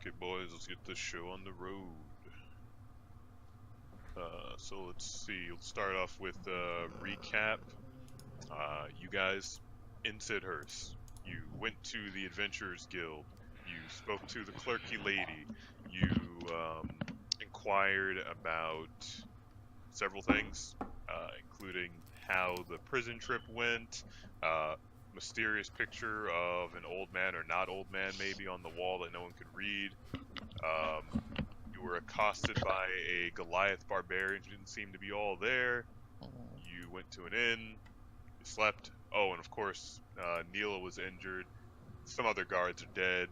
Okay, boys, let's get this show on the road. So let's see. Let's start off with recap. You guys in Sidhurst. You went to the Adventurers Guild. You spoke to the clerky lady. You inquired about several things, including how the prison trip went. Mysterious picture of an old man or not old man maybe on the wall that no one could read. You were accosted by a Goliath barbarian who didn't seem to be all there. You went to an inn. You slept. Oh, and of course, Neela was injured. Some other guards are dead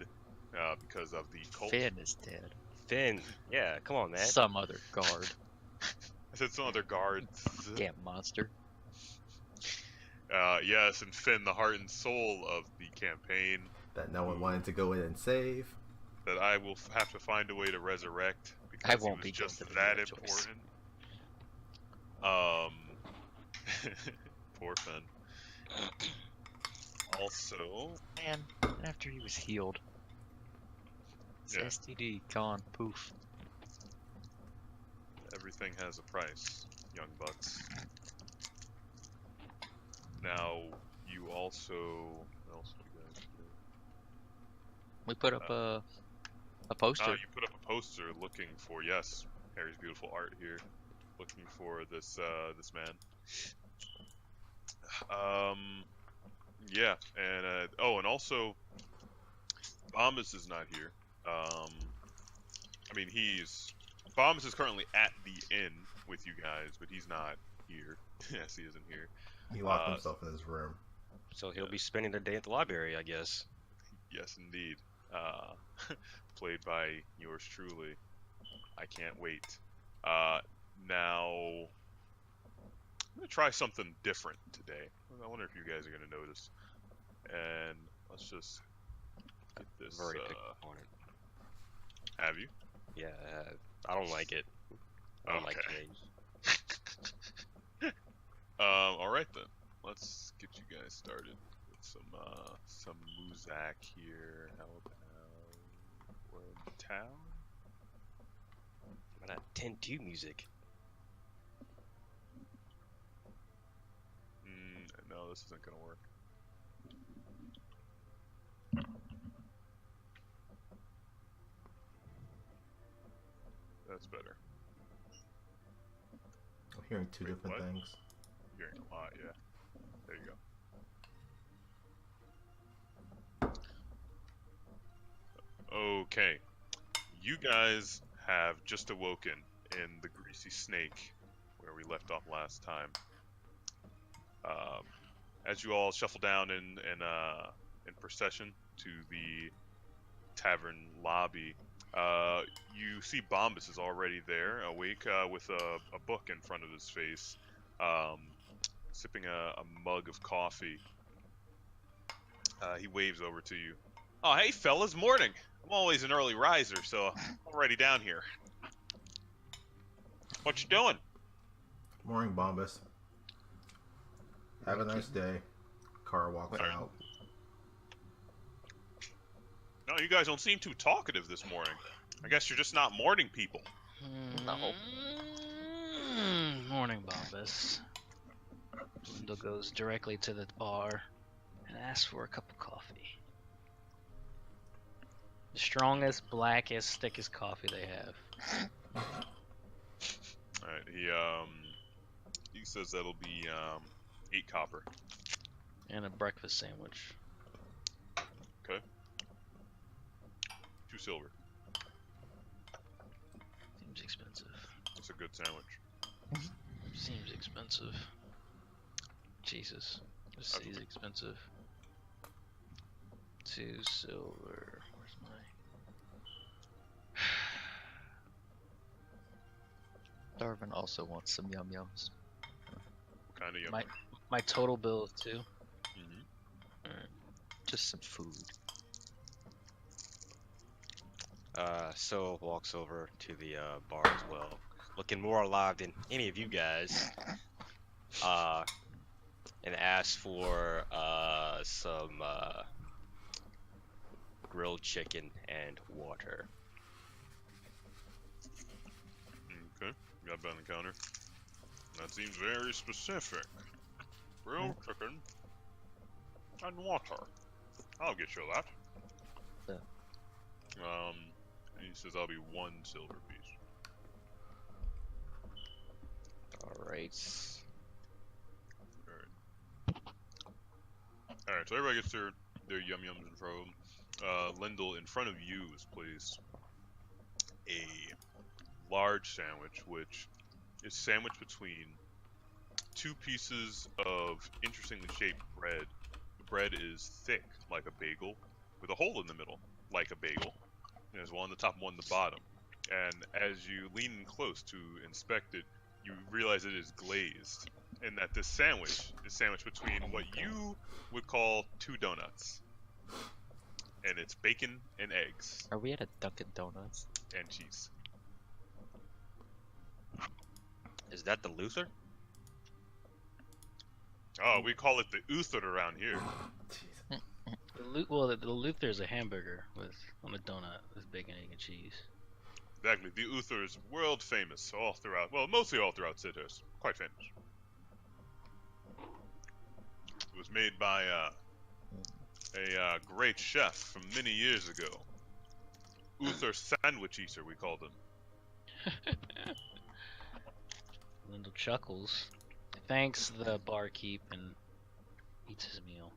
because of the cult. Finn is dead. Finn, yeah, come on, man. Some other guard. I said some other guards. Damn monster. Yes, and Finn, the heart and soul of the campaign. That no one wanted to go in and save. That I will have to find a way to resurrect because I won't he be was just given that the choice. important. Poor Finn. Also, Man, after he was healed. It's Yeah. STD, gone, poof. everything has a price, young bucks. Now, you also... What else do you guys do? We put up a poster. You put up a poster looking for, yes, Harry's beautiful art here. Looking for this this man. Yeah, and oh, and also, Bombus is not here. I mean, Bombus is currently at the inn with you guys, but he's not here. Yes, he isn't here. He locked himself in his room. So he'll be spending the day at the library, I guess. Yes, indeed. Played by yours truly. I can't wait. Now, I'm gonna try something different today. I wonder if you guys are gonna notice. And let's just get this. I've already picked up on it. Have you? Yeah, I don't like it. I don't like Okay. games. All right then. Let's get you guys started with some Muzak here. How about we're in town? Why not 10-2 music? No, this isn't gonna work. That's better. I'm hearing two Wait, different what? things. You're hearing a lot, yeah. There you go. Okay. You guys have just awoken in the Greasy Snake, where we left off last time. As you all shuffle down in procession to the tavern lobby, you see Bombus is already there, awake with a book in front of his face, sipping a mug of coffee. He waves over to you. Oh, hey fellas, morning. I'm always an early riser, so I'm already down here. What you doing? Morning, Bombus. Have a nice day. Kaara walks Alright. out. No, you guys don't seem too talkative this morning. I guess you're just not morning people. No. Morning, Bombus. Lindal goes directly to the bar and asks for a cup of coffee. The strongest, blackest, thickest coffee they have. Alright, he says that'll be 8 copper. And a breakfast sandwich. Okay. 2 silver. Seems expensive. That's a good sandwich. Seems expensive. Jesus. This city's expensive. 2 silver. Where's my... Darvin also wants some yum yums. What kind of yum? My total bill is 2. Mm-hmm. Alright. Just some food. So walks over to the bar as well, looking more alive than any of you guys. And asks for some grilled chicken and water. Okay, got that on the counter. That seems very specific. Grilled chicken and water. I'll get you that. Yeah. And he says I'll be 1 silver piece. Alright. Alright, so everybody gets their yum yums in front of them. Lindal, in front of you is placed a large sandwich, which is sandwiched between 2 pieces of interestingly shaped bread. The bread is thick, like a bagel, with a hole in the middle, like a bagel. And there's one on the top and one on the bottom. And as you lean in close to inspect it, you realize it is glazed, and that this sandwich is sandwiched between what you would call 2 donuts. And it's bacon and eggs Are we at a Dunkin' Donuts? and cheese. Is that the Luther? Oh, we call it the Uther around here. Well, the Luther's a hamburger on a donut with bacon, egg, and cheese. Exactly, the Uther is world famous all throughout, well, mostly all throughout Sindetta. Quite famous. It was made by a great chef from many years ago. Uther Sandwich Eater, we called him. Lindal chuckles, thanks the barkeep, and eats his meal.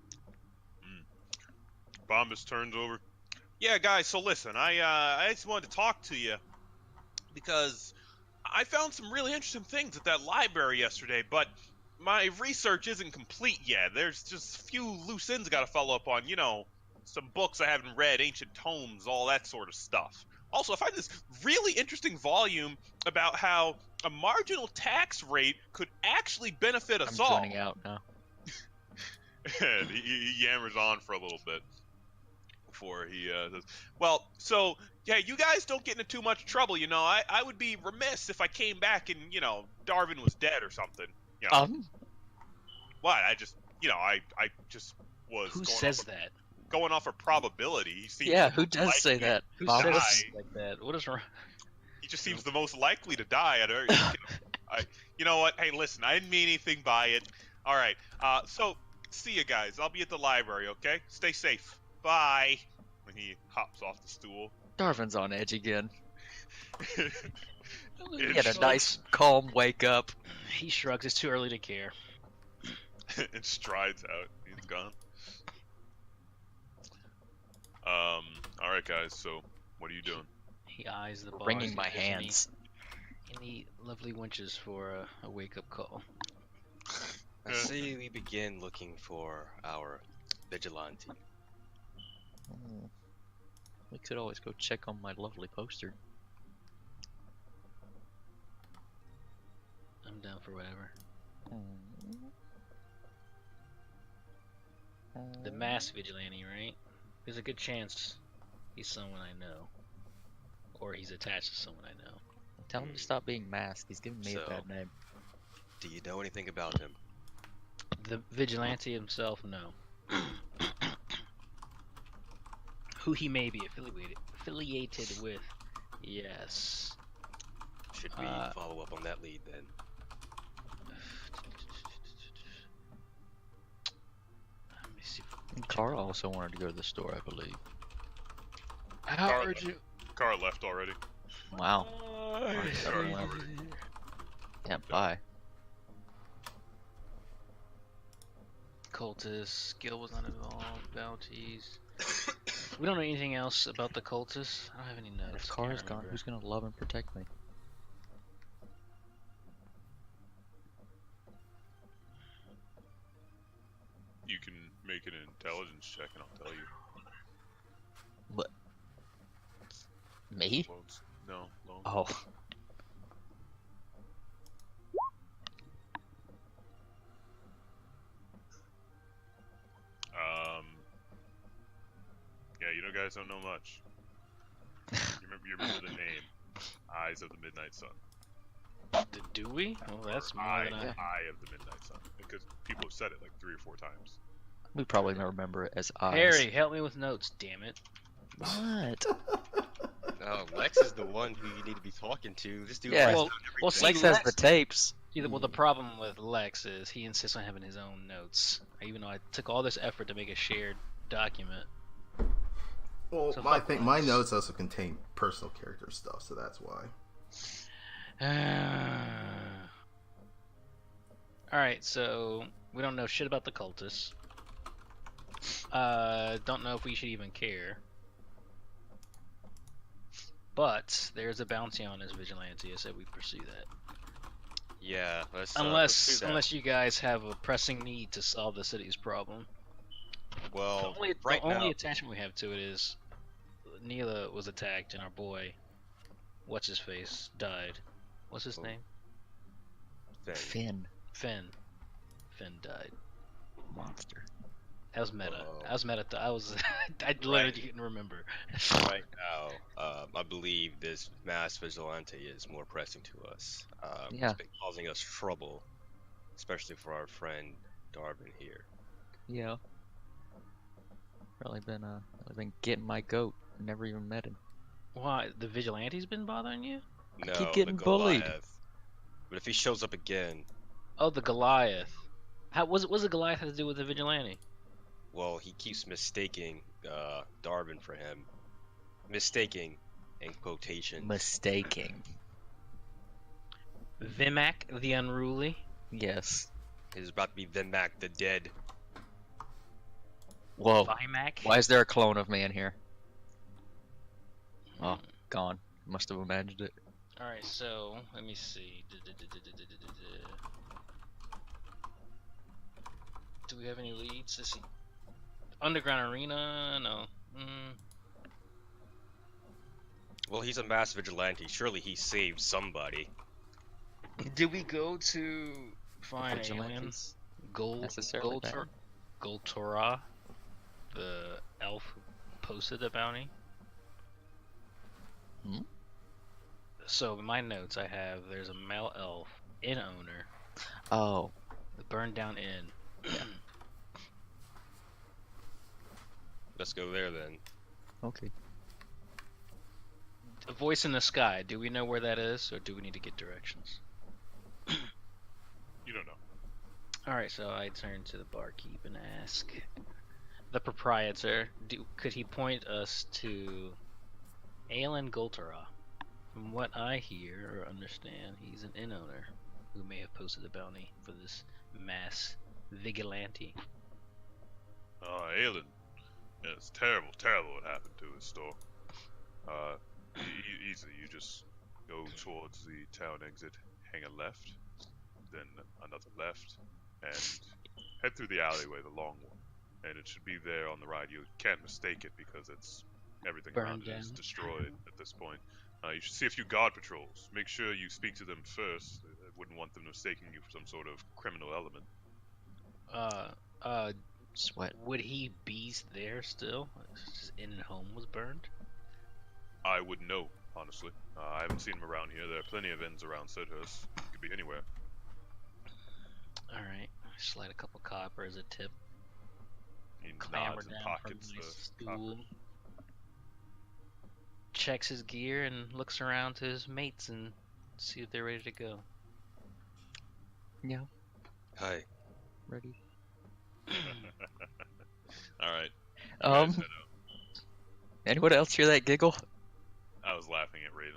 Bombus turns over. Yeah, guys, so listen, I just wanted to talk to you because I found some really interesting things at that library yesterday, but my research isn't complete yet. There's just a few loose ends I gotta follow up on, you know, some books I haven't read, ancient tomes, all that sort of stuff. Also, I find this really interesting volume about how a marginal tax rate could actually benefit us I'm all. tuning out now. And he yammers on for a little bit before he says, Well, so, yeah, you guys don't get into too much trouble, you know. I would be remiss if I came back and, you know, Darvin was dead or something. You know, what? I just, you know, I just was Who going says off that? going off of probability. He seems Yeah, the who most does say likely- that? Who Bob? says die. like that? What is wrong? He just seems the most likely to die. You know what? Hey, listen, I didn't mean anything by it. All right. So, see you guys. I'll be at the library, okay? Stay safe. Bye. When he hops off the stool. Darvin's on edge again. It He had a shrugs- nice, calm wake up. He shrugs. It's too early to care. and strides out. He's gone. Alright guys, so what are you doing? He eyes the bar. Wringing see my if there's hands. Any lovely wenches for a wake-up call? I say we begin looking for our vigilante. We could always go check on my lovely poster. I'm down for whatever. The masked vigilante, right? There's a good chance he's someone I know. Or he's attached to someone I know. Tell him to stop being masked. He's giving me So- a bad name. Do you know anything about him? The vigilante himself, no. Who he may be affiliated with, yes. Should we follow up on that lead then? Let me see. And Kaara also wanted to go to the store, I believe. How Kaara urgent? Kaara left already. Wow. Kaara left already. Can't buy. Cultists, skill was not involved, bounties. We don't know anything else about the cultists. I don't have any And notes. if Can't Kaara's gone, remember. who's gonna love and protect me? You can make an intelligence check and I'll tell you. What? Me? Loans. No, loan. Oh. Yeah, you know guys don't know much. You remember the name. Eyes of the Midnight Sun. Do we? Well, that's more Eye, than I. Eye of the Midnight Sun. Because people have said it like 3 or 4 times. We probably remember it as eyes. Harry, help me with notes, damn it. What? No, Lex is the one who you need to be talking to. This dude Yeah. writes Well- down well, everything. see, Lex has the tapes. Well, the problem with Lex is he insists on having his own notes, even though I took all this effort to make a shared document. Well, So my fuck thing, my Lex. notes also contain personal character stuff, so that's why. Alright, so we don't know shit about the cultists. Don't know if we should even care. But there's a bounty on his vigilante. I said we pursue that. Yeah, let's Unless pursue that. unless you guys have a pressing need to solve the city's problem. Well, the right only now, attachment we have to it is Neela was attacked and our boy, what's his face, died. What's his Oh. name? Finn. Finn. Finn. Finn died. Monster. That was meta. Whoa. I was meta. I was. I literally didn't remember. Right now, I believe this mass vigilante is more pressing to us. Yeah. It's been causing us trouble, especially for our friend Darvin here. Yeah. Really been getting my goat. Never even met him. Why? The vigilante's been bothering you? No, keep getting the bullied. Goliath. But if he shows up again, Oh, the Goliath. How what's the Goliath have to do with the vigilante? well, he keeps mistaking Darvin for him. Mistaking, in quotation. Mistaking. Vimac the Unruly. Yes. He's about to be Vimac the Dead. Whoa. Vimac. Why is there a clone of me in here? Oh, gone. Must have imagined it. All right, so let me see. Do we have any leads? Let's see. Underground Arena? No. Well, he's a mass vigilante. Surely he saved somebody. Did we go to find aliens? Vigilantes? Gold, Necessarily bad. Goltora, the elf who posted the bounty. Hmm? So in my notes I have there's a male elf inn owner, Oh. the burned down inn. Let's go there then. Okay. A voice in the sky. Do we know where that is, or do we need to get directions? You don't know. All right, so I turn to the barkeep and ask the proprietor, could he point us to Aelin Goltara? From what I hear or understand, he's an inn owner who may have posted a bounty for this mass vigilante. Oh, Aelin. Yeah, it's terrible, terrible what happened to his store. Easily, you just go towards the town exit, hang a left, then another left, and head through the alleyway, the long one. And it should be there on the right. You can't mistake it because it's everything around Burned it is down. destroyed at this point. You should see a few guard patrols. Make sure you speak to them first. I wouldn't want them mistaking you for some sort of criminal element. Sweat. Would he be there still? His inn and home was burned? I wouldn't know, honestly. I haven't seen him around here. There are plenty of inns around Sindhurst. He could be anywhere. Alright, slide a couple copper as a tip. He Clamber nods and down pockets from my the stool. copper. Checks his gear and looks around to his mates and see if they're ready to go. Yeah. Hi. Ready. Alright. Anyone else hear that giggle? I was laughing at Raven.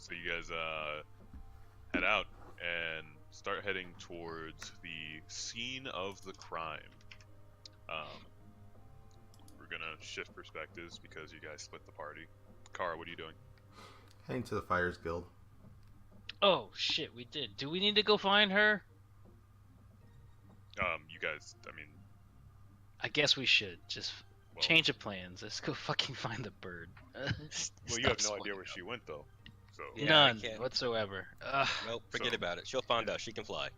So you guys head out and start heading towards the scene of the crime. We're gonna shift perspectives because you guys split the party. Kaara, what are you doing? Heading to the Fires Guild. Oh shit, we did. Do we need to go find her? You guys, I mean, I guess we should. Just well, change of plans. Let's go fucking find the bird. well, you have no idea where she went though. So Yeah, I None can't. whatsoever. Ugh. Nope, forget So- about it. She'll find out. She can fly.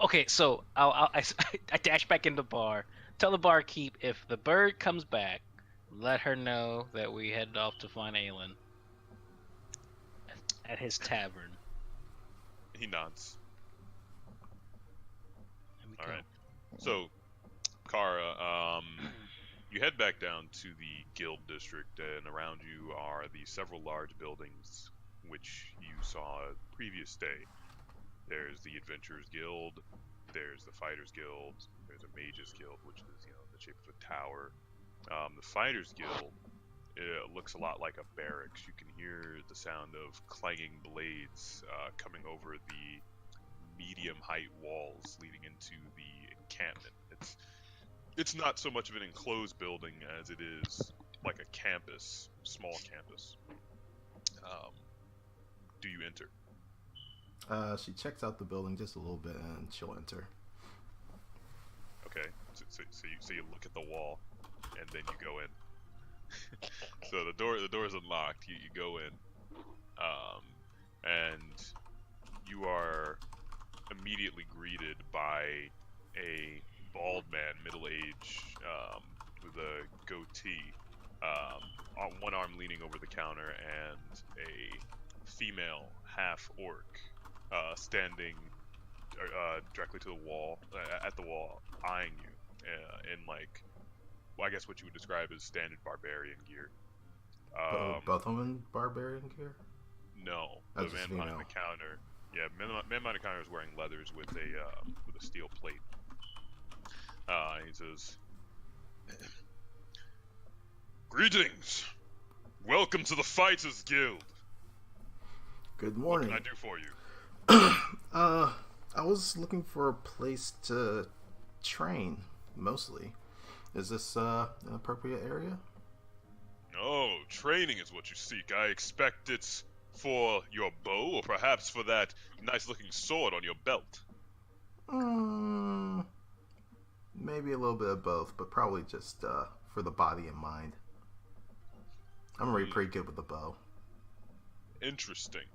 Okay, so I dash back in the bar. Tell the barkeep if the bird comes back, let her know that we headed off to find Aelin at his tavern. he nods. There we All go. right. So, Kaara, You head back down to the guild district, and around you are the several large buildings which you saw the previous day. There's the Adventurers Guild, there's the Fighters Guild, there's a Mages Guild, which is, you know, in the shape of a tower. The Fighters Guild, it looks a lot like a barracks. You can hear the sound of clanging blades coming over the medium height walls leading into the encampment. It's not so much of an enclosed building as it is like a campus, small campus. Do you enter? She checks out the building just a little bit and she'll enter. Okay, so you look at the wall, and then you go in. So the door is unlocked. You go in, and you are immediately greeted by a bald man, middle age, with a goatee, on one arm leaning over the counter, and a female half orc standing directly to the wall, at the wall, eyeing you in like, well, I guess what you would describe as standard barbarian gear. Both of them in barbarian gear? No, Oh, the just man behind female. the counter. Yeah, man behind the counter is wearing leathers with a steel plate. He says, "Greetings, welcome to the Fighters Guild. Good What morning. can I do for you?" I was looking for a place to train, mostly. Is this an appropriate area? Oh, training is what you seek. I expect it's for your bow, or perhaps for that nice-looking sword on your belt. Maybe a little bit of both, but probably just for the body and mind. I'm already pretty good with the bow. Interesting.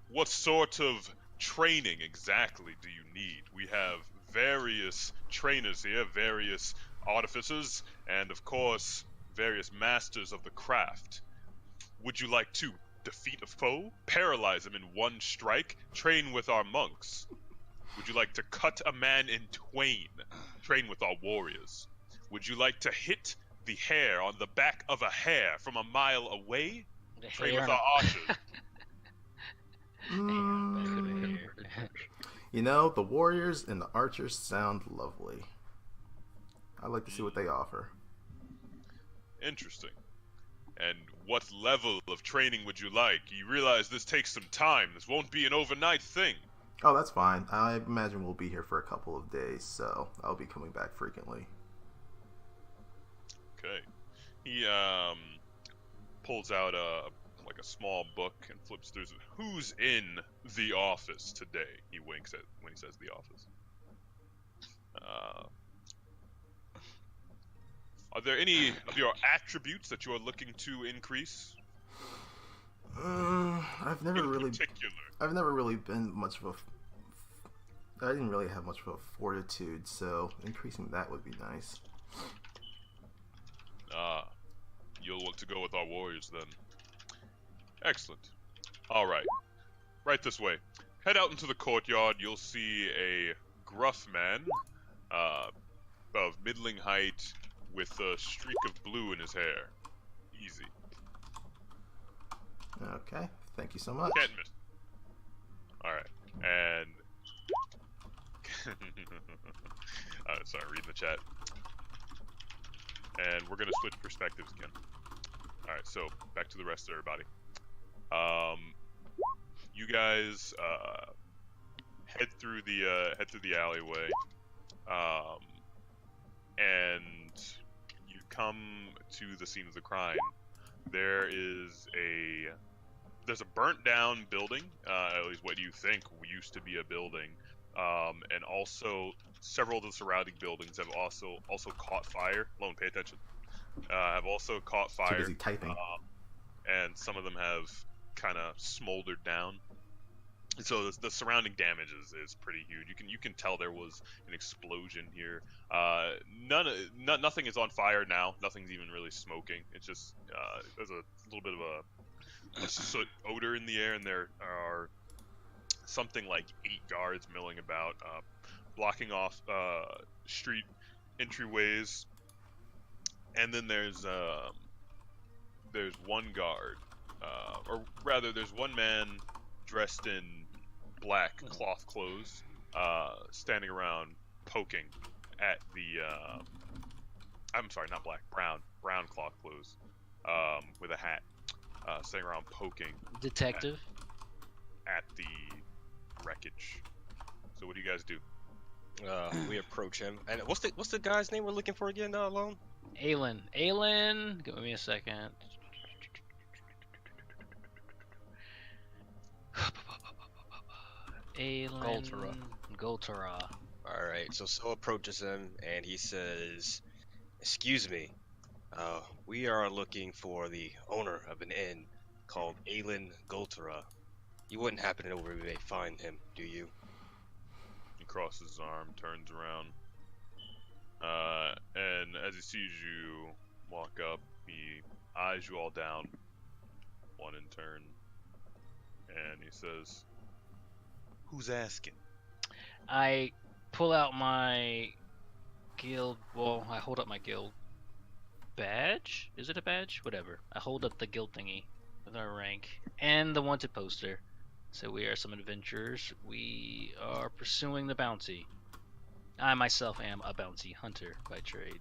What sort of training exactly do you need? We have various trainers here, various artificers, and of course, various masters of the craft. Would you like to defeat a foe, paralyze him in one strike, train with our monks? Would you like to cut a man in twain, train with our warriors? Would you like to hit the hair on the back of a hare from a mile away? The Train hair with on our a- archers. You know, the warriors and the archers sound lovely. I'd like to see what they offer. Interesting. And what level of training would you like? You realize this takes some time. This won't be an overnight thing. Oh, that's fine. I imagine we'll be here for a couple of days, so I'll be coming back frequently. Okay. He pulls out a small book and flips through. Who's in the office today? He winks at when he says the office. Are there any of your attributes that you are looking to increase? I've never In really been much of a. I didn't really have much of a fortitude, so increasing that would be nice. You'll want to go with our warriors then. Excellent. All right. Right this way. Head out into the courtyard. You'll see a gruff man, of middling height, with a streak of blue in his hair. Easy. Okay, thank you so much. Can't miss. All right. And sorry, reading the chat. And we're gonna switch perspectives again. All right, so back to the rest of everybody. You guys head through the alleyway, and you come to the scene of the crime. There's a burnt down building, at least what you think used to be a building, and also several of the surrounding buildings have also caught fire. Lone, pay attention. Have also caught Too fire. busy typing. And some of them have kind of smoldered down. So the surrounding damage is pretty huge. You can tell there was an explosion here. Nothing is on fire now. Nothing's even really smoking. It's just there's a little bit of a soot odor in the air, and there are something like 8 guards milling about, blocking off street entryways. And then there's one guard, or rather, there's one man dressed in black cloth clothes, standing around poking at the. I'm sorry, not black, brown cloth clothes, with a hat, standing around poking Detective. at the wreckage. So what do you guys do? We approach him, and what's the guy's name we're looking for again? Alone? Aelin, give me a second. Aelin Goltara. All right. So approaches him, and he says, "Excuse me, we are looking for the owner of an inn called Aelin Goltara. You wouldn't happen to know where we may find him, do you?" He crosses his arm, turns around, and as he sees you walk up, he eyes you all down, one in turn, and he says, "Who's asking?" I pull out my guild. Well, I hold up my guild badge. Is it a badge? Whatever. I hold up the guild thingy with our rank and the wanted poster. So we are some adventurers. We are pursuing the bounty. I myself am a bounty hunter by trade.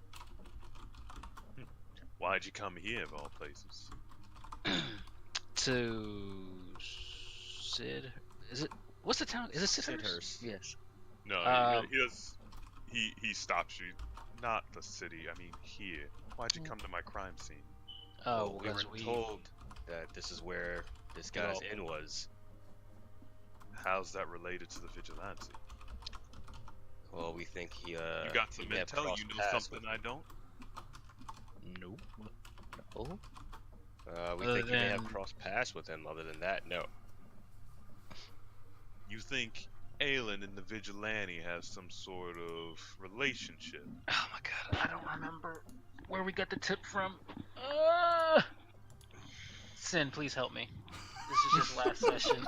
Why'd you come here, of all places? To Sid. Is it? What's the town? Is it Sidhurst? Sidhurst. Yes. No, he does. He stops you. Not the city. I mean here. Why'd you come to my crime scene? Oh, Well, we were because told that this is where this guy's inn was. How's that related to the vigilante? Well, we think he You got some he may have intel. crossed You know paths something I don't. Nope. Oh, we Other think he may have than- crossed paths with him. Other than that, no. You think Aelin and the vigilante have some sort of relationship? Oh my god, I don't remember where we got the tip from. Sin, please help me. This is just last session.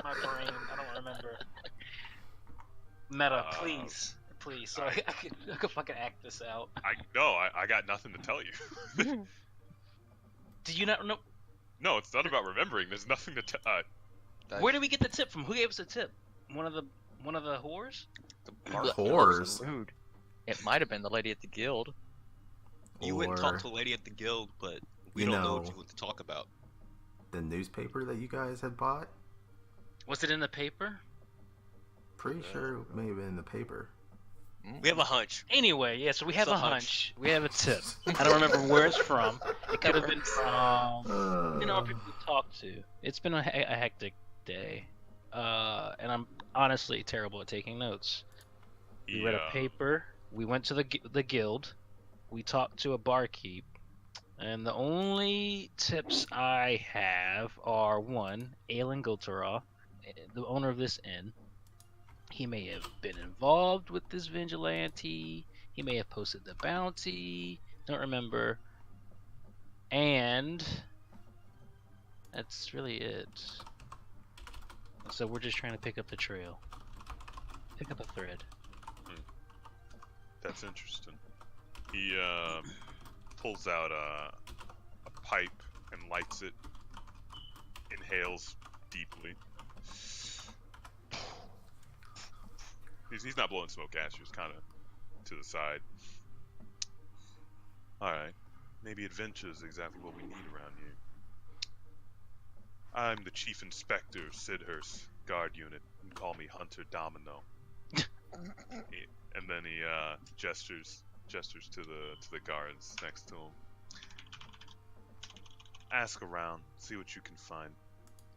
My brain, I don't remember. Meta, please. Please, so I could fucking act this out. I got nothing to tell you. Do you not know? No, it's not about remembering. There's nothing to tell. Where did we get the tip from? Who gave us the tip? One of the whores? Whores. rude. It might have been the lady at the guild. You wouldn't talk to a lady at the guild, but we don't know what you want to talk about. The newspaper that you guys had bought. Was it in the paper? Pretty sure it may have been in the paper. We have a hunch. Anyway, yeah, so we have It's a a hunch. hunch. We have a tip. I don't remember where it's from. It could have been from people we talked to. It's been a hectic day. And I'm honestly terrible at taking notes. We read a paper. We went to the guild. We talked to a barkeep. And the only tips I have are one, Aelin Goltara, the owner of this inn. He may have been involved with this vigilante. He may have posted the bounty. Don't remember. And that's really it. So we're just trying to pick up the trail. Pick up a thread. That's interesting. He pulls out a pipe and lights it. Inhales deeply. He's not blowing smoke at you. He's kind of to the side. All right, maybe adventure is exactly what we need around here. I'm the chief inspector of Sidhurst Guard Unit. You can call me Hunter Domino. And then he gestures to the guards next to him. Ask around, see what you can find.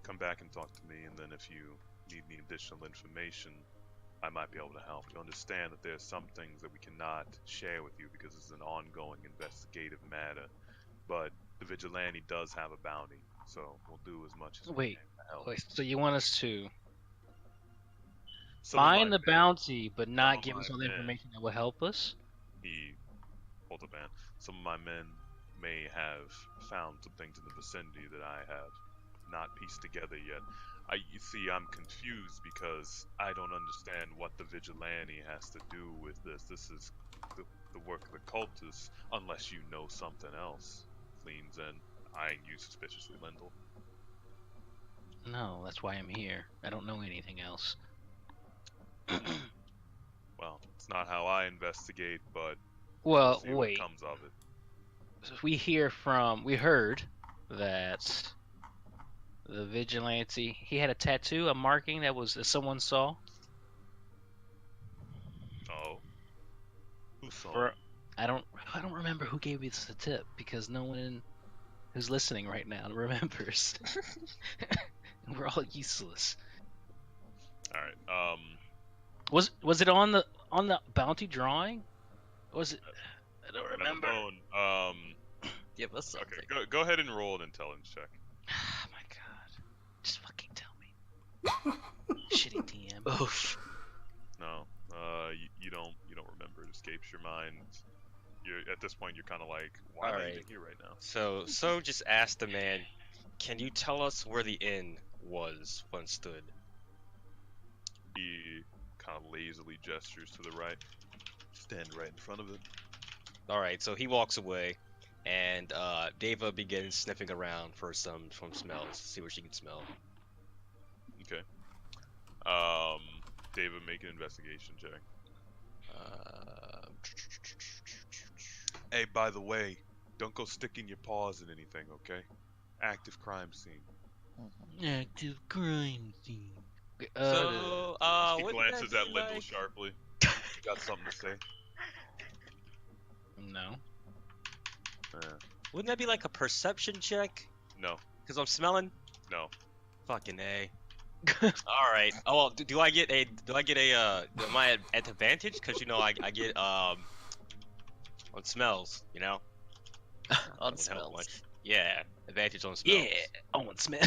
Come back and talk to me, and then if you need any additional information, I might be able to help. You understand that there's some things that we cannot share with you because it's an ongoing investigative matter. But the vigilante does have a bounty, so we'll do as much as we can to help. Wait, so you want us to Some of find my the men- bounty, but not of give us my all the men- information that will help us? He hold up, man. Some of my men may have found some things in the vicinity that I have not pieced together yet. You see, I'm confused because I don't understand what the vigilante has to do with this. This is the the work of the cultists unless you know something else. Leans in, eyeing you suspiciously, Lindal. No, that's why I'm here. I don't know anything else. Well, it's not how I investigate, but Well, see what wait. comes of it. We heard that the vigilante, he had a tattoo, a marking that someone saw. Oh. Who saw For it? I don't remember who gave us the tip because no one who's listening right now remembers. We're all useless. Alright, Was it on the bounty drawing? Was it? I don't let remember. alone, Give us something. okay, go ahead and roll an intelligence check. Oh my god! Just fucking tell me. Shitty DM. Oof. No, you don't remember. It escapes your mind. At this point, you're kind of like, why am I Alright. even here right now? So just asked the man, can you tell us where the inn once stood? He kind of lazily gestures to the right. Stand right in front of it. Alright, so he walks away, and Deva begins sniffing around for some smells, see what she can smell. Okay. David, make an investigation check. Hey, by the way, don't go sticking your paws in anything, okay? Active crime scene. Active crime scene. He Wouldn't glances that at be Lindal like- sharply. You got something to say? No. Wouldn't that be like a perception check? No, Because I'm smelling? no. Fucking A. Alright. Oh, well, do I get a, am I at advantage? Because, you know, I get, on smells, you know? On Doesn't help smells. much. Yeah, advantage on smells. Yeah. Owen Smith.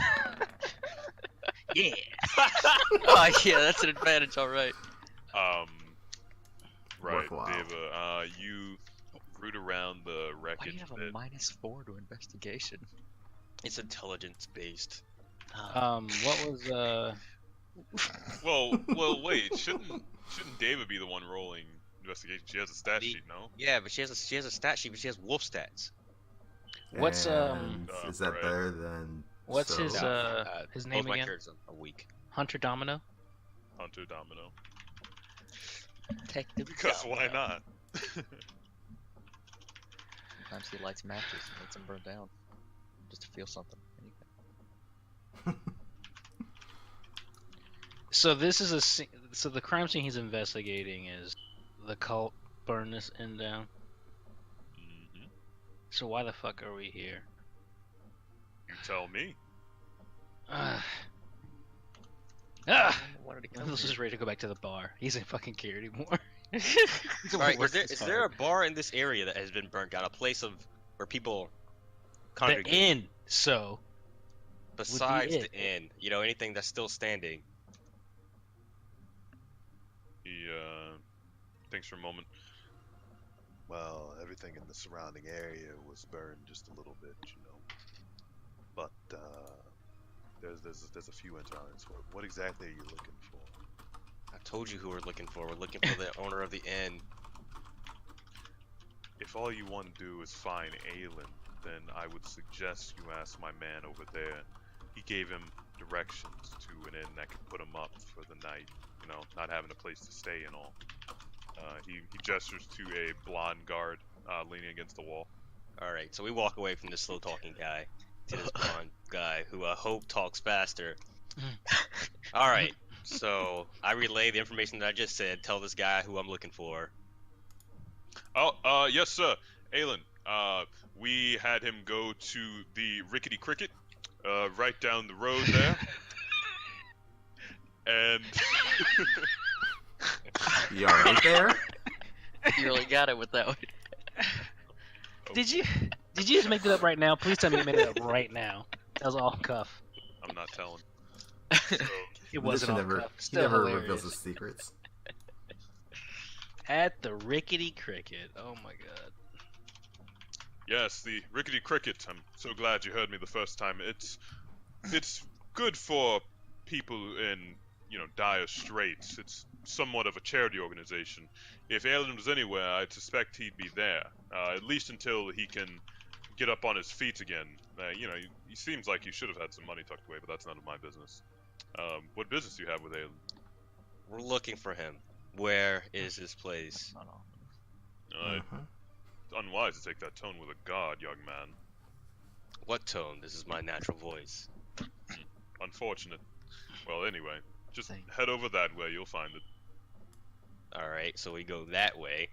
yeah. Oh yeah, that's an advantage, alright. Right, Worthwhile. Deva, you root around the Why do wreckage you have a bit. -4 to investigation? It's intelligence based. What was Well, wait. Shouldn't Deva be the one rolling investigation? She has a stat sheet, no? Yeah, but she has a stat sheet, but she has wolf stats. What's, And is that right. better than? What's his So? his Both name my again? characters are weak. Hunter Domino. Hunter Domino. Detective Because why Domino. not? Sometimes he lights matches and lets them burn down. Just to feel something. Anything. So this is so the crime scene he's investigating is the cult burned this inn down. Hmm. So why the fuck are we here? You tell me. Ah. Wanted to come Lindal's here. just ready to go back to the bar. He doesn't fucking care anymore. Alright, Work is there a bar in this area that has been burnt down? A place where people the congregate inn? So besides it. the inn? You know, anything that's still standing. He thinks for a moment. Well, everything in the surrounding area was burned just a little bit, you know. But there's a few internals. What exactly are you looking for? I told you who we're looking for. We're looking for the owner of the inn. If all you want to do is find Aelin, then I would suggest you ask my man over there. He gave him directions to an inn that could put him up for the night. You know, not having a place to stay and all. He gestures to a blonde guard leaning against the wall. Alright, so we walk away from this slow talking guy to this blonde guy who I hope talks faster. Alright, so I relay the information that I just said, tell this guy who I'm looking for. Oh, yes, sir. Aelin, we had him go to the Rickety Cricket, right down the road there. And You alright there? You really got it with that one. did you just make that up right now? Please tell me you made it up right now. That was all cuff. I'm not telling. So, It wasn't all Never, cuff. he Still never hilarious. reveals his secrets. At the Rickety Cricket. Oh my god. yes, the Rickety Cricket. I'm so glad you heard me the first time. It's good for people in, dire straits. It's somewhat of a charity organization. If Aelin was anywhere, I'd suspect he'd be there, at least until he can get up on his feet again. He seems like he should have had some money tucked away, but that's none of my business. What business do you have with Aelin? We're looking for him. Where is his place? Oh, no. It's unwise to take that tone with a god, young man. What tone? This is my natural voice. Unfortunate. Well, anyway, just Thanks. head over that way, you'll find it. Alright, so we go that way.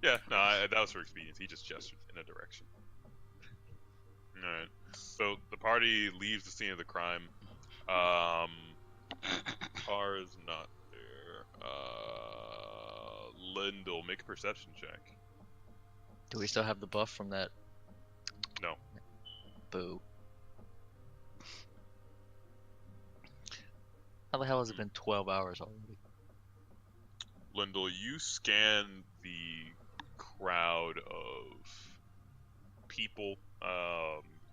Yeah, no, that was for expedience. He just gestured in a direction. Alright, so the party leaves the scene of the crime. Kara's not there. Lindal, make a perception check. Do we still have the buff from that? No. Boo. How the hell has it been 12 hours already? Lindal, you scan the crowd of people,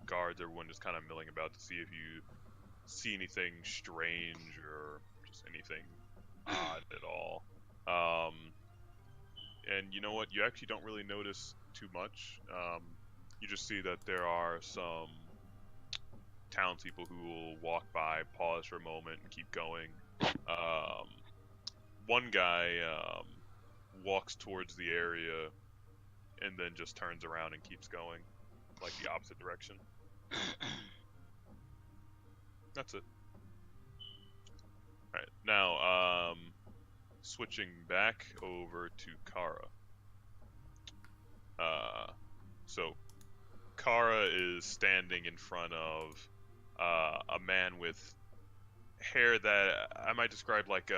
guards, everyone just kind of milling about to see if you see anything strange or just anything odd at all. And you know what? You actually don't really notice too much. You just see that there are some townspeople who will walk by, pause for a moment, and keep going. One guy walks towards the area and then just turns around and keeps going, like the opposite direction. That's it. Alright, now, switching back over to Kaara. So, Kaara is standing in front of a man with hair that I might describe like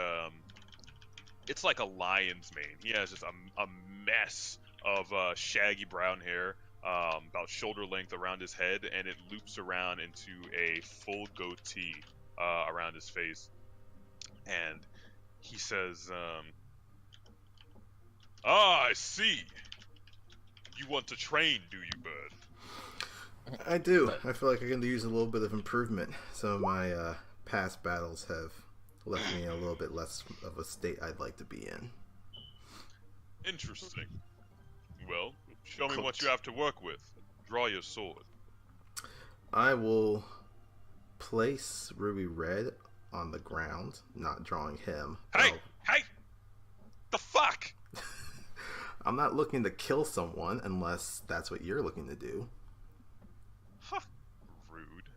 it's like a lion's mane. He has just a mess of shaggy brown hair, about shoulder length around his head, and it loops around into a full goatee around his face. And he says, I see. You want to train, do you, bird? I do. I feel like I can use a little bit of improvement. Some of my past battles have left me in a little bit less of a state I'd like to be in. Interesting. Well, show me what you have to work with. Draw your sword. I will place Ruby Red on the ground, not drawing him. Hey! Hey! The fuck? I'm not looking to kill someone unless that's what you're looking to do. Huh. Rude.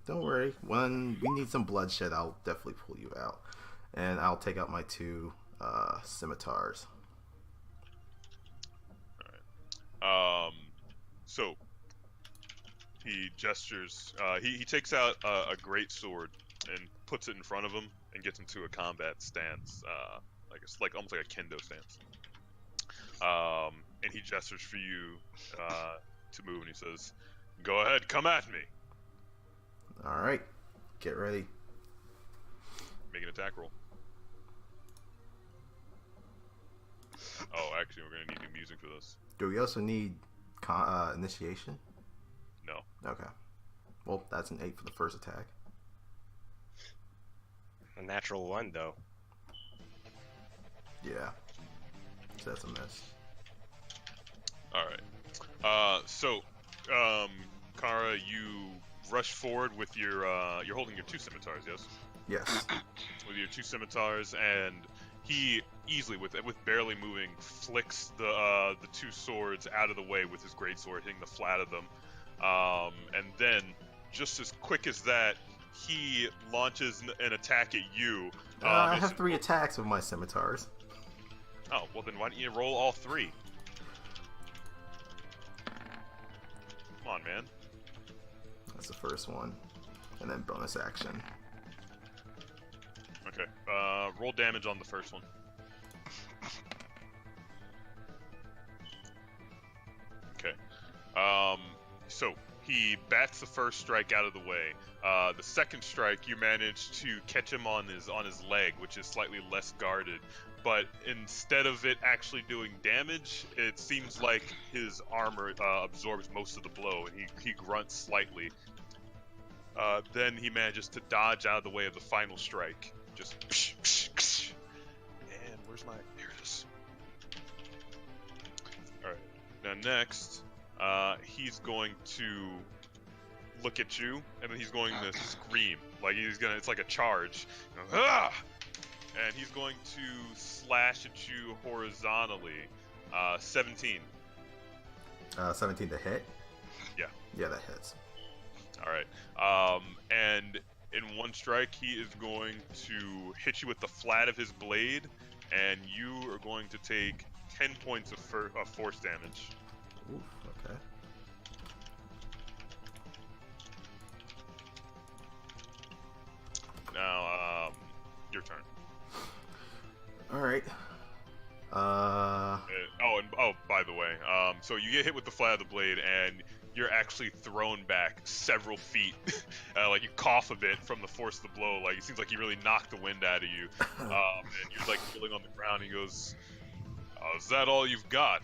Don't worry. When we need some bloodshed, I'll definitely pull you out. And I'll take out my 2 scimitars. Alright. So, he gestures, he takes out a great sword and puts it in front of him and gets into a combat stance, almost like a kendo stance. And he gestures for you to move, and he says, "Go ahead, come at me." All right, get ready. Make an attack roll. Oh, actually, we're gonna need new music for this. Do we also need initiation? No. Okay. Well, that's an 8 for the first attack. A natural 1, though. Yeah. So that's a miss. Alright. Kaara, you rush forward with your, you're holding your 2 scimitars, yes? Yes. With your 2 scimitars, and he easily, with barely moving, flicks the 2 swords out of the way with his greatsword, hitting the flat of them. And then, just as quick as that, he launches an attack at you. I have 3 attacks with my scimitars. Oh, well then why don't you roll all 3? Come on, man. That's the first one. And then bonus action. Okay, roll damage on the first one. Okay. So he bats the first strike out of the way. The second strike, you manage to catch him on his leg, which is slightly less guarded. But instead of it actually doing damage, it seems like his armor absorbs most of the blow, and he grunts slightly. Then he manages to dodge out of the way of the final strike. Just psh, psh, psh. And where's my? Here it is. All right. Now next, he's going to look at you, and then he's going to scream. Like he's gonna. It's like a charge. Ah! And he's going to slash at you horizontally. 17. 17 to hit? Yeah. Yeah, that hits. Alright. And in one strike, he is going to hit you with the flat of his blade, and you are going to take 10 points of force damage. Oof, okay. Now, your turn. Alright. By the way, so you get hit with the flat of the blade, and you're actually thrown back several feet. Like you cough a bit from the force of the blow. Like it seems like you really knocked the wind out of you. And you're like kneeling on the ground. He goes, "Is that all you've got?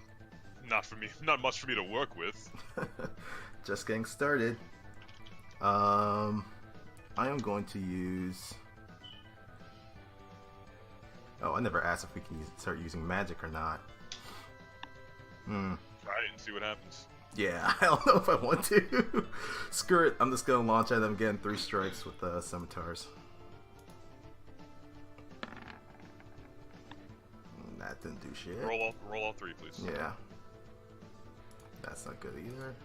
Not for me. Not much for me to work with." Just getting started. I am going to use. Oh, I never asked if we can start using magic or not. Try it and see what happens. Yeah, I don't know if I want to. Screw it. I'm just going to launch at them again. 3 strikes with scimitars. That didn't do shit. Roll all 3, please. Yeah. That's not good either.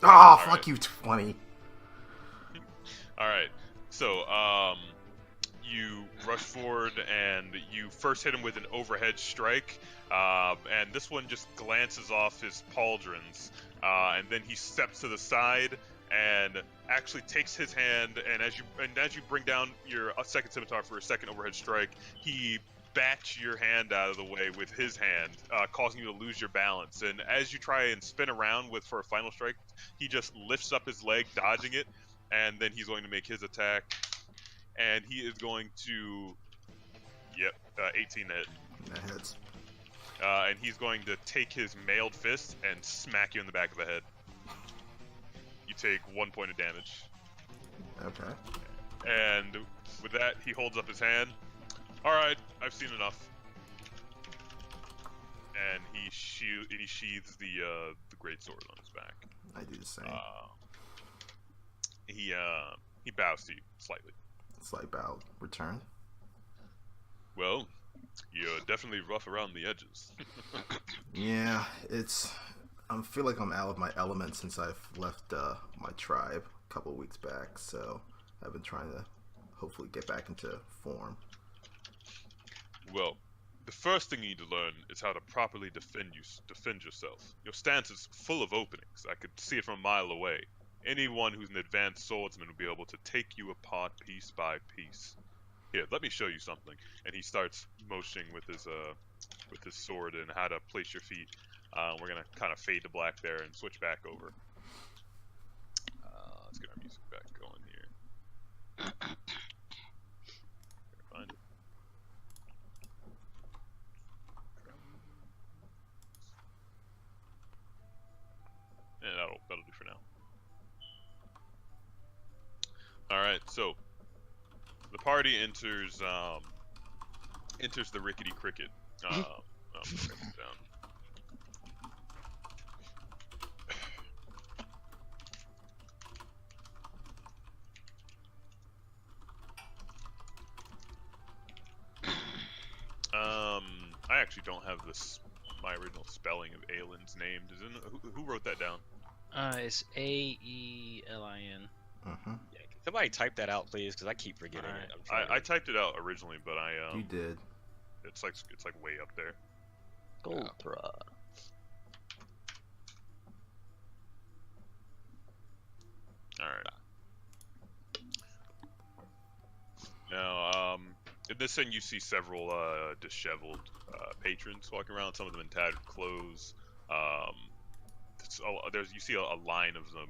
Oh, fuck right. you, 20. Alright, so, you rush forward and you first hit him with an overhead strike, and this one just glances off his pauldrons, and then he steps to the side and actually takes his hand, and as you bring down your second scimitar for a second overhead strike, he bats your hand out of the way with his hand, causing you to lose your balance. And as you try and spin around for a final strike, he just lifts up his leg, dodging it, and then he's going to make his attack. And he is going to, 18 to hit. That hits. And he's going to take his mailed fist and smack you in the back of the head. You take 1 point of damage. Okay. And with that, he holds up his hand. Alright, I've seen enough. And he sheathes the great sword on his back. I do the same. He bows to you slightly. Slight bow returned. Well, you're definitely rough around the edges. Yeah, I feel like I'm out of my element since I've left my tribe a couple of weeks back, so I've been trying to hopefully get back into form. Well, the first thing you need to learn is how to properly defend yourself. Your stance is full of openings. I could see it from a mile away. Anyone who's an advanced swordsman will be able to take you apart piece by piece. Here, let me show you something. And he starts motioning with his sword and how to place your feet. We're gonna kind of fade to black there and switch back over. Let's get our music back going here. Find it. And that'll do for now. Alright, so the party enters the Rickety Cricket. I'm gonna write this down. I actually don't have my original spelling of Aelin's name. Who wrote that down? It's Aelin. Mm-hmm. Yeah, can somebody type that out, please? Because I keep forgetting Alright. it. I typed it out originally, but You did. it's like way up there. Goltra. All right. Now, in this scene, you see several disheveled patrons walking around. Some of them in tattered clothes. You see a line of them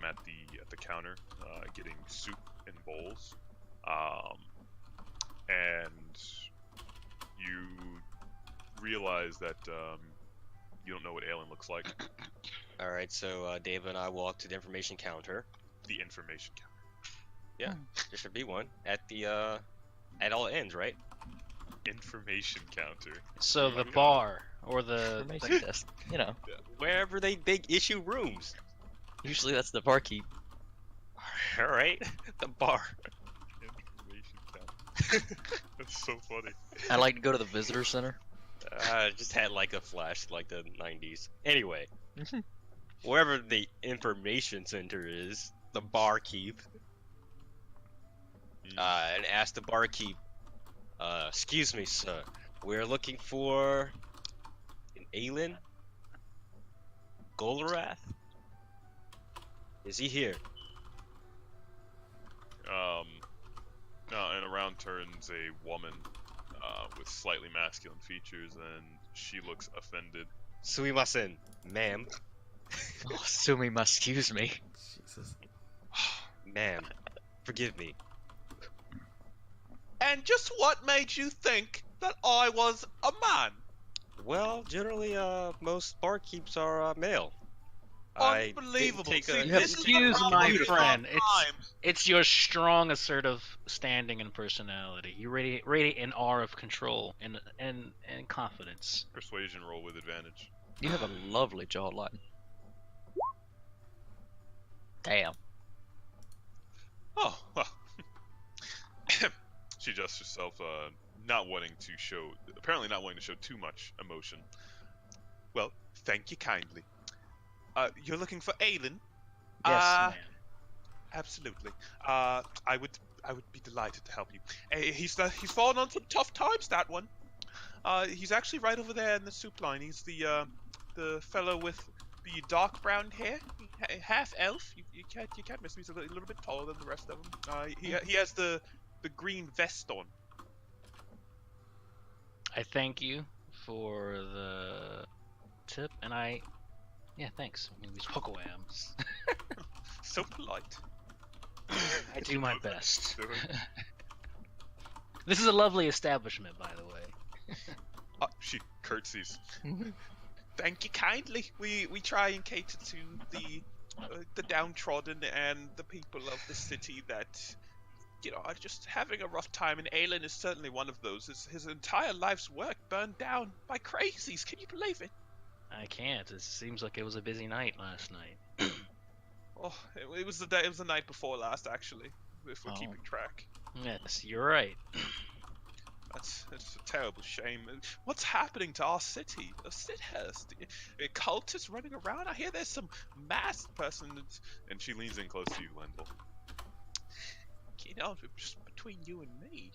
at the counter, getting soup in bowls, and you realize that You don't know what Aelin looks like. All right, so Deva and I walk to the information counter. The information counter. Yeah, there should be one at the at all ends, right? Information counter. So the Yeah. bar or the Information desk. You know, Wherever they issue rooms. usually that's the barkeep. All right, the bar. Information counter. That's so funny. I like to go to the visitor center. Just had like a flash like the 90s. Anyway, wherever the information center is, the barkeep. And ask the barkeep, excuse me, sir, we're looking for an Aelin Golarath. Is he here? And around turns a woman with slightly masculine features, and she looks offended. Sumimasen, ma'am. Oh, Sumi must excuse me. Jesus. Ma'am, forgive me. And just what made you think that I was a man? Well, generally, most barkeeps are male. I didn't Unbelievable. take See, a- You have this is the excuse problem my with friend. time. It's your strong, assertive standing and personality. You radiate an aura of control and confidence. Persuasion roll with advantage. You have a lovely jawline. Damn. Oh, well. She adjusts herself, apparently not wanting to show too much emotion. Well, thank you kindly. You're looking for Aelin? Yes, ma'am. Absolutely. I would be delighted to help you. He's fallen on some tough times, that one. He's actually right over there in the soup line. He's the fellow with the dark brown hair, half elf. You can't miss him. He's a little bit taller than the rest of them. He has the green vest on. I thank you for the tip, and yeah, thanks. I mean, we spoke away. So polite. I do my best. Do it. This is a lovely establishment, by the way. She curtsies. Thank you kindly. We try and cater to the downtrodden and the people of the city that, are just having a rough time, and Aelin is certainly one of those. His entire life's work burned down by crazies. Can you believe it? I can't. It seems like it was a busy night last night. Oh, it was the night before last, actually, if we're Oh. keeping track. Yes, you're right. It's a terrible shame. What's happening to our city? Sithurst? Cultists running around? I hear there's some masked person. And she leans in close to you, Lindal. Just between you and me,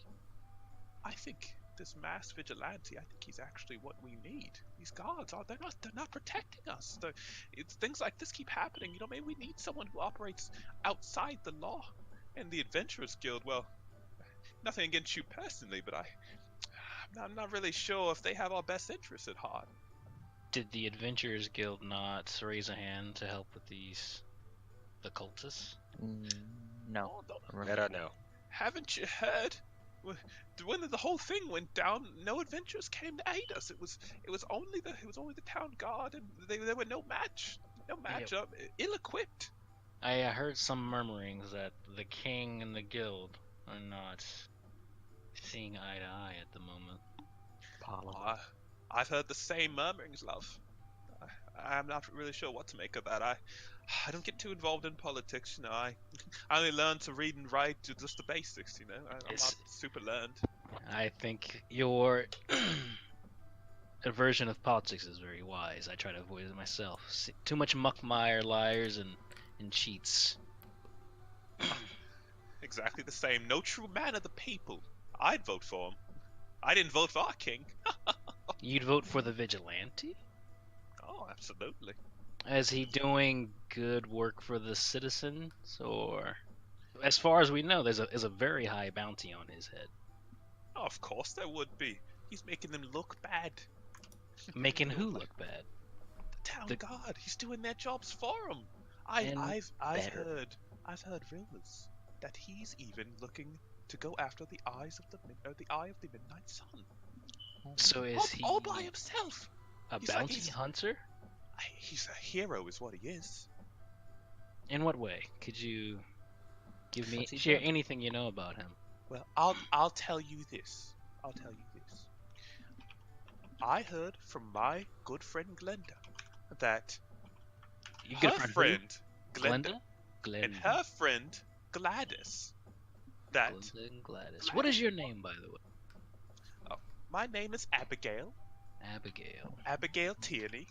I think this masked vigilante, I think he's actually what we need. These guards, they're not protecting us. It's things like this keep happening. Maybe we need someone who operates outside the law. And the Adventurers Guild, well, nothing against you personally, but I'm not really sure if they have our best interests at heart. Did the Adventurers Guild not raise a hand to help with the cultists? No. Oh, I don't know. haven't you heard? When the whole thing went down, no adventurers came to aid us. It was only the town guard, and they were no match up, ill-equipped. I heard some murmurings that the king and the guild are not seeing eye to eye at the moment. I've heard the same murmurings, love. I'm not really sure what to make of that. I don't get too involved in politics, I only learned to read and write just the basics, I'm not super learned. I think your aversion of politics is very wise. I try to avoid it myself. Too much muckmire, liars, and cheats. Exactly the same. No true man of the people. I'd vote for him. I didn't vote for our king. You'd vote for the vigilante? Oh, absolutely. Is he doing good work for the citizens, or, as far as we know, there's a very high bounty on his head? Oh, of course there would be. He's making them look bad. Making who look bad? The town The- guard. He's doing their jobs for him. I've better. heard rumors that he's even looking to go after the eye of the midnight sun. So is he? All by himself. A He's like- bounty he's- hunter? He's a hero, is what he is. In what way? Could you give me What's he share done? anything you know about him? Well, I'll tell you this. I heard from my good friend Glenda that You her good friend, friend who? Glenda, Glenda? and her friend Gladys. That Glenda and Gladys. What is your name, by the way? my name is Abigail. Abigail. Abigail Tierney.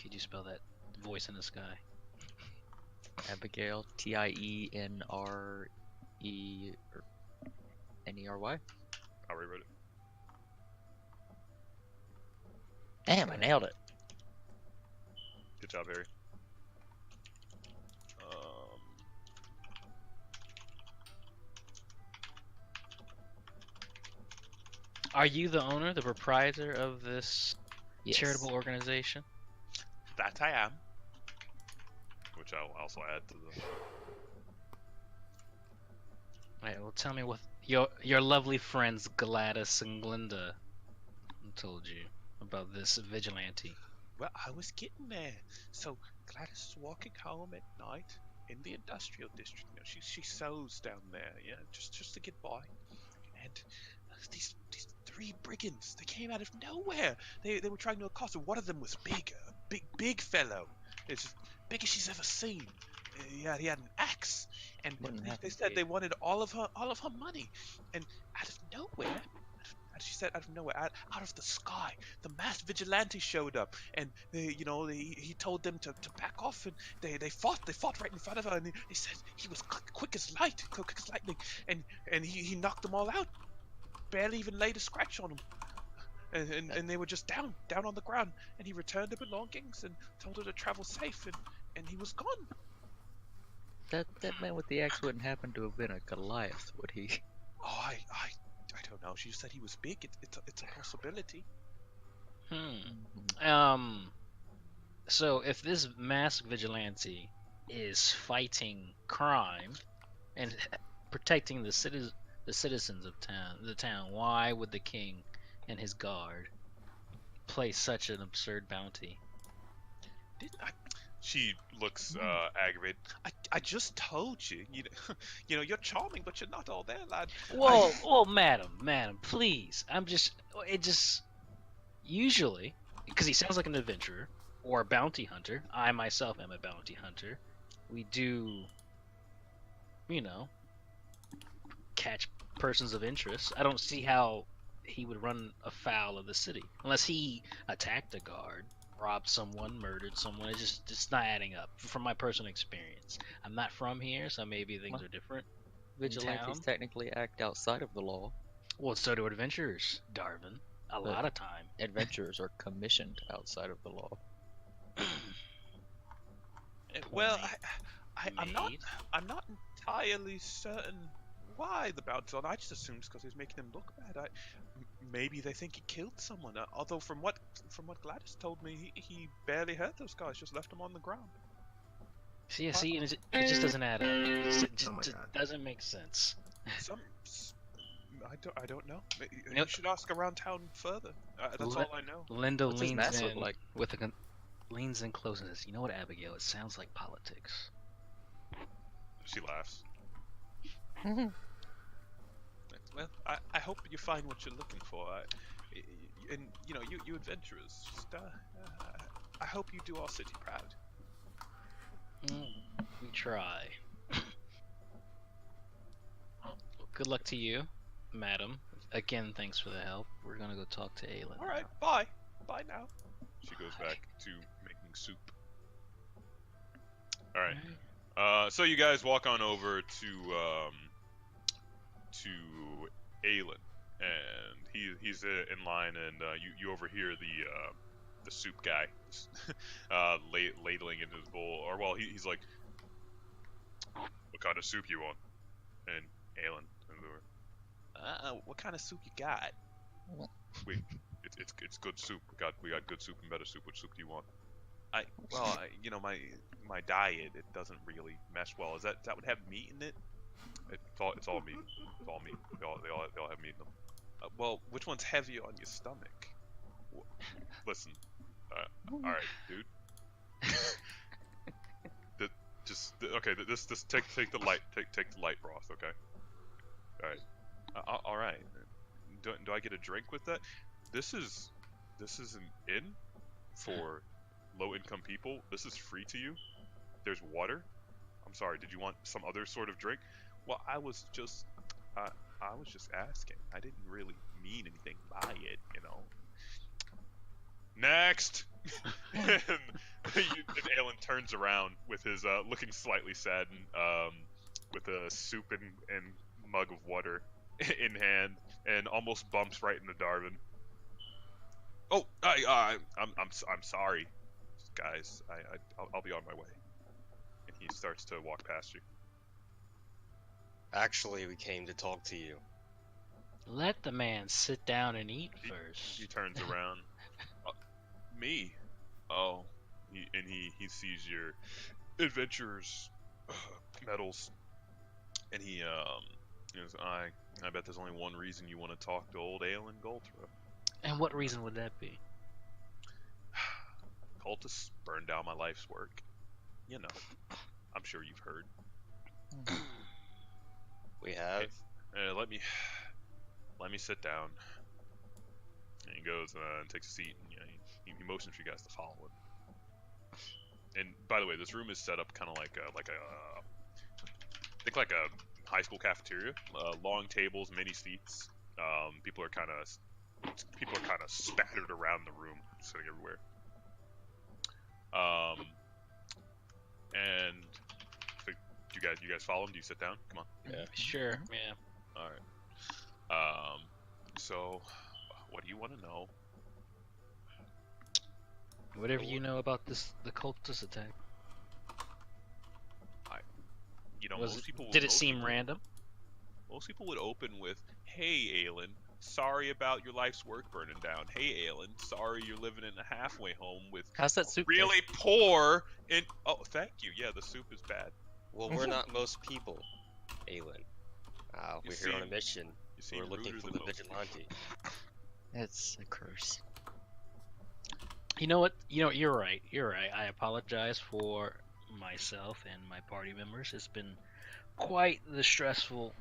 Could you spell that voice in the sky? Abigail, Tiennery. I rewrote it. Damn, I nailed it. Good job, Harry. Are you the owner, the proprietor of this Yes. charitable organization? That I am. Which I'll also add to the. Right, well, tell me what your lovely friends Gladys and Glinda told you about this vigilante. Well, I was getting there. So Gladys is walking home at night in the industrial district. You know, she sews down there, yeah, just to get by. And these three brigands, they came out of nowhere. They were trying to accost her. One of them was big, a big fellow. It's as big as she's ever seen. Yeah, he had an axe, and Wouldn't have they to said be. they wanted all of her money. And out of nowhere, she said out of nowhere, out of the sky, the masked vigilante showed up, and he told them to back off, and they fought right in front of her, and he said he was quick as lightning, and he knocked them all out, barely even laid a scratch on them. And they were just down on the ground, and he returned their belongings and told her to travel safe, and he was gone. That man with the axe wouldn't happen to have been a Goliath, would he? Oh, I don't know. She just said he was big. It's a possibility. So if this masked vigilante is fighting crime and protecting the citizens of the town, why would the king and his guard place such an absurd bounty? Didn't I? She looks aggravated. I just told you. You're charming, but you're not all there, lad. Whoa, madam, please. Usually, because he sounds like an adventurer or a bounty hunter. I myself am a bounty hunter. We do, catch persons of interest. I don't see how he would run afoul of the city unless he attacked a guard, robbed someone, murdered someone. It's just not adding up from my personal experience. I'm not from here, so maybe things are different. Vigilantes technically act outside of the law. Well, so do adventurers, Darvin. A But- lot of time. Adventurers are commissioned outside of the law. Well, I'm not Made. entirely certain why the bounty's on. I just assumed it's because he's making him look bad. Maybe they think he killed someone. Although from what Gladys told me, he barely hurt those guys. Just left them on the ground. See, and it just doesn't add up. It just Oh my God. doesn't make sense. I don't know. You Nope. should ask around town further. That's all I know. Linda What's his leans mask look in like? leans in close and says, "You know what, Abigail? It sounds like politics." She laughs. Well, I hope you find what you're looking for. And you adventurers, just, I hope you do our city proud. We try. Good luck to you, madam. Again, thanks for the help. We're gonna go talk to Aelin. All right, bye now. She goes back to making soup. All right. So you guys walk on over to Aelin, and he's in line, and you overhear the soup guy ladling into his bowl, or well, he's like, "What kind of soup you want?" And Aelin comes over. What kind of soup you got? It's good soup. We got good soup and better soup. Which soup do you want? My diet, it doesn't really mesh well. Is that would have meat in it? It's all meat. It's all meat. They all have meat in them. Well, which one's heavier on your stomach? Listen, All right, dude. Okay. This take the light. Take the light broth. Okay. All right. All right. Do I get a drink with that? This is an inn for low-income people. This is free to you. There's water. I'm sorry. Did you want some other sort of drink? Well, I was just asking. I didn't really mean anything by it, you know. Next. And Aelin turns around with his looking slightly saddened, with a soup and mug of water in hand, and almost bumps right into Darvin. Oh, I'm sorry, guys. I'll be on my way. And he starts to walk past you. Actually, we came to talk to you. Let the man sit down and eat He first. turns around. Me? Oh. He sees your adventurer's medals, and he goes, I bet there's only one reason you want to talk to old Aelin Goltra. And what reason would that be? Cultists burned down my life's work. You know, I'm sure you've heard. We have. Let me sit down. And he goes and takes a seat, and he motions for you guys to follow him. And by the way, this room is set up kind of like a high school cafeteria. Long tables, many seats. People are kind of spattered around the room, sitting everywhere. And so you guys follow him? Do you sit down? Come on. Yeah. Sure, yeah. All right. So, what do you want to know? Whatever you know about the cultist attack. Did it seem random? Most people would open with, "Hey, Aelin, sorry about your life's work burning down. Hey, Aelin, sorry you're living in a halfway home with How's that soup? really poor and oh, thank you. Yeah, the soup is bad. Well, we're not most people, Aelin. We're here on a mission. We're looking for the vigilante. It's a curse. You know what? You're right. I apologize for myself and my party members. It's been quite the stressful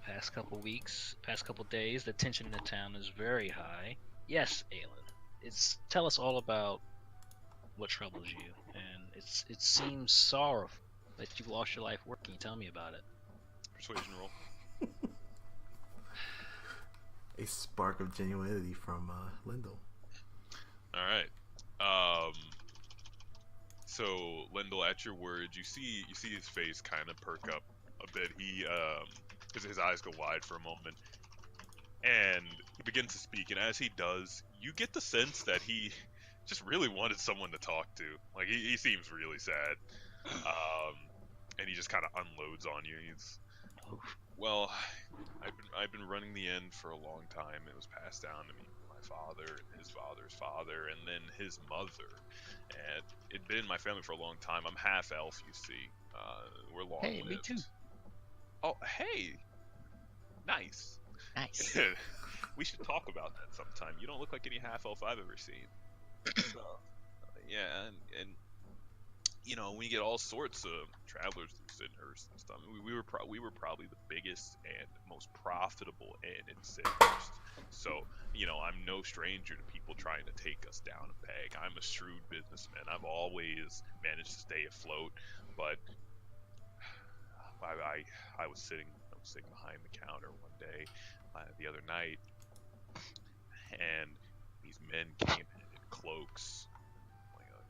past couple weeks, past couple days. The tension in the town is very high. Yes, Aelin. Tell us all about what troubles you, and it seems sorrowful that you lost your life working. Tell me about it. Persuasion roll. A spark of genuinity from Lindal. All right. So Lindal, at your words, you see his face kind of perk up a bit. He his eyes go wide for a moment, and he begins to speak. And as he does, you get the sense that he just really wanted someone to talk to. Like he seems really sad, and he just kind of unloads on you. Well, I've been running the inn for a long time. It was passed down to me by my father and his father's father, and then his mother. And it'd been in my family for a long time. I'm half elf, you see. We're long lived. Hey, me too. Oh, hey, nice. Nice. We should talk about that sometime. You don't look like any half elf I've ever seen. Yeah, and you know, we get all sorts of travelers through Sindhurst and stuff. We were probably the biggest and most profitable inn in Sindhurst. So, you know, I'm no stranger to people trying to take us down a peg. I'm a shrewd businessman. I've always managed to stay afloat, but I was sitting behind the counter one day, the other night, and these men came in cloaks, like a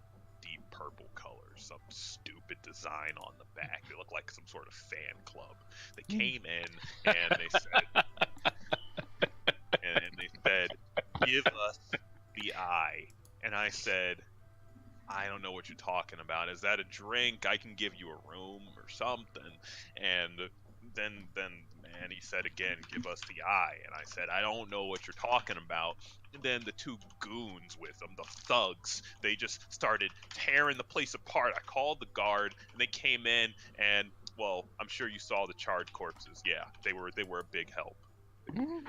deep purple color, some stupid design on the back. They looked like some sort of fan club. They came in and they said, "Give us the eye." And I said, "I don't know what you're talking about. Is that a drink? I can give you a room or something." And then man, he said again, "Give us the eye." And I said, "I don't know what you're talking about." And then the two goons with them, the thugs, they just started tearing the place apart. I called the guard, and they came in, and well, I'm sure you saw the charred corpses. Yeah, they were a big help. And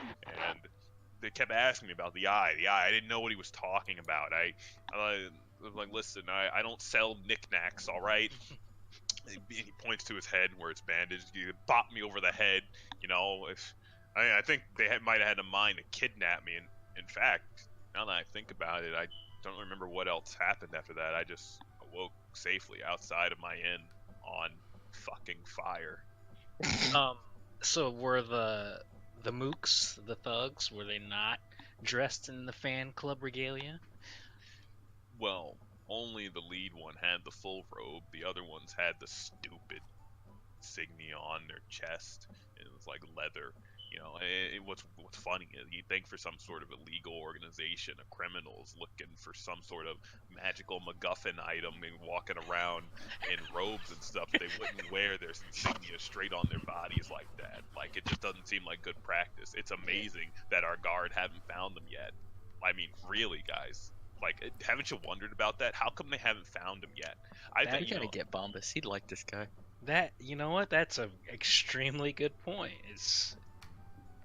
they kept asking me about the eye. I didn't know what he was talking about. I was like, listen, I don't sell knickknacks, all right? He points to his head where it's bandaged. He bopped me over the head. You know, I think they might have had in mind to kidnap me. And in fact, now that I think about it, I don't remember what else happened after that. I just awoke safely outside of my inn on fucking fire. So were the mooks, the thugs, were they not dressed in the fan club regalia? Well, only the lead one had the full robe. The other ones had the stupid insignia on their chest. It was like leather. You know, what's funny is you'd think for some sort of illegal organization of criminals looking for some sort of magical MacGuffin item and walking around in robes and stuff, they wouldn't wear their insignia straight on their bodies like that. Like, it just doesn't seem like good practice. It's amazing that our guard haven't found them yet. I mean, really, guys. Like, haven't you wondered about that? How come they haven't found him yet? I think We gotta get Bombus. He'd like this guy. That, you know what? That's an extremely good point. It's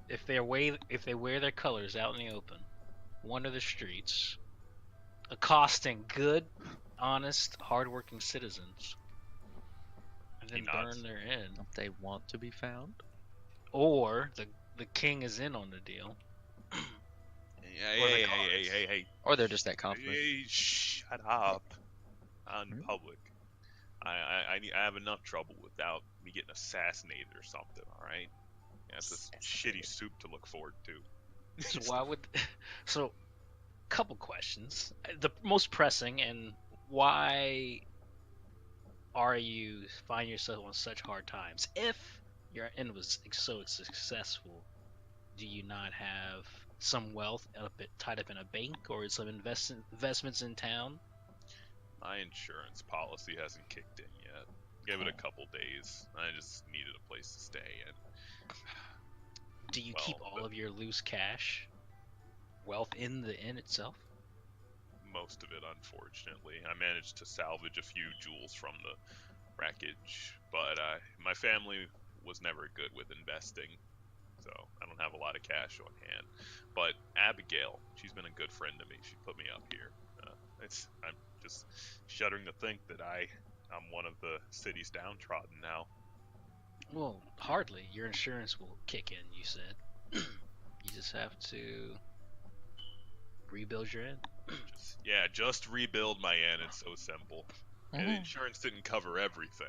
if they wear their colors out in the open, wander the streets, accosting good, honest, hardworking citizens, and then burn their inn. Don't they want to be found? Or the king is in on the deal. Hey. Or they're just that confident. Hey, shut up. Not in public. I have enough trouble without me getting assassinated or something, alright? That's this shitty soup to look forward to. So couple questions. The most pressing, and why are you finding yourself on such hard times? If your inn was so successful, do you not have some wealth tied up in a bank or some investments in town? My insurance policy hasn't kicked in yet. Give it a couple days. I just needed a place to stay in. Do you keep all of your loose cash wealth in the inn itself? Most of it, unfortunately. I managed to salvage a few jewels from the wreckage, but my family was never good with investing, so I don't have a lot of cash on hand. But Abigail, she's been a good friend to me. She put me up here. I'm just shuddering to think that I'm one of the city's downtrodden now. Well, hardly. Your insurance will kick in, you said. You just have to rebuild your inn. Just rebuild my inn. It's so simple. And insurance didn't cover everything.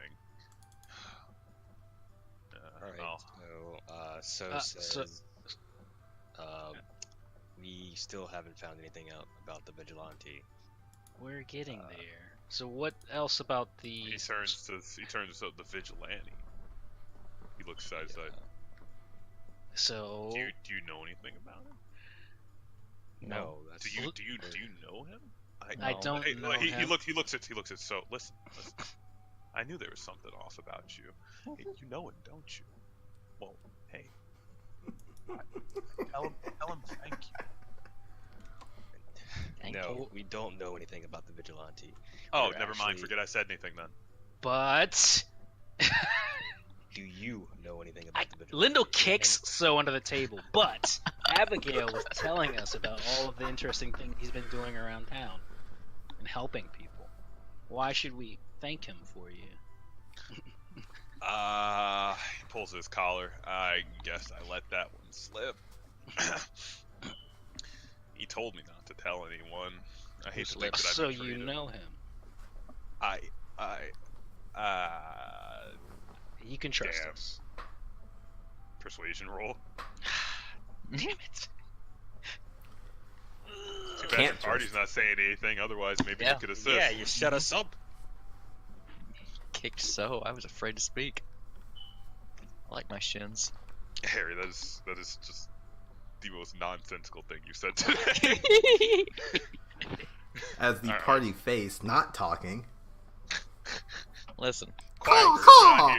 Alright, so says we still haven't found anything out about the vigilante. We're getting there. So what else about the... He turns to the vigilante. He looks side to side. So... Do you know anything about him? No. Do you know him? I don't know him. He looks at So listen. I knew there was something off about you. Hey, you know him, don't you? Well, hey. Tell him thank you. No, we don't know anything about the vigilante. Oh, never mind. Forget I said anything then. But... Do you know anything about the vigilante? Lindal kicks Tsou under the table, but Abigail was telling us about all of the interesting things he's been doing around town and helping people. Why should we thank him for you? He pulls his collar. I guess I let that one slip. He told me not to tell anyone. I hate to think that I So betrayed you him. know him. You can trust Damn. us. Persuasion roll. Damn it. Too bad the party's not saying anything, otherwise maybe you could assist. Yeah, you shut us up. Kicked so I was afraid to speak. I like my shins. Harry, that is just the most nonsensical thing you said today. As the party face, not talking. Listen. Caw!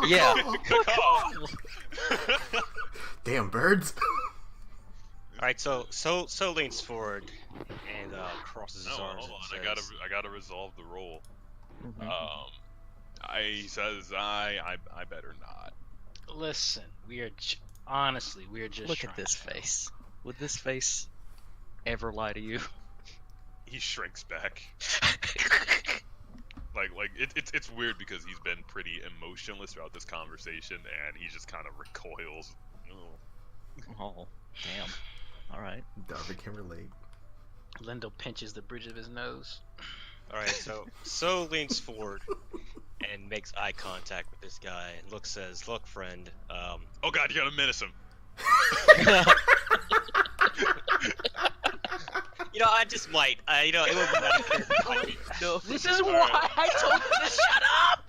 Yeah. Damn birds. Alright, so leans forward and crosses his arms. Hold on, and says, I gotta resolve the roll. Mhm. He says I better not. Listen, honestly, we are just Look trying at this to help. face. Would this face ever lie to you? He shrinks back. It's weird because he's been pretty emotionless throughout this conversation, and he just kind of recoils. Oh. Oh, damn. All right. Darvin can relate. Lindal pinches the bridge of his nose. All right, so leans forward and makes eye contact with this guy and says, "Look, friend. Oh God, you gotta menace him. You know, I just might. It would be nice. No. This is why I told him to shut up!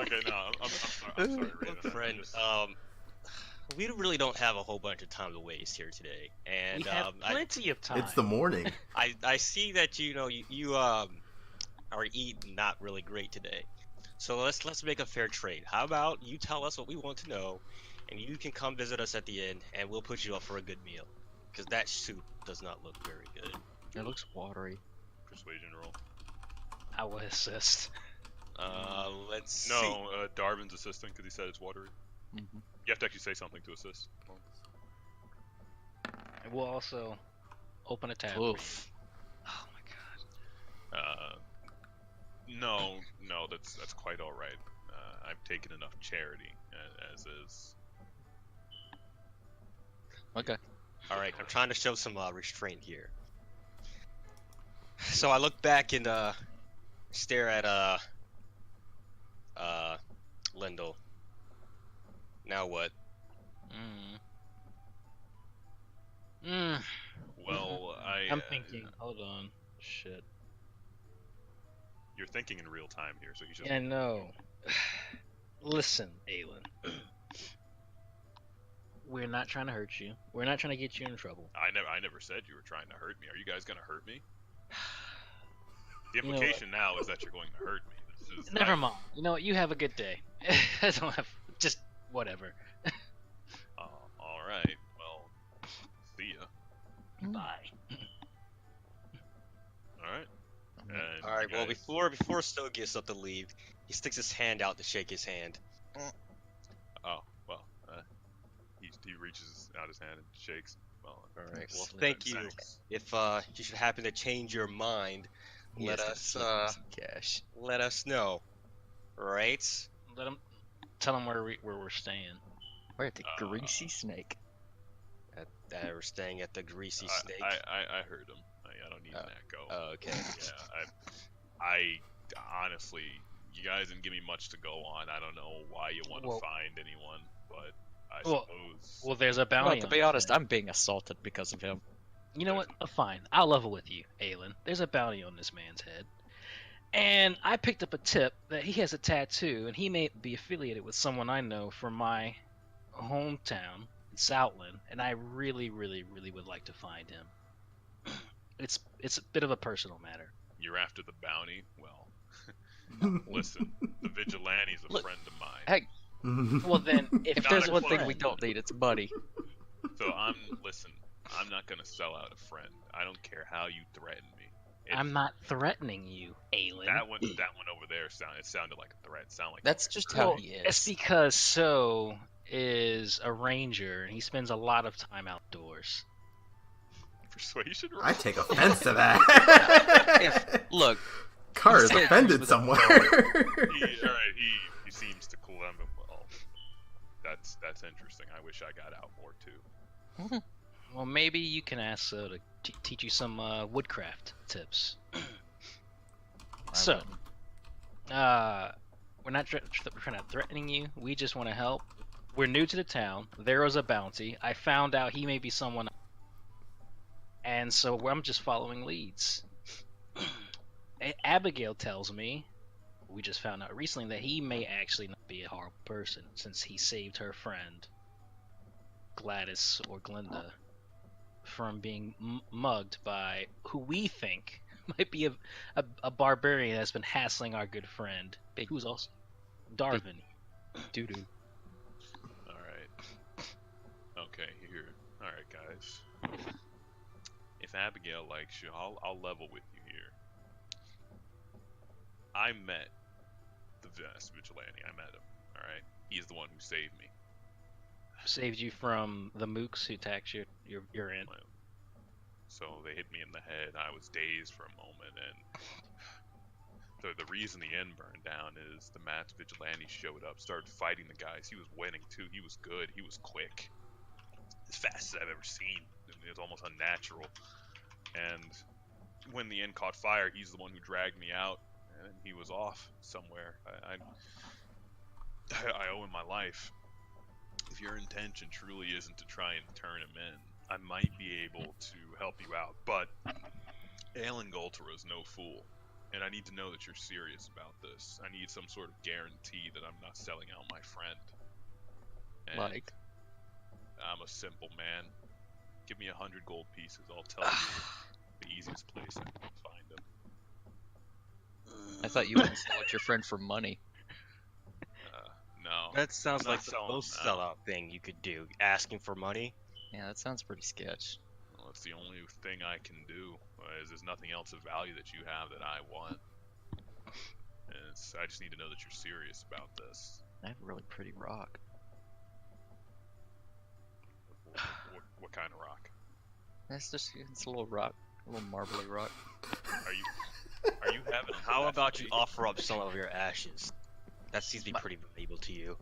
Okay, no, I'm sorry. I'm sorry, Reivhyn. Look, friend. We really don't have a whole bunch of time to waste here today, and We have plenty of time. It's the morning. I see that you are eating not really great today. So let's make a fair trade. How about you tell us what we want to know, and you can come visit us at the inn, and we'll put you up for a good meal. Because that soup does not look very good. It looks watery. Persuasion roll. I will assist. Let's see. No, Darvin's assisting because he said it's watery. Mm-hmm. You have to actually say something to assist. And we'll also open a tab. for you. Oof. Oh my god. No, that's quite all right. I've taken enough charity as is. Okay. All right, I'm trying to show some restraint here. So I look back and stare at Lindal. Now what? Well, I'm thinking. Hold on. Shit. You're thinking in real time here, so you should. Yeah, no. Listen, Aelin. We're not trying to hurt you. We're not trying to get you in trouble. I never said you were trying to hurt me. Are you guys gonna hurt me? The You know implication now is that you're going to hurt me. This is Never mind. You know what? You have a good day. I don't have. Just whatever. All right. Well, see ya. Bye. All right. And All right. you Well, guys- before Stowe gets up to leave, he sticks his hand out to shake his hand. Oh well. He reaches out his hand and shakes. Well. All right. Well, Excellent. thank you. Thanks. If you should happen to change your mind, let us cash. let us know. Right? Tell them where we're staying. We're at the greasy snake. That we're staying at the Greasy Snake. I heard him. I don't need an echo. Oh, okay. Yeah. I honestly, you guys didn't give me much to go on. I don't know why you want to Well- find anyone, but I Well- suppose. Well, there's a Well, bounty. to on be this honest, man. I'm being assaulted because of him. You know what? Fine. I'll level with you, Aelin. There's a bounty on this man's head. And I picked up a tip that he has a tattoo, and he may be affiliated with someone I know from my hometown, Southland, and I really, really, really would like to find him. It's a bit of a personal matter. You're after the bounty? Well, listen, the vigilante's a Look, friend of mine. Hey, Well, then, if if Not there's a one thing friend. we don't need, it's money. So listen, I'm not gonna sell out a friend. I don't care how you threaten me. I'm not threatening you, Aelin. That one over there sounded like a threat. Sounded like That's just how Well, he It's is. because So is a ranger, and he spends a lot of time outdoors. persuasion. Roll? I take offense to that. Look, Kaara is He said offended with a somewhere. He seems to cool them. Well, that's interesting. I wish I got out more too. Well, maybe you can ask So to teach you some woodcraft tips. So, we're not we're not threatening you. We just want to help. We're new to the town. There was a bounty. I found out he may be someone, and so I'm just following leads. Abigail tells me, we just found out recently, that he may actually not be a horrible person since he saved her friend, Gladys or Glinda, from being mugged by who we think might be a barbarian that's been hassling our good friend, who's also Darvin. doo-doo. All right. Okay, here. All right, guys. If Abigail likes you, I'll level with you here. I met the vigilante. I met him. All right. He's the one who saved me. Saved you from the mooks who attacked your inn. So they hit me in the head. I was dazed for a moment, and the reason the inn burned down is the Matt's vigilante showed up, started fighting the guys. He was winning too. He was good. He was quick, as fast as I've ever seen. It was almost unnatural. And when the inn caught fire, he's the one who dragged me out, and he was off somewhere. I owe him my life. If your intention truly isn't to try and turn him in, I might be able to help you out. But Aelin Goltera is no fool, and I need to know that you're serious about this. I need some sort of guarantee that I'm not selling out my friend. And Like? I'm a simple man. Give me 100 gold pieces. I'll tell you the easiest place I can find him. I thought you wouldn't sell out your friend for money. No. That sounds I'm like not the selling most him now. sellout thing you could do. Asking for money. Yeah, that sounds pretty sketch. Well, it's the only thing I can do. There's nothing else of value that you have that I want. And I just need to know that you're serious about this. I have a really pretty rock. What kind of rock? It's a little rock, a little marbly rock. Are you having? How about you offer up some of your ashes? That seems to be pretty valuable to you.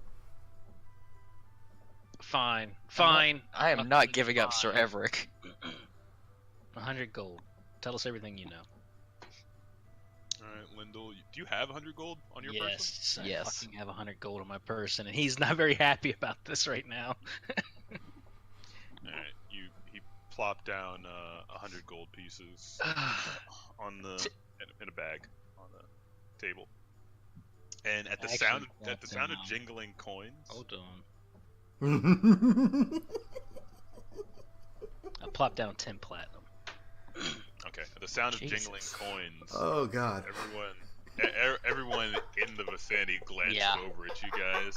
Fine. I am not giving up Sir Everett. 100 gold. Tell us everything you know. All right, Lindal. Do you have 100 gold on your person? Yes, I Yes. fucking have 100 gold on my person, and he's not very happy about this right now. All right. He plopped down 100 gold pieces on the in a bag on the table. And at the sound of jingling coins. Hold on. I plopped down 10 platinum. Okay, at the sound of Jesus. jingling coins. Oh god. Everyone in the vicinity glanced Yeah. over at you guys.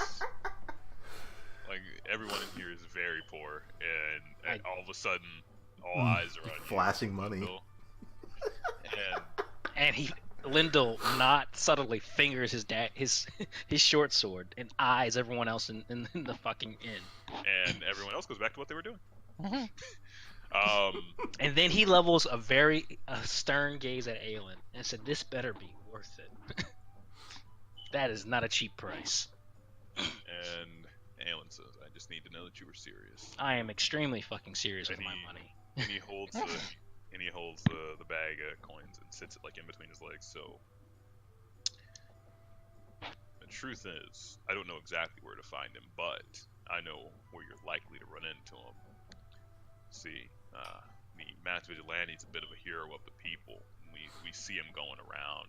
Like everyone in here is very poor, and all of a sudden, all eyes are on you. Flashing money. Lindal. And And Lindal not subtly fingers his short sword and eyes everyone else in the fucking inn. and everyone else goes back to what they were doing. And then he levels a very stern gaze at Aelin and said, "This better be worth it." That is not a cheap price. And Aelin says, "I just need to know that you were serious." I am extremely fucking serious with And my he- money. And he holds the bag of coins and sits it like in between his legs. So the truth is, I don't know exactly where to find him, but I know where you're likely to run into him. See, the Matt's vigilante is a bit of a hero of the people. We see him going around.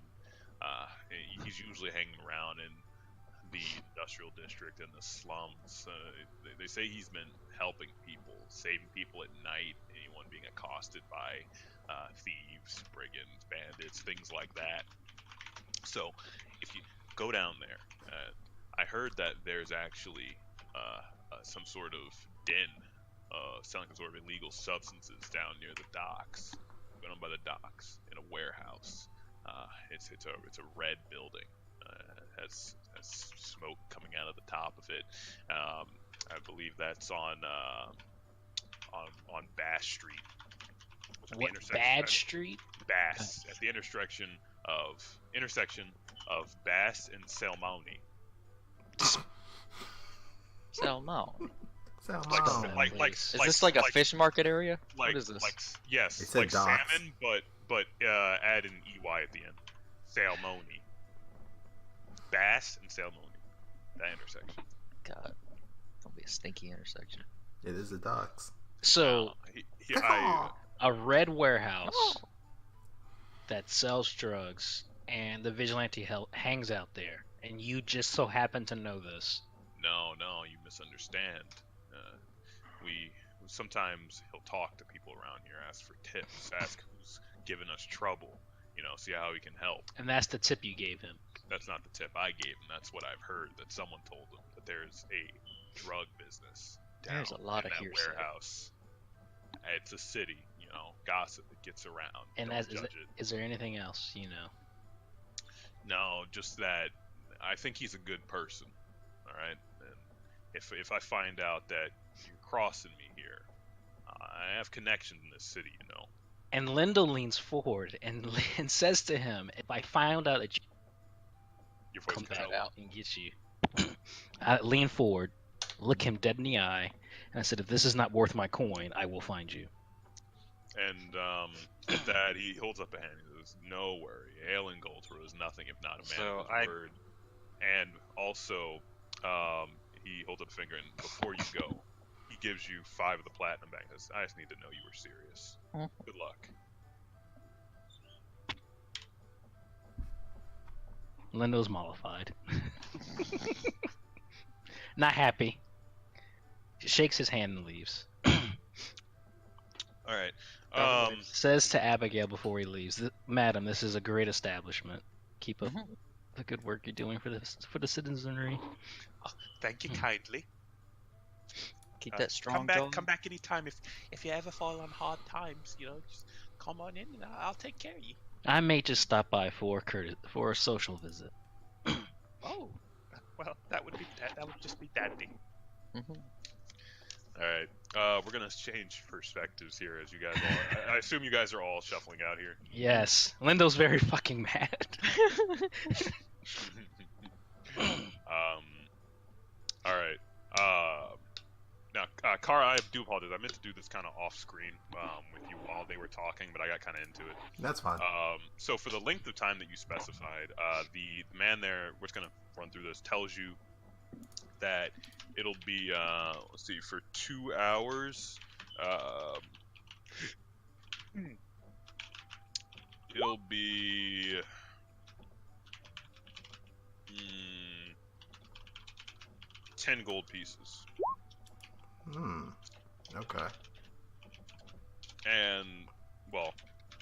He's usually hanging around in the industrial district and the slums. They say he's been helping people, saving people at night, anyone being accosted by thieves, brigands, bandits, things like that. So if you go down there, I heard that there's actually some sort of den selling some sort of illegal substances down near the docks, down by the docks in a warehouse. It's a red building. Has smoke coming out of the top of it. I believe that's on Bass Street. At the What, intersection- Bad Street? Bass at the intersection of Bass and Salmoni. Salmon. Sounds Like, wrong. Is Is this like a fish market area? Like, What is this? Yes, It said like docks. salmon, but add an EY at the end. Salmoni. Bass and Salmoni. That intersection. God, don't be a stinky intersection. It is the docks. So I a red warehouse that sells drugs, and the vigilante hangs out there, and you just so happen to know this. No, you misunderstand. Sometimes he'll talk to people around here, ask for tips, ask who's giving us trouble, see how we can help. And that's the tip you gave him. That's not the tip I gave him. That's what I've heard, that someone told him, that there's a drug business down There's a lot in of that hearsay. warehouse. It's a city, gossip that gets around. And Don't judge it. is there anything else you know? No, just that I think he's a good person. All right, and if I find out that you're crossing me here, I have connections in this city, you know. And Lindal leans forward and, and says to him, "If I found out that you Your voice come cut back out. out and get you," I lean forward, look him dead in the eye, and I said, "If this is not worth my coin, I will find you." And at that, he holds up a hand. He says, "No worry, Aelin Golter is nothing if not a man So of his word." And also, he holds up a finger, and before you go, he gives you 5 of the platinum back. He says, "I just need to know you were serious. Hmm. Good luck." Lindal's mollified. Not happy. Shakes his hand and leaves. All right. Says to Abigail before he leaves, "Madam, this is a great establishment. Keep up the good work you're doing for the citizenry." Thank you kindly. Keep that strong Come back, going. come back anytime if you ever fall on hard times. You know, just come on in and I'll take care of you. I may just stop by for a social visit. Oh, well, that would just be dandy. Mhm. All right. We're gonna change perspectives here as you guys all. I assume you guys are all shuffling out here. Yes, Lindal's very fucking mad. All right. Now, Kaara, I do apologize. I meant to do this kind of off screen with you while they were talking, but I got kind of into it. That's fine. So for the length of time that you specified, the man there, we're just gonna run through this, tells you that it'll be let's see, for 2 hours. It'll be 10 gold pieces. Okay. And well,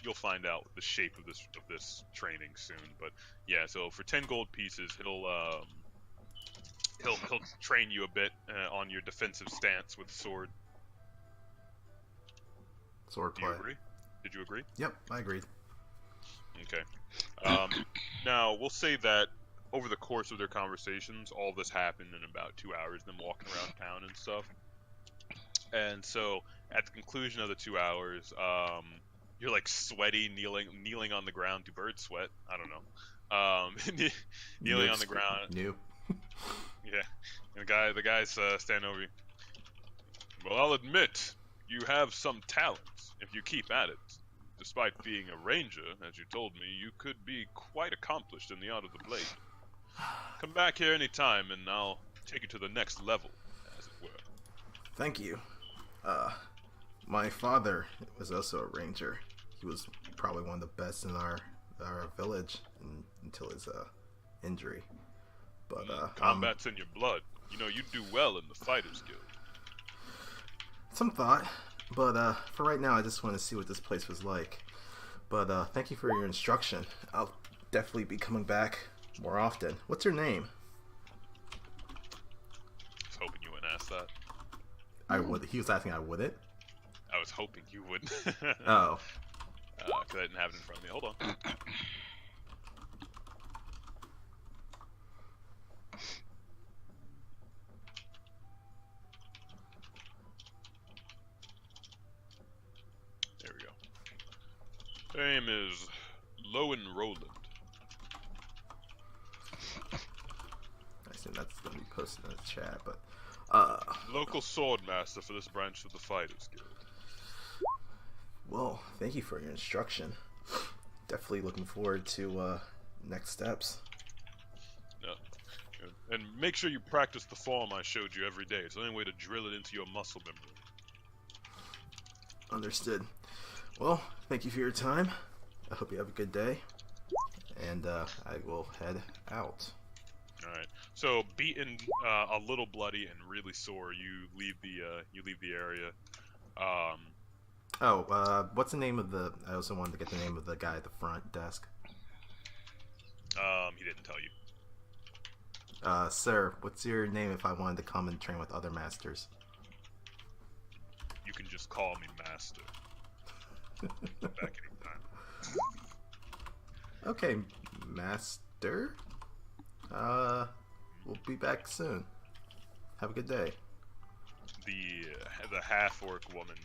you'll find out the shape of this training soon. But yeah, so for 10 gold pieces, he'll train you a bit on your defensive stance with sword. Do you Swordplay. agree? Did you agree? Yep, I agreed. Okay. Now we'll say that over the course of their conversations, all this happened in about 2 hours. Them walking around town and stuff. And so at the conclusion of the 2 hours, you're like sweaty, kneeling on the ground. Do birds sweat? I don't know. Kneeling on the ground. New. Yeah. And the guys stand over you. Well, I'll admit, you have some talent if you keep at it. Despite being a ranger, as you told me, you could be quite accomplished in the art of the blade. Come back here anytime, and I'll take you to the next level, as it were. Thank you. My father was also a ranger. He was probably one of the best in our village until his injury. But combat's in your blood. You know, you do well in the Fighters Guild. some thought. But for right now, I just want to see what this place was like. But thank you for your instruction. I'll definitely be coming back more often. What's your name? I was hoping you wouldn't ask that. I would. He was asking. I wouldn't. I was hoping you wouldn't. Oh. Because I didn't have it in front of me. Hold on. There we go. Name is Lowen Roland. I assume that's gonna be posted in the chat, but Local sword master for this branch of the Fighters Guild. well, thank you for your instruction. Definitely looking forward to next steps. Yeah. And make sure you practice the form I showed you every day. It's the only way to drill it into your muscle memory. Understood. Well, thank you for your time. I hope you have a good day, and I will head out. All right. So beaten, a little bloody, and really sore, you leave the area. What's the name of the? I also wanted to get the name of the guy at the front desk. He didn't tell you. Sir, what's your name if I wanted to come and train with other masters? You can just call me Master. Back anytime. Okay, Master. We'll be back soon. Have a good day. The half orc woman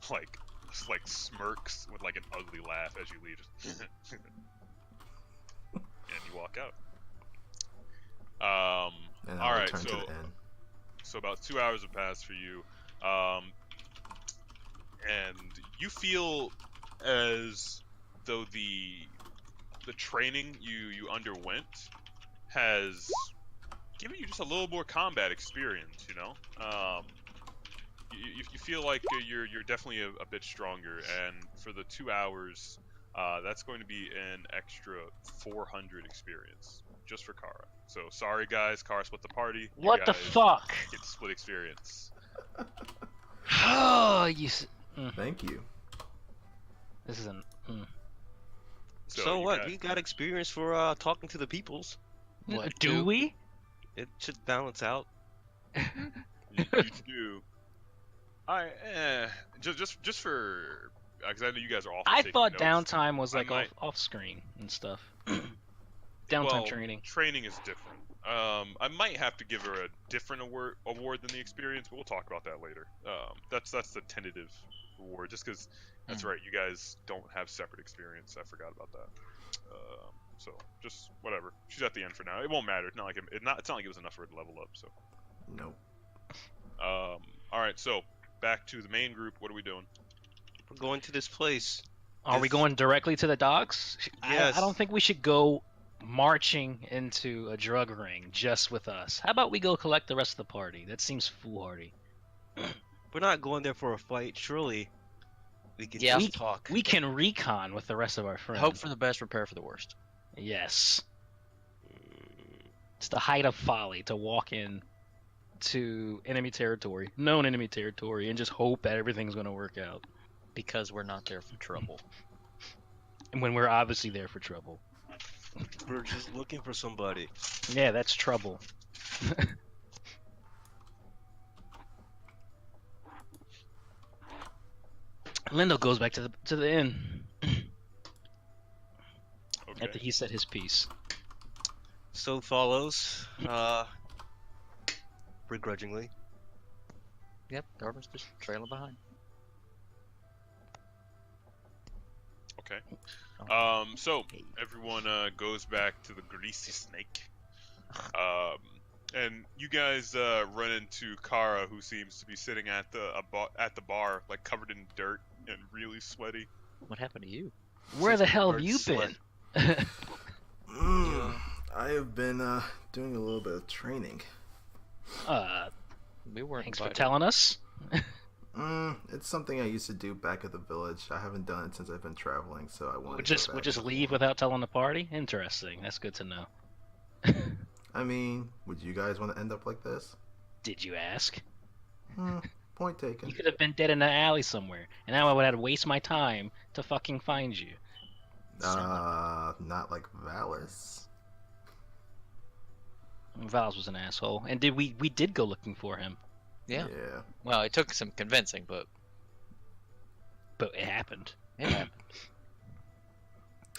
like smirks with like an ugly laugh as you leave, and you walk out. And all I'll right, return to the inn. so about 2 hours have passed for you, and you feel as though the training you underwent has given you just a little more combat experience. You know, you feel like you're definitely a bit stronger, and for the 2 hours, that's going to be an extra 400 experience just for Kaara. So sorry guys, Kaara split the party. You What the guys fuck? Get split experience. Oh, you. Thank you. This is an. So you what? got- We got experience for talking to the peoples. What, do we? It should balance out. you do. Just for because I know you guys are all. I thought notes. downtime was I like might- off screen and stuff. Downtime Well, training. Training is different. I might have to give her a different award than the experience, but we'll talk about that later. That's the tentative award, just because that's right. You guys don't have separate experience. I forgot about that. So just whatever. She's at the end for now. It won't matter. It's not like it's not like it was enough for her to level up. So. Nope. All right. So back to the main group. What are we doing? We're going to this place. Are we going directly to the docks? Yes. I don't think we should go marching into a drug ring just with us. How about we go collect the rest of the party? That seems foolhardy. We're not going there for a fight. Surely we can Yeah. just talk. We can recon with the rest of our friends. Hope for the best, prepare for the worst. Yes. It's the height of folly to walk in to enemy territory, known enemy territory, and just hope that everything's going to work out. Because we're not there for trouble. And when we're obviously there for trouble. We're just looking for somebody. Yeah, that's trouble. Lindal goes back to the inn Okay. after he said his piece. So follows. Begrudgingly. Yep, Darvin's just trailing behind. Okay. So everyone goes back to the greasy snake. And you guys run into Kaara, who seems to be sitting at the bar, like covered in dirt and really sweaty. What happened to you? Where the hell have bird you sweat. been? I have been doing a little bit of training. We weren't Thanks for invited. telling us. It's something I used to do back at the village. I haven't done it since I've been traveling, so I wanted We'll just leave without telling the party? Interesting. That's good to know. I mean, would you guys want to end up like this? Did you ask? Point taken. You could have been dead in an alley somewhere, and now I would have to waste my time to fucking find you. Not like Valis. Val's was an asshole. And we did go looking for him, Yeah. Yeah. Well, it took some convincing, but but it happened. it happened.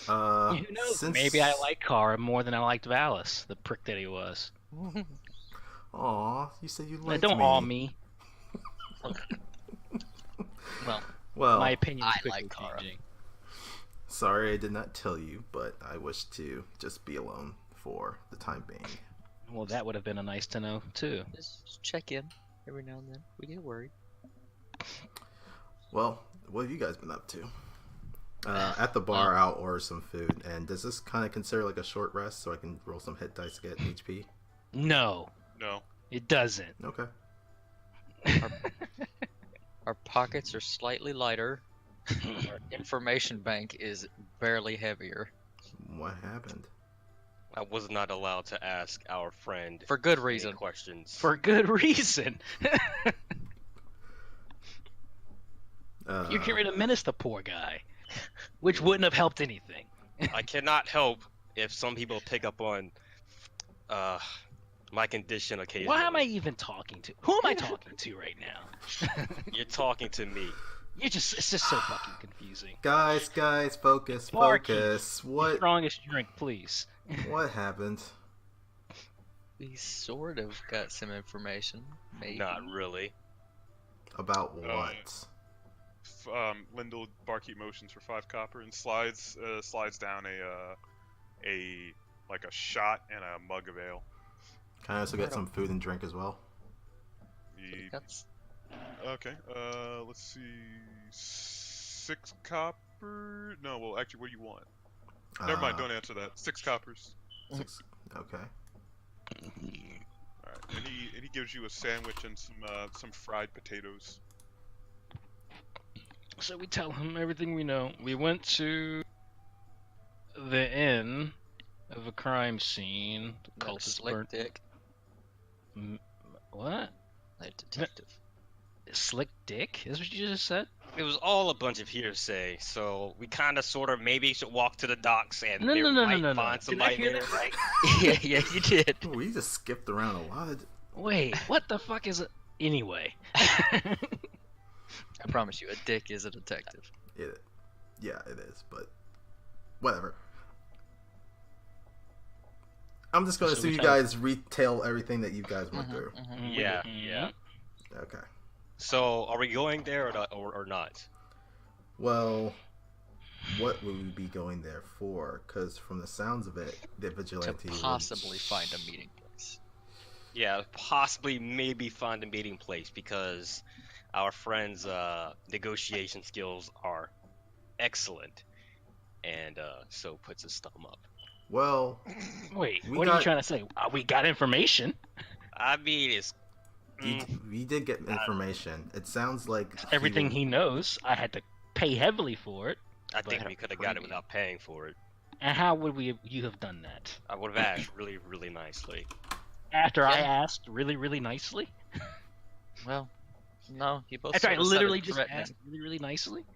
Who knows? Maybe I like Kaara more than I liked Valis, the prick that he was. Aw, you said you liked Don't me. awe me. Well, Well, My opinion is I quickly like Kaara. changing. sorry I did not tell you, but I wish to just be alone for the time being. Well, that would have been a nice to know too. just check in every now and then. We get worried. Well, what have you guys been up to? At the bar, I'll order some food. And does this kind of consider like a short rest so I can roll some hit dice to get HP? No, No. it doesn't. Okay. Our pockets are slightly lighter. Our information bank is barely heavier. What happened? I was not allowed to ask our friend For good any reason. questions. For good reason. You're getting ready to menace the poor guy, which wouldn't have helped anything. I cannot help if some people pick up on my condition occasionally. Why am I even talking to? Who am I talking to right now? You're talking to me. It's just so fucking confusing. Guys, focus, Barkeep. focus. What Strongest drink, please. happened? We sort of got some information. Maybe. Not really. About what? Lindal barkeep motions for 5 copper and slides down a shot and a mug of ale. Can I also get some food and drink as well? Cups. Okay. Let's see. 6 copper. No, well, actually, what do you want? Never mind. Don't answer that. 6 coppers. 6. Okay. All right. And he gives you a sandwich and some fried potatoes. So we tell him everything we know. We went to the inn of a crime scene. Met a Cultist slick burnt. dick. What? A detective. Slick dick? Is what you just said? It was all a bunch of hearsay, so we kind of, sort of, maybe should walk to the docks and No. find Did I somebody hear there. that right? yeah, you did. We just skipped around a lot. Wait, what the fuck is it? Anyway. I promise you, a dick is a detective. Yeah, it is, but whatever. I'm just gonna So assume we you tell- guys retail everything that you guys went through. Yeah, Mhm. yeah. Okay. So, are we going there or not? Well, what would we be going there for? Because from the sounds of it, the To vigilante would- possibly find a meeting place. Yeah, possibly, maybe find a meeting place because our friend's negotiation skills are excellent, and so puts his thumb up. Well, Wait, We what are you got- trying to say? We got information. I mean, it's we did get information. It sounds like Everything would- he knows, I had to pay heavily for it. I think But we could have got it premium. without paying for it. And how would you have done that? I would have asked really, really nicely. After I Yeah. asked really, really nicely? Well, no, you both. After I sort of said literally it just threatening. asked really, really nicely?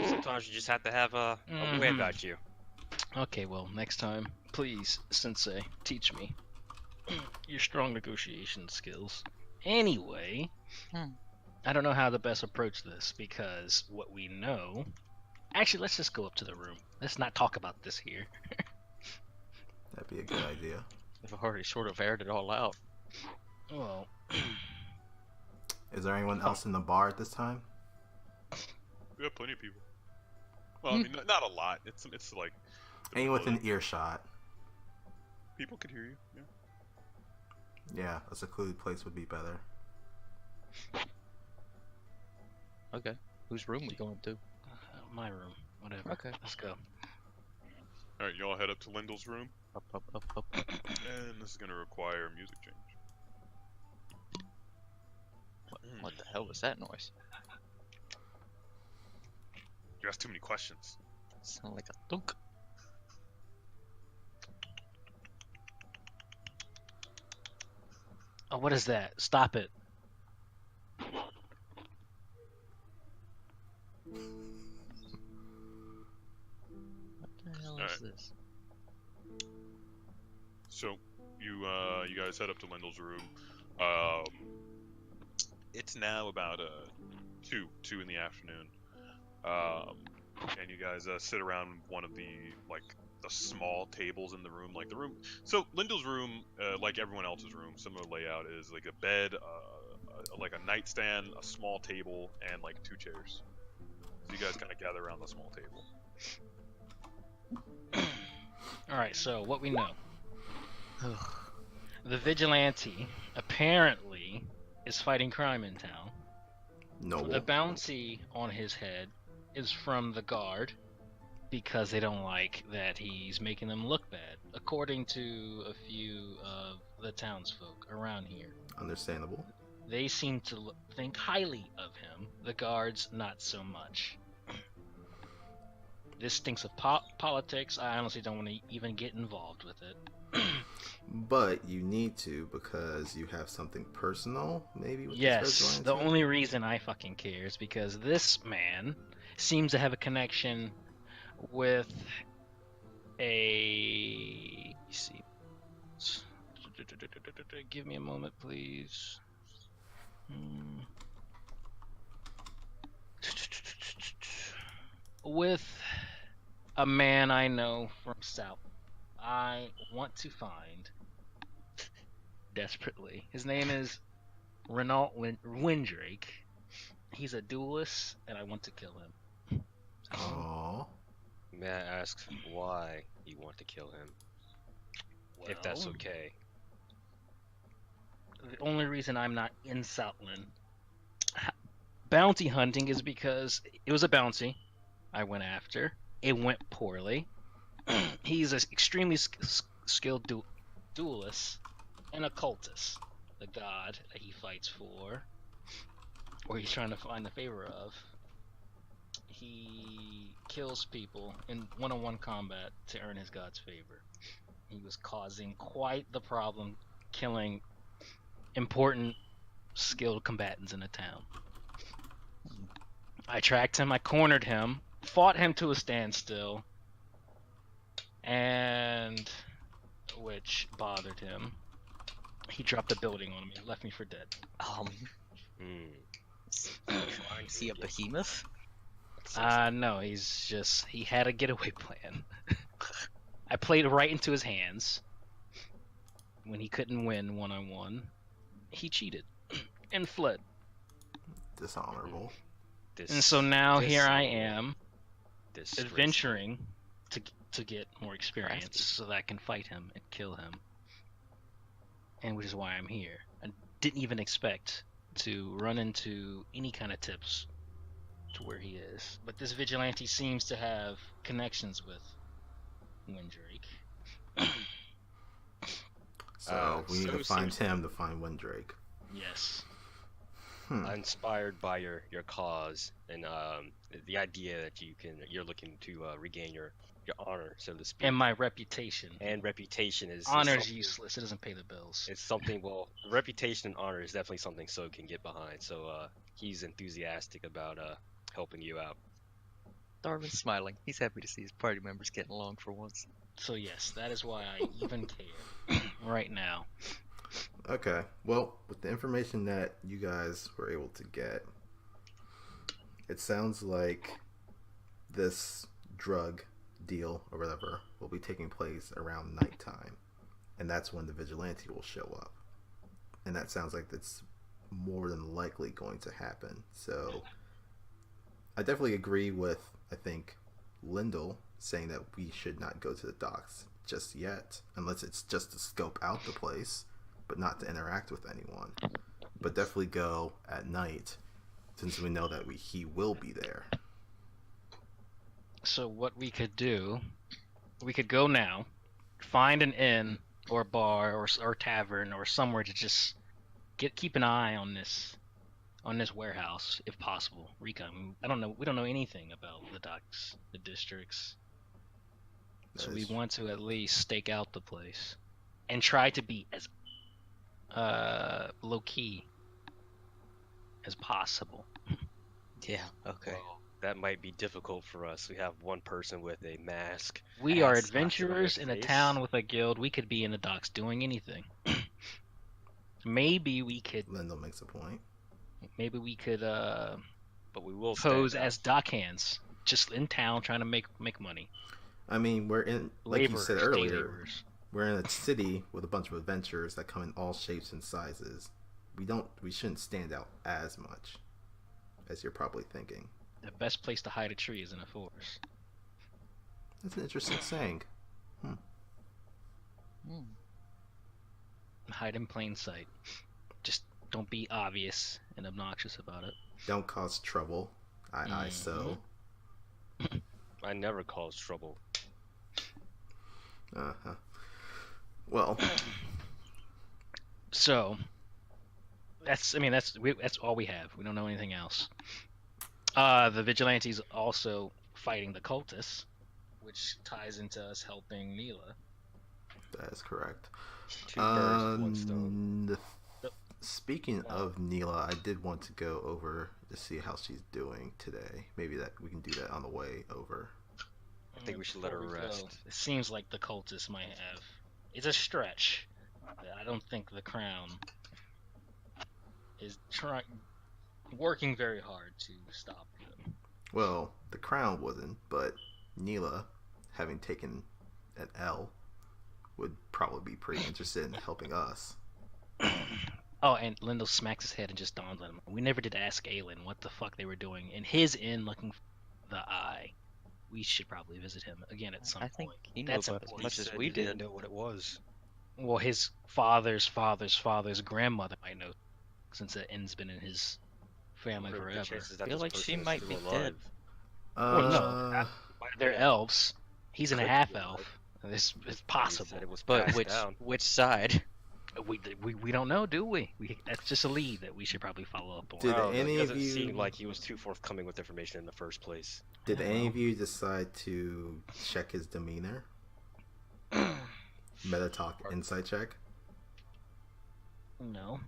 Sometimes you just have to have a way Mhm. about you. Okay, well, next time, please, Sensei, teach me your strong negotiation skills. Anyway, Hmm. I don't know how to best approach this because what we know. Actually, let's just go up to the room. Let's not talk about this here. That'd be a good idea. We've already sort of aired it all out. Well, Is there anyone else in the bar at this time? We have plenty of people. Well, I mean, not a lot. It's like the Anyone middle of within earshot? the- people could hear you. Yeah. Yeah, a secluded place would be better. Okay. Whose room we going to? my room, whatever. Okay. Let's go. All right, y'all head up to Lindal's room, Up. and this is gonna require a music change. What the hell was that noise? You asked too many questions. Sound like a thunk. Oh, what is that? Stop it. What the hell is Alright. this? So you guys head up to Lindal's room. It's now about 2 in the afternoon. And you guys sit around one of the small tables in the room, like the room. So Lindal's room, like everyone else's room, similar layout is like a bed, like a nightstand, a small table, and like 2 chairs. So you guys kind of gather around the small table. Alright, so what we know. The vigilante apparently is fighting crime in town. No. The bounty on his head is from the guard because they don't like that he's making them look bad, according to a few of the townsfolk around here. Understandable. They seem to think highly of him, the guards not so much. This stinks of politics. I honestly don't want to even get involved with it. But you need to because you have something personal, maybe. With Yes, this the vigilante? only reason I fucking care is because this man seems to have a connection with a. Let's see. Give me a moment, please. With a man I know from South. I want to find desperately. His name is Renault Windrake. He's a duelist, and I want to kill him. Aww. May I ask why you want to kill him? If that's Well, okay. The only reason I'm not in Southland bounty hunting is because it was a bounty I went after. It went poorly. He's an extremely skilled duelist and a cultist, the god that he fights for, or he's trying to find the favor of. He kills people in one-on-one combat to earn his god's favor. He was causing quite the problem, killing important skilled combatants in the town. I tracked him, I cornered him, fought him to a standstill, and which bothered him. He dropped a building on me, left me for dead. Trying to see a behemoth? No, he had a getaway plan. I played right into his hands. When he couldn't win one-on-one, he cheated and fled. Dishonorable. And so now here I am, adventuring to get more experience so that I can fight him and kill him. And which is why I'm here. I didn't even expect to run into any kind of tips to where he is. But this vigilante seems to have connections with Windrake. So we need to find him to find Windrake. Yes. Inspired by your cause and the idea that you're looking to regain your honor, so to speak. And my reputation. And reputation is honor is something- useless. It doesn't pay the bills. It's something. Well, reputation and honor is definitely something Tsou can get behind. So he's enthusiastic about helping you out. Darvin's smiling. He's happy to see his party members getting along for once. So yes, that is why I even care right now. Okay, well, with the information that you guys were able to get, it sounds like this drug deal or whatever will be taking place around nighttime, and that's when the vigilante will show up. And that sounds like that's more than likely going to happen. So I definitely agree with, I think, Lindal saying that we should not go to the docks just yet, unless it's just to scope out the place, but not to interact with anyone. But definitely go at night, since we know that he will be there. So what we could do, we could go now, find an inn or bar or tavern or somewhere to just keep an eye on this warehouse if possible. Recon. We don't know anything about the docks, the districts. So we want to at least stake out the place and try to be as low key as possible. Yeah, okay. Well, that might be difficult for us. We have one person with a mask. We are and slapped on adventurers their in a face. town with a guild. We could be in the docks doing anything. Maybe we could Lindal makes a point. But we will pose stand out. as dockhands, just in town trying to make money. I mean, we're in, like you said Laborers, day earlier, laborers. we're in a city with a bunch of adventurers that come in all shapes and sizes. We shouldn't stand out as much as you're probably thinking. The best place to hide a tree is in a forest. That's an interesting saying. Hide in plain sight. Just don't be obvious and obnoxious about it. Don't cause trouble. Aye, so. I never cause trouble. Uh-huh. Well, So that's all we have. We don't know anything else. The vigilantes also fighting the cultists, which ties into us helping Neela. that is correct. Two birds, one stone. Speaking of Neela, I did want to go over to see how she's doing today. Maybe that we can do that on the way over. I think we should let her Before we go, rest. It seems like the cultists might have. It's a stretch. I don't think the crown is working very hard to stop them. Well, the crown wasn't, but Neela, having taken an L would probably be pretty interested in helping us. Oh, and Lindal smacks his head and just dawns on him. We never did ask Aelin what the fuck they were doing in his inn looking for the eye. We should probably visit him again at some I think point. he knew That's about it as important. much as Said we he didn't did. know what it was. Well, his father's grandmother might know, since the inn's been in his family What are the forever. chances that Feel this like person she is might still be alive? dead. Well, no, they're elves. He's in a Could be half alive. elf. It's He possible. said it was But passed down. which side? We don't know, do we? That's just a lead that we should probably follow up on. Did Well, any it of doesn't you- seem like he was too forthcoming with information in the first place. Did I don't any know. of you decide to check his demeanor? Metatalk insight check? No.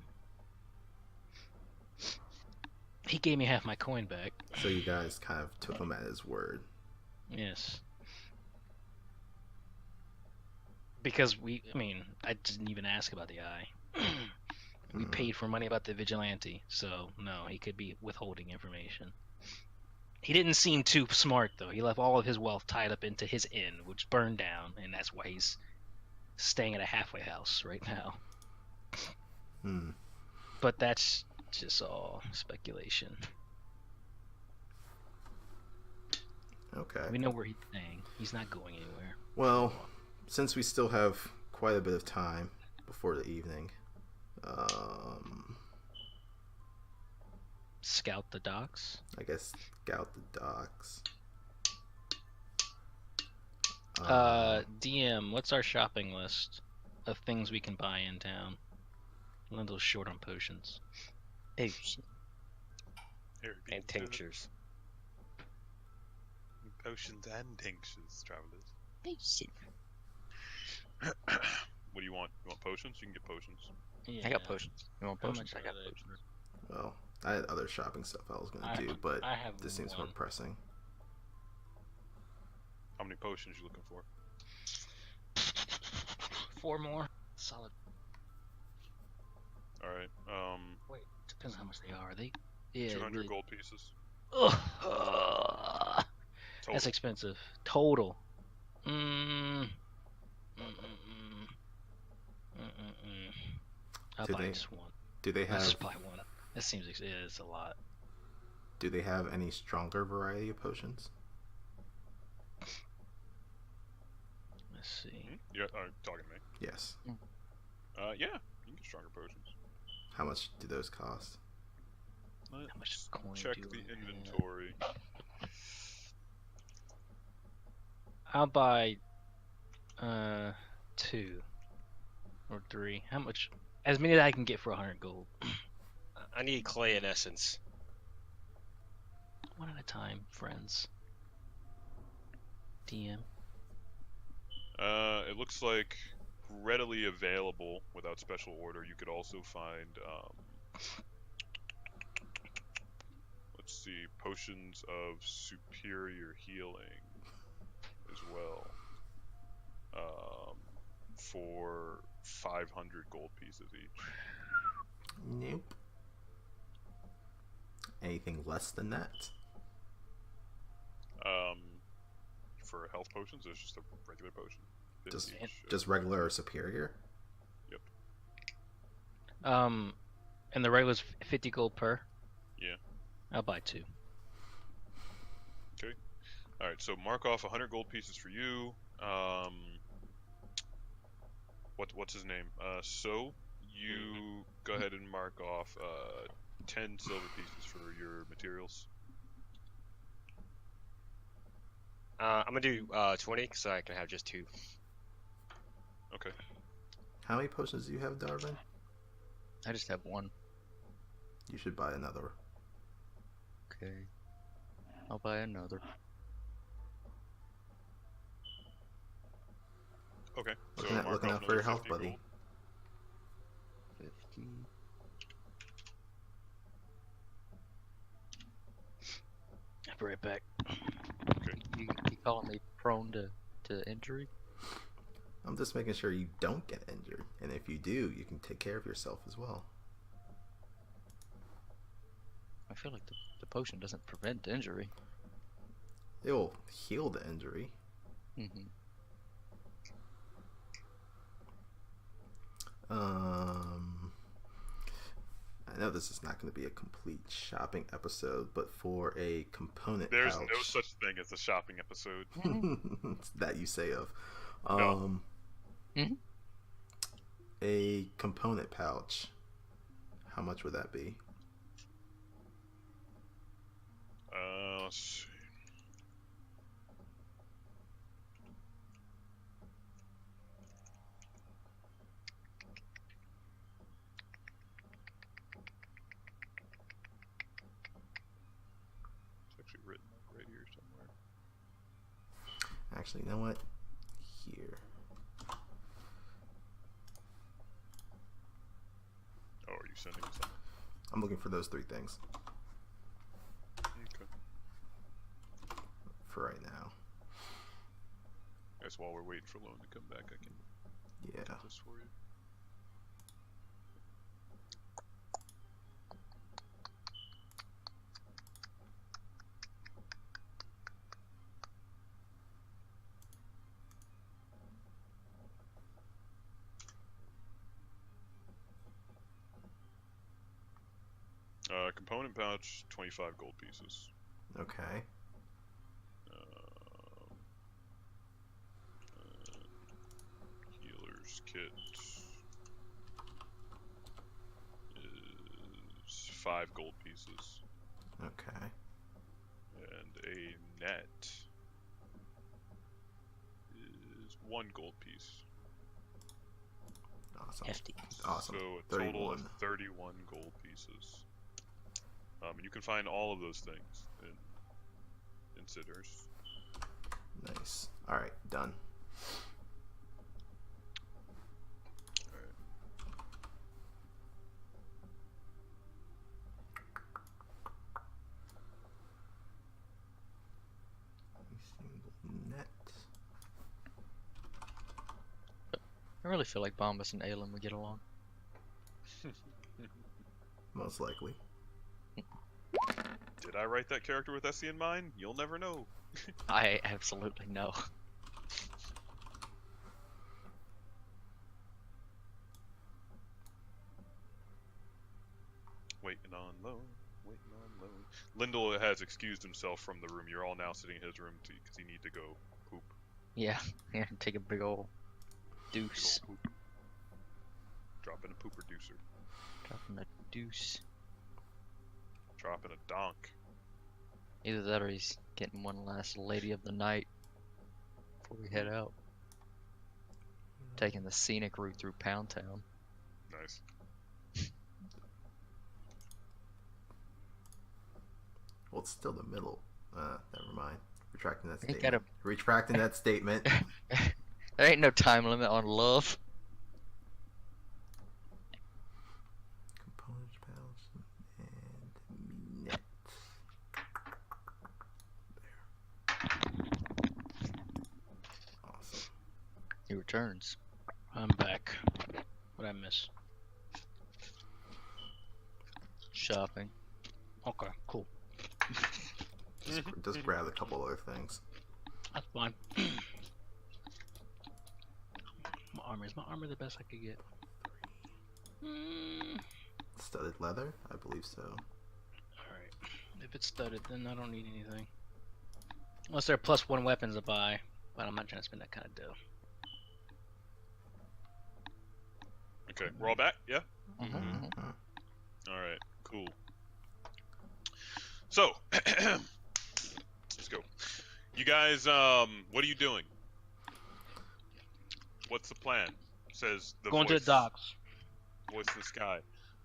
He gave me half my coin back. So you guys kind of took him at his word. Yes. Because I didn't even ask about the eye. We Mhm. paid for money about the vigilante, so no, he could be withholding information. He didn't seem too smart, though. He left all of his wealth tied up into his inn, which burned down, and that's why he's staying at a halfway house right now. Hmm. But that's just all speculation. Okay. We know where he's staying. He's not going anywhere. Well, since we still have quite a bit of time before the evening, Scout the docks. I guess scout the docks. DM, what's our shopping list of things we can buy in town? Lindal's short on potions. Hey, Here, And tinctures. Potions and tinctures, travelers. shit. What do you want? You want potions? You can get potions. Yeah. I got potions. You want How potions? much I got are they? potions. Well, I had other shopping stuff I was gonna do, but I have this seems more one. pressing. How many potions you looking for? 4 more. Solid. All right. Wait, depends how much they are. They. Yeah. 200 really- gold pieces. Ugh. Total. That's expensive. Total. I'll Do buy they just one. Do they Let's have just buy one. That seems it's a lot. Do they have any stronger variety of potions? Let's see. Hmm? You are talking to me? Yes. Yeah, you can get stronger potions. How much do those cost? How much coin Check do the I have? inventory. I'll buy 2 or 3. How much? As many as I can get for 100 gold. I need clay and essence. One at a time, friends. DM. It looks like readily available without special order. You could also find, let's see, potions of superior healing as well. For 500 gold pieces each. Nope. Anything less than that? For health potions, there's just a regular potion. 50 Just- each, Just regular or superior? And the regular's 50 gold per. Yeah. I'll buy 2. All right, so mark off 100 gold pieces for you. What's his name? So you go ahead and mark off 10 silver pieces for your materials. I'm gonna do 20 because I can have just 2. Okay. How many potions do you have, Darvin? I just have one. You should buy another. Okay. I'll buy another. Okay. So Looking mark off out for your another health, 50 buddy. gold. 50. I'll be right back. You calling me prone to injury? I'm just making sure you don't get injured, and if you do, you can take care of yourself as well. I feel like the potion doesn't prevent injury. It will heal the injury. Mm-hmm. know this is not going to be a complete shopping episode, but for a component There's pouch, no such thing as a shopping episode. that you say of, No. a component pouch, how much would that be? Let's see. It's actually written right here somewhere. Actually, you know what? Here. Oh, are you sending me something? I'm looking for those 3 things Okay. for right now. I guess while we're waiting for Lone to come back, I can Yeah. get this for you. Component pouch, 25 gold pieces. Okay. Healer's kit is 5 gold pieces. Okay. And a net is 1 gold piece. Awesome. Hefty. Awesome. So a total of 31. 31 gold pieces. And you can find all of those things in Sidders. Nice. All right, done. Alright. Net. I really feel like Bombus and Aelin would get along. Most likely. Did I write that character with EHsE in mind? You'll never know. I absolutely know. Waiting on Lone. Waiting on Lone. Lindal has excused himself from the room. You're all now sitting in his room because he need to go poop. Yeah, yeah, take a big ol' Big ol' deuce. poop. Dropping a pooper deucer. Dropping a deuce. Dropping a donk. Either that or he's getting one last lady of the night before we head out. Taking the scenic route through Pound Town. Nice. Well, it's still the middle. Never mind. Retracting that Ain't statement. Retracting that statement. There ain't no time limit on love. Component pouch and net. There. Awesome. He returns. I'm back. What'd I miss? Shopping. Okay, cool. Just grab a couple other things. That's fine. My armor. Is my armor the best I could get? Studded leather? I believe so. Alright. If it's studded, then I don't need anything. Unless they're +1 weapons to buy. But I'm not trying to spend that kind of dough. Okay, we're all back? Yeah? Mm-hmm. Alright, cool. So, let's go. You guys, what are you doing? What's the plan? Says the Going to voice, the docks. voice in the sky.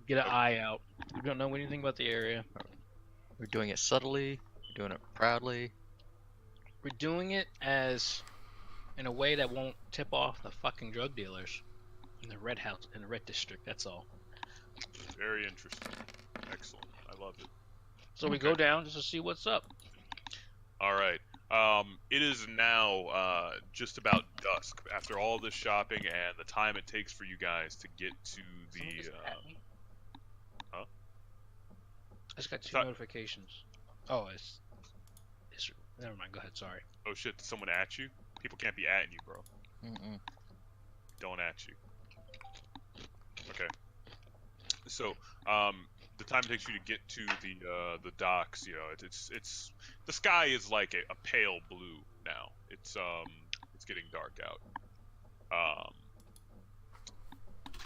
Get an Okay. eye out. We don't know anything about the area. We're doing it subtly. We're doing it proudly. We're doing it as in a way that won't tip off the fucking drug dealers in the red house in the red district. That's all. Very interesting. Excellent. I love it. So we go down just to see what's up. Alright. It is now just about dusk after all this shopping and the time it takes for you guys to get to Someone the just at me? huh? I just got 2 Thought- notifications. Oh, it's never mind. Go ahead. Sorry. Oh shit, did someone at you? People can't be atting you, bro. Mm-mm. Don't at you. Okay. So, the time it takes you to get to the docks, it's the sky is like a pale blue now. It's getting dark out.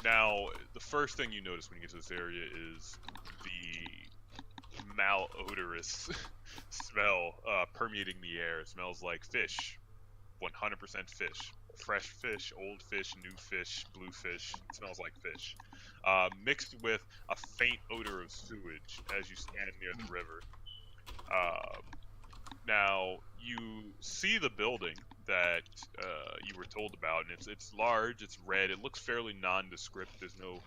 Now the first thing you notice when you get to this area is the malodorous smell permeating the air. It smells like fish, 100% fish. Fresh fish, old fish, new fish, blue fish. It smells like fish. Mixed with a faint odor of sewage as you stand near the river. Now, you see the building that you were told about, and it's large, it's red, it looks fairly nondescript, there's no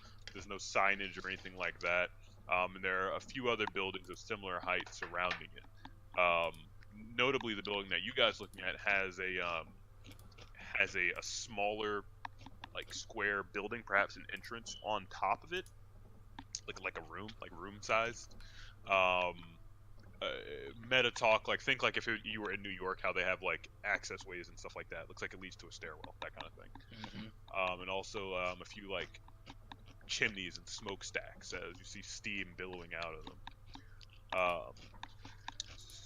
signage or anything like that. And there are a few other buildings of similar height surrounding it. Notably, the building that you guys are looking at has a smaller, like, square building, perhaps an entrance on top of it, like a room, like room sized. Meta talk, like, think like if you were in New York, how they have like access ways and stuff like that. Looks like it leads to a stairwell, that kind of thing. And also a few like chimneys and smokestacks as you see steam billowing out of them.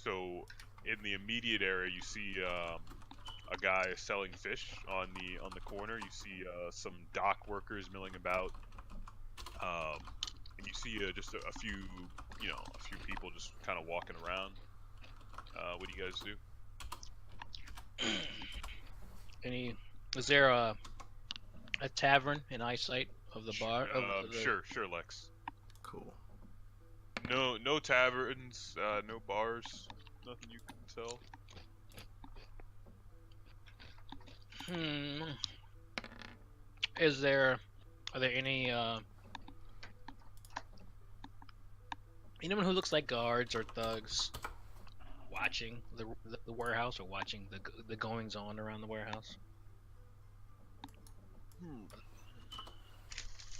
So in the immediate area, you see a guy selling fish on the corner. You see some dock workers milling about, and you see just a few people just kind of walking around. What do you guys do? Is there a tavern in eyesight of the bar? Sure, Lex. Cool. No taverns, no bars, nothing you can tell. Are there any anyone who looks like guards or thugs watching the warehouse, or watching the goings on around the warehouse?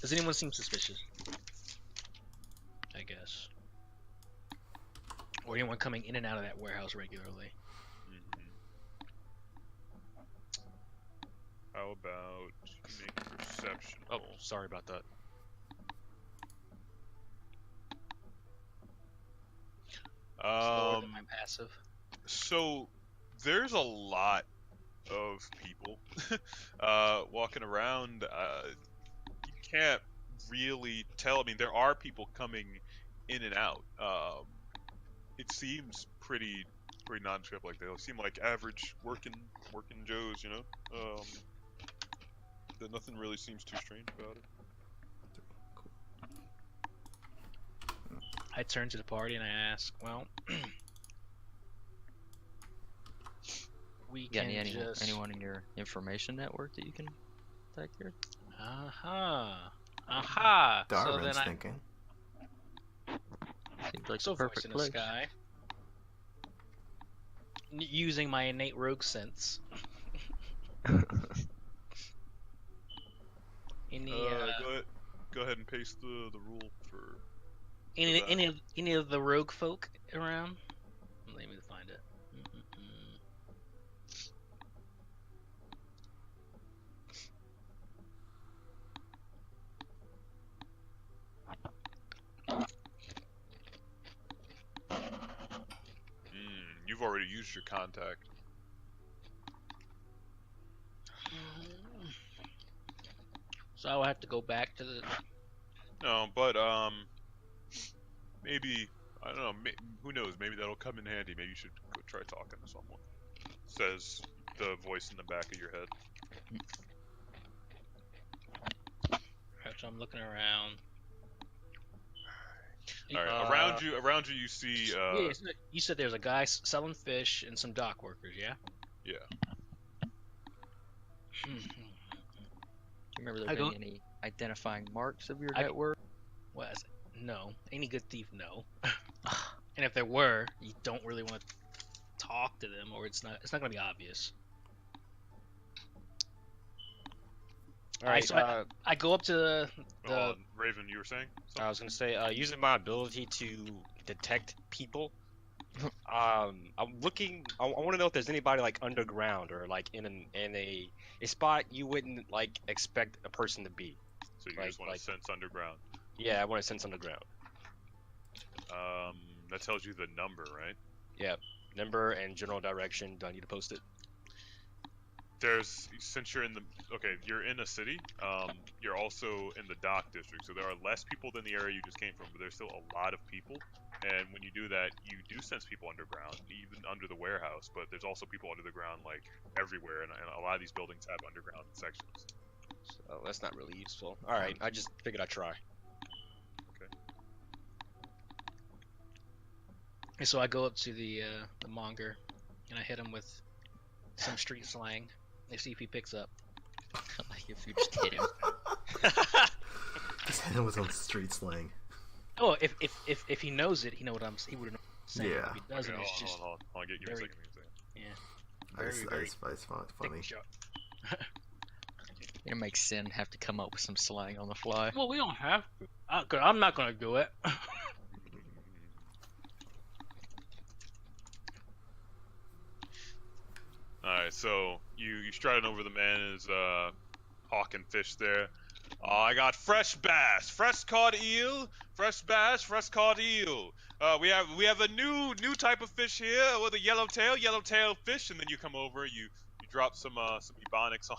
Does anyone seem suspicious? I guess. Or anyone coming in and out of that warehouse regularly? How about make a perception roll? Oh, sorry about that. Slower than my passive. So there's a lot of people walking around. You can't really tell. I mean, there are people coming in and out. It seems pretty nondescript. Like they seem like average working Joes, you know. That nothing really seems too strange about it. I turn to the party and I ask, well, we can just... anyone in your information network that you can attack here? Darvin's so thinking. Seems like so the perfect voice in place. the sky. Using my innate rogue sense. Go ahead and paste the rule for any of the rogue folk around? Let me find it. You've already used your contact. So I will have to go back to the... No, but maybe, I don't know, who knows, maybe that'll come in handy. Maybe you should go try talking to someone. Says the voice in the back of your head. So I'm looking around. Alright, around you you see yeah, you said there's a guy selling fish and some dock workers, yeah? Yeah. Do you remember there being any identifying marks of your network? What is it? No. Any good thief, no. And if there were, you don't really want to talk to them, or it's not going to be obvious. All right, so I go up to the Reivhyn, you were saying something? I was gonna say, using my ability to detect people, I'm looking. I want to know if there's anybody like underground or like in a spot you wouldn't like expect a person to be. So you just want to sense underground. Yeah, I want to sense underground. That tells you the number, right? Yeah, number and general direction. Do I need to post it? Since you're you're in a city. You're also in the dock district, so there are less people than the area you just came from, but there's still a lot of people. And when you do that, you do sense people underground, even under the warehouse. But there's also people under the ground, like everywhere, and a lot of these buildings have underground sections. So that's not really useful. All right, I just figured I'd try. And so I go up to the monger, and I hit him with some street slang. They see if he picks up. Like if you just hit him. Just hit him with some street slang. Oh, if he knows it, he would know what I'm saying. Yeah. If he doesn't, Okay, it's just hold on. Give me a very- second. That's funny. shot. It makes Sin have to come up with some slang on the fly. Well, we don't have to. Cause I'm not gonna do it. Alright, so you striding over the man is hawking fish there. I got fresh bass, fresh caught eel, fresh bass, fresh caught eel. We have a new type of fish here with a yellowtail fish, and then you come over, you drop some ebonics on.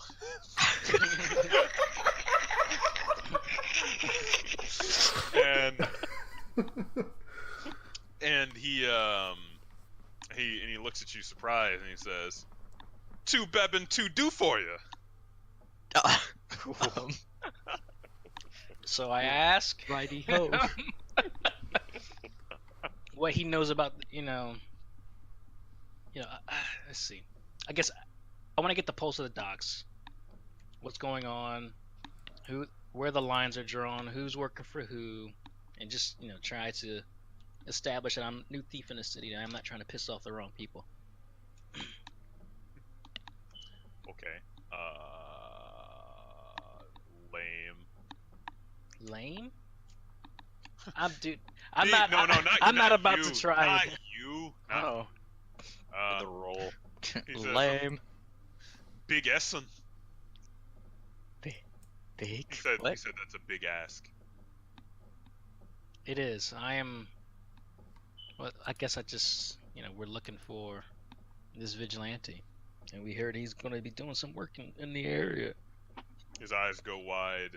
and he looks at you surprised and he says, "Two bebbin, two do for you." So I ask Righty ho. what he knows about, let's see. I guess I want to get the pulse of the docks. What's going on? Where the lines are drawn? Who's working for who? And just try to establish that I'm a new thief in the city. And I'm not trying to piss off the wrong people. Okay. Lame. Lame? I'm Not about you, to try. Not you. Not, Oh, The roll. he says, Lame. Big Essen. Big. He said What? that's a big ask. it is. I am. Well, I guess we're looking for this vigilante, and we heard he's going to be doing some work in the area. His eyes go wide.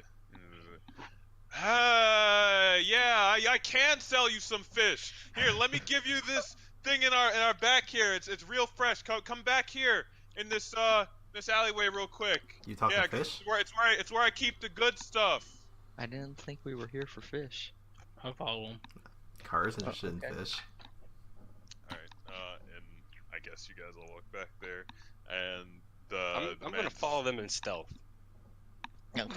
Yeah, I can sell you some fish. Here, let me give you this thing in our back here. It's real fresh. Come back here in this alleyway real quick. You talking Yeah, 'cause fish? it's where I keep the good stuff. I didn't think we were here for fish. I'll follow him. Cars interested okay. in fish. All right, and I guess you guys will walk back there, and the I'm man- gonna follow them in stealth. No.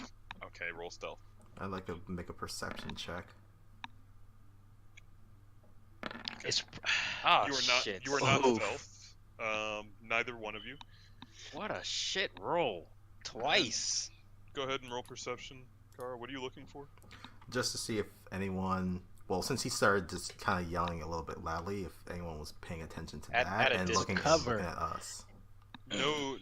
Okay, roll stealth. I'd like to make a perception check. It's Oh You are not. shit! You are not Oof. stealth. Neither one of you. What a shit roll! Twice. Go ahead and roll perception, Kaara. What are you looking for? Just to see if anyone, well, since he started just kind of yelling a little bit loudly, if anyone was paying attention to At that a and distance. Cover. looking at us.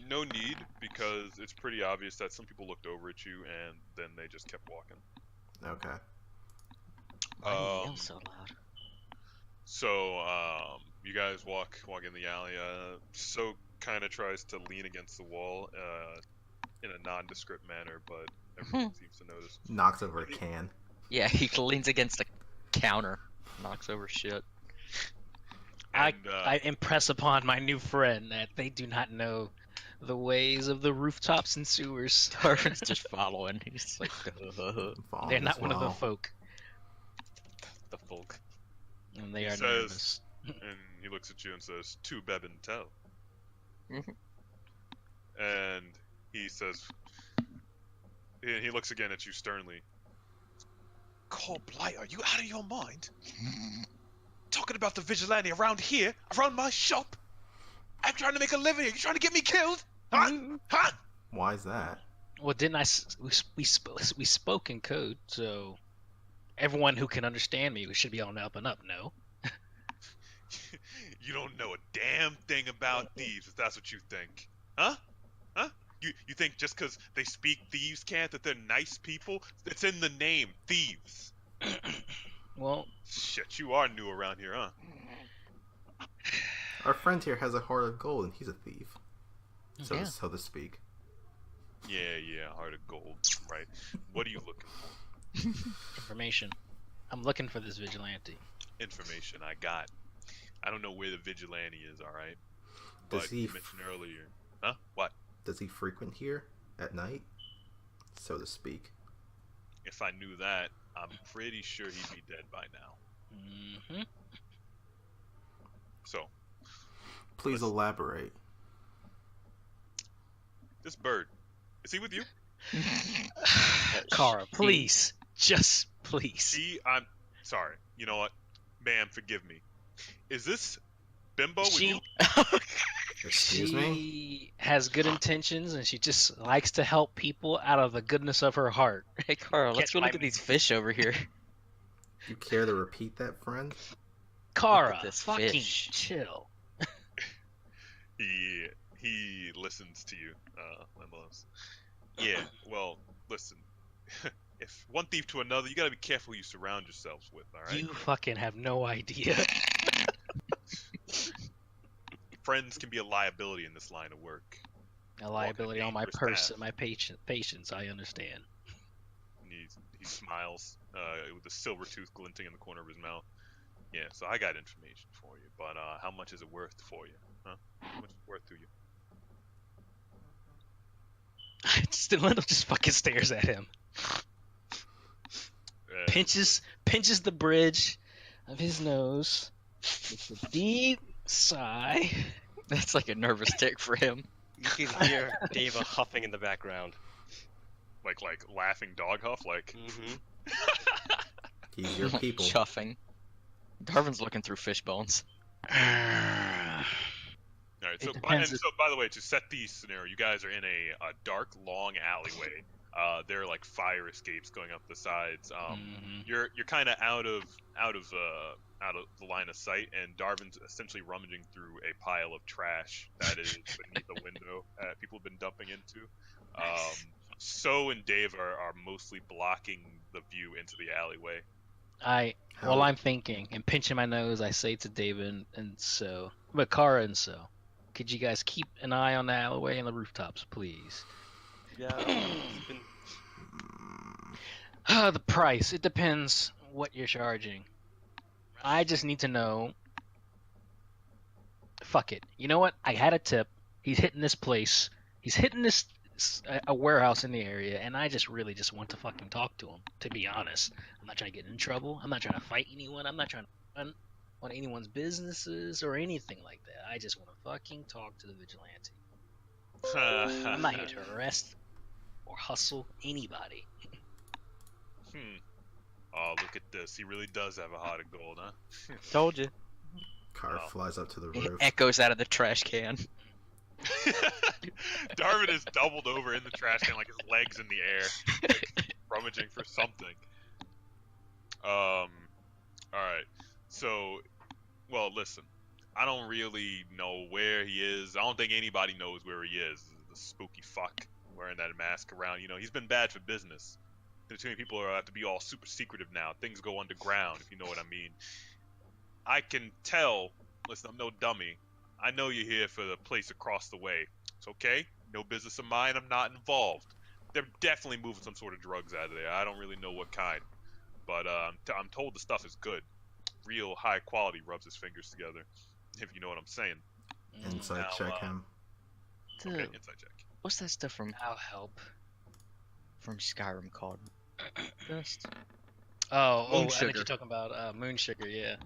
No need, because it's pretty obvious that some people looked over at you and then they just kept walking. Okay. Why do you Um, yell so loud? So you guys walk in the alley. So kind of tries to lean against the wall in a nondescript manner, but everyone seems to notice. Knocks over a can. Yeah, he leans against a counter, knocks over shit. And, I impress upon my new friend that they do not know the ways of the rooftops and sewers. Darvin's just following. He's like, Following They're as not one of the well. folk, The folk. and they He are says- nervous. and he looks at you and says, "Tu bebin tell." Mhm. And he says, he looks again at you sternly. Cole Blight, are you out of your mind? Talking about the vigilante around here, around my shop? I'm trying to make a living here. You trying to get me killed? Huh? Huh? Why is that? Well, didn't we spoke in code, so everyone who can understand me should be on the up and up. No. You don't know a damn thing about thieves, if that's what you think. Huh? Huh? You think just because they speak thieves' cant that they're nice people? It's in the name, thieves. Well, Shit, you are new around here, huh? Our friend here has a heart of gold, and he's a thief, so Yeah. so to speak. Yeah, heart of gold. Right. What are you looking for? information. I'm looking for this vigilante. Information I got. I don't know where the vigilante is, alright? Does But he you mentioned earlier. Huh? What? Does he frequent here at night, so to speak? If I knew that, I'm pretty sure he'd be dead by now. Mm-hmm. So, Please Listen. elaborate. this bird, is he with you? Kaara, please. Just please. I'm sorry. You know what? Ma'am, forgive me. Is this Bimbo with you? Excuse me? She has good intentions and she just likes to help people out of the goodness of her heart. Hey, Carl, let's Catch go my look at these fish over here. You care to repeat that, friend? Kaara, this fucking fish. chill. He listens to you, Limos. Yeah, well, listen. If one thief to another, you gotta be careful who you surround yourselves with, alright? You fucking have no idea. Friends can be a liability in this line of work. A liability on my dangerous purse path. and my patience, I understand. And he smiles, with a silver tooth glinting in the corner of his mouth. Yeah, so I got information for you, but how much is it worth for you? Huh? How much is it worth to you? Lindal just fucking stares at him. Pinches the bridge of his nose with a deep sigh. That's like a nervous tick for him. You can hear Deva huffing in the background. like laughing dog huff, like. Mm-hmm. He's your people. Chuffing. Darvin's looking through fish bones. All right. It So, depends so by the way, to set the scenario, you guys are in a dark, long alleyway. There are like fire escapes going up the sides. Mhm. You're kind of out of the line of sight, and Darvin's essentially rummaging through a pile of trash that is beneath the window people have been dumping into. Tsou and Deva are mostly blocking the view into the alleyway. While I'm thinking and pinching my nose, I say to David and Kaara and so, could you guys keep an eye on the alleyway and the rooftops, please? Yeah. The price. It depends what you're charging. I just need to know. Fuck it. You know what? I had a tip. He's hitting this place. He's hitting a warehouse in the area, and I just really just want to fucking talk to him. To be honest, I'm not trying to get in trouble. I'm not trying to fight anyone. I'm not trying to run on anyone's businesses or anything like that. I just want to fucking talk to the vigilante. I'm not here to arrest or hustle anybody. Oh, look at this. He really does have a heart of gold, huh? Told you. Car Oh. flies up to the It roof. echoes out of the trash can. Darvin is doubled over in the trash can, like his legs in the air, like, rummaging for something. Alright. So, well, listen. I don't really know where he is. I don't think anybody knows where he is. The spooky fuck wearing that mask around. You know, he's been bad for business. Too many people have to be all super secretive now. Things go underground, if you know what I mean. I can tell. Listen, I'm no dummy. I know you're here for the place across the way. It's okay. No business of mine. I'm not involved. They're definitely moving some sort of drugs out of there. I don't really know what kind. But I'm told the stuff is good. Real high quality, rubs his fingers together. If you know what I'm saying. Inside Now, check him. Dude, Okay, inside check. what's that stuff from I'll help. Skyrim called? Just Oh, Moon I think sugar. you're talking about moon sugar, yeah.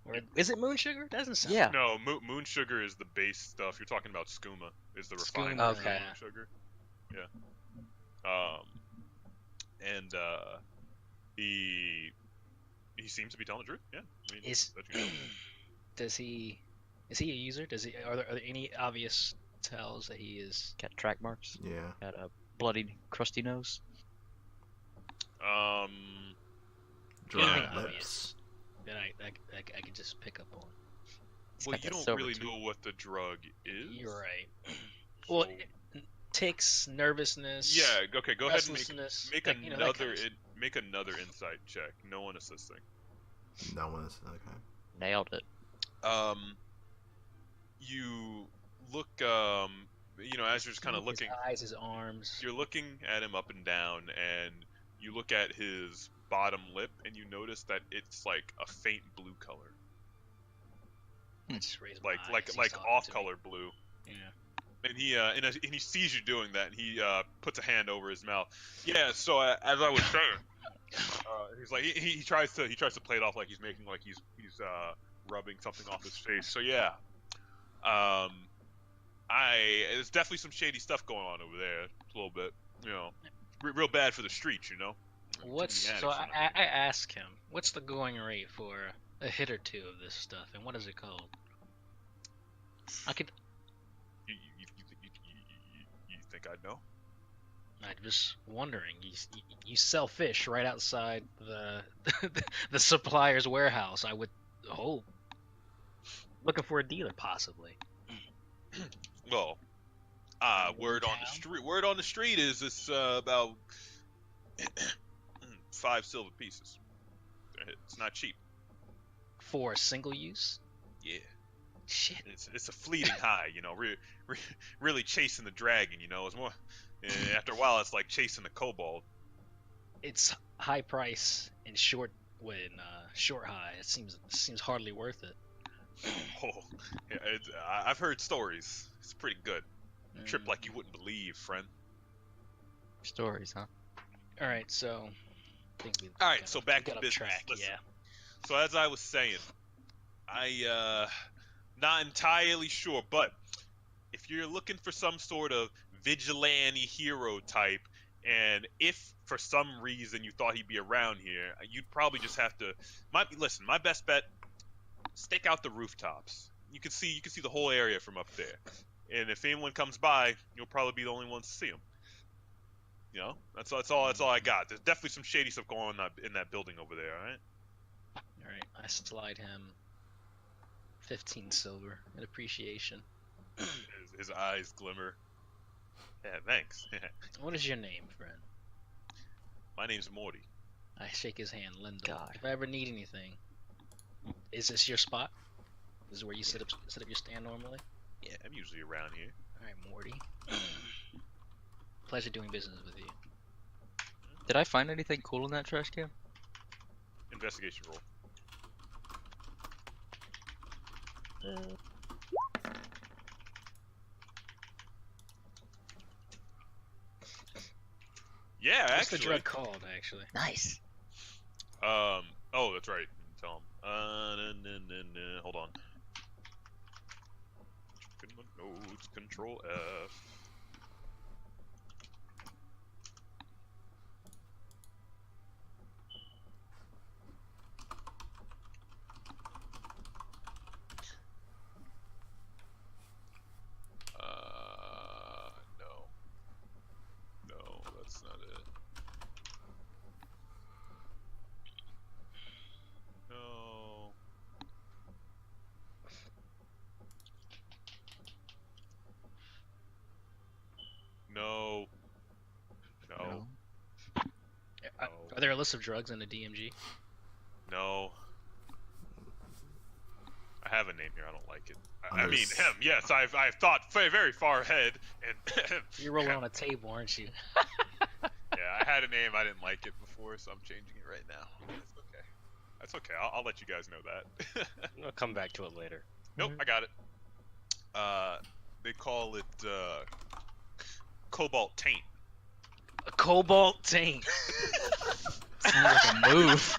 Or, is it moon sugar? Doesn't sound. Yeah. No, moon sugar is the base stuff. You're talking about skooma, is the refined Skooma, version of okay. moon sugar. Yeah. And he seems to be telling the truth. Yeah. I mean, Is he a user? Are there any obvious tells that he is? got track marks. Yeah. Got a bloody, crusty nose. Dry Anything lips. obvious that I can just pick up on. He's Well, got you that don't silver really tooth. know what the drug is. You're right. Well, So- ticks, nervousness. yeah. Okay. Go ahead and restlessness, make that- you know, that kind another of Make another insight check. No one assisting. No one is okay. Nailed it. You look, as you're just kind of looking, His eyes, his arms. you're looking at him up and down, and you look at his bottom lip, and you notice that it's like a faint blue color, I just raised my like eyes. like He's like talking off to me. color blue. Yeah. And he sees you doing that, and he puts a hand over his mouth. Yeah. So as I was saying, he's like he tries to play it off like he's making like he's rubbing something off his face. So yeah, there's definitely some shady stuff going on over there. A little bit, real bad for the streets, So I ask him, what's the going rate for a hit or two of this stuff, and what is it called? I could. You think I'd know? I'm just wondering. You sell fish right outside the supplier's warehouse. I would hope. Looking for a dealer, possibly. Well, word on the street is it's about 5 silver pieces. It's not cheap. For a single use? Yeah. Shit. It's a fleeting high, really chasing the dragon, it's more after a while it's like chasing the kobold. It's high price and short high. It seems hardly worth it. Oh, yeah, I've heard stories. It's pretty good. Trip like you wouldn't believe, friend. Stories, huh? All right, so. All right, so back to got off business. track, Listen. yeah. So as I was saying, I not entirely sure, but if you're looking for some sort of vigilante hero type, and if for some reason you thought he'd be around here, you'd probably just have to. My best bet: stake out the rooftops. You can see the whole area from up there, and if anyone comes by, you'll probably be the only ones to see them. That's all I got. There's definitely some shady stuff going on in that building over there. All right. All right, I slide him 15 silver in appreciation. His eyes glimmer. Yeah, thanks. What is your name, friend? My name's Morty. I shake his hand, Lindal. God. If I ever need anything, is this your spot? This is where you set up your stand normally? Yeah, I'm usually around here. All right, Morty. Pleasure doing business with you. Did I find anything cool in that trash can? Investigation roll. Yeah, What's actually. the drug called, actually? Nice. Oh, that's right. Tell him. Hold on. Checking my notes. Control F. No, that's not it. No. No. No. Are there a list of drugs in the DMG? No. I have a name here. I don't like it. I mean Others- him. Yes, I've thought very far ahead, and You're rolling on a table, aren't you? yeah, I had a name. I didn't like it before, so I'm changing it right now. That's okay. That's okay. I'll let you guys know that. I'll come back to it later. Nope, I got it. They call it Cobalt Taint. A cobalt taint. Sounds like a move.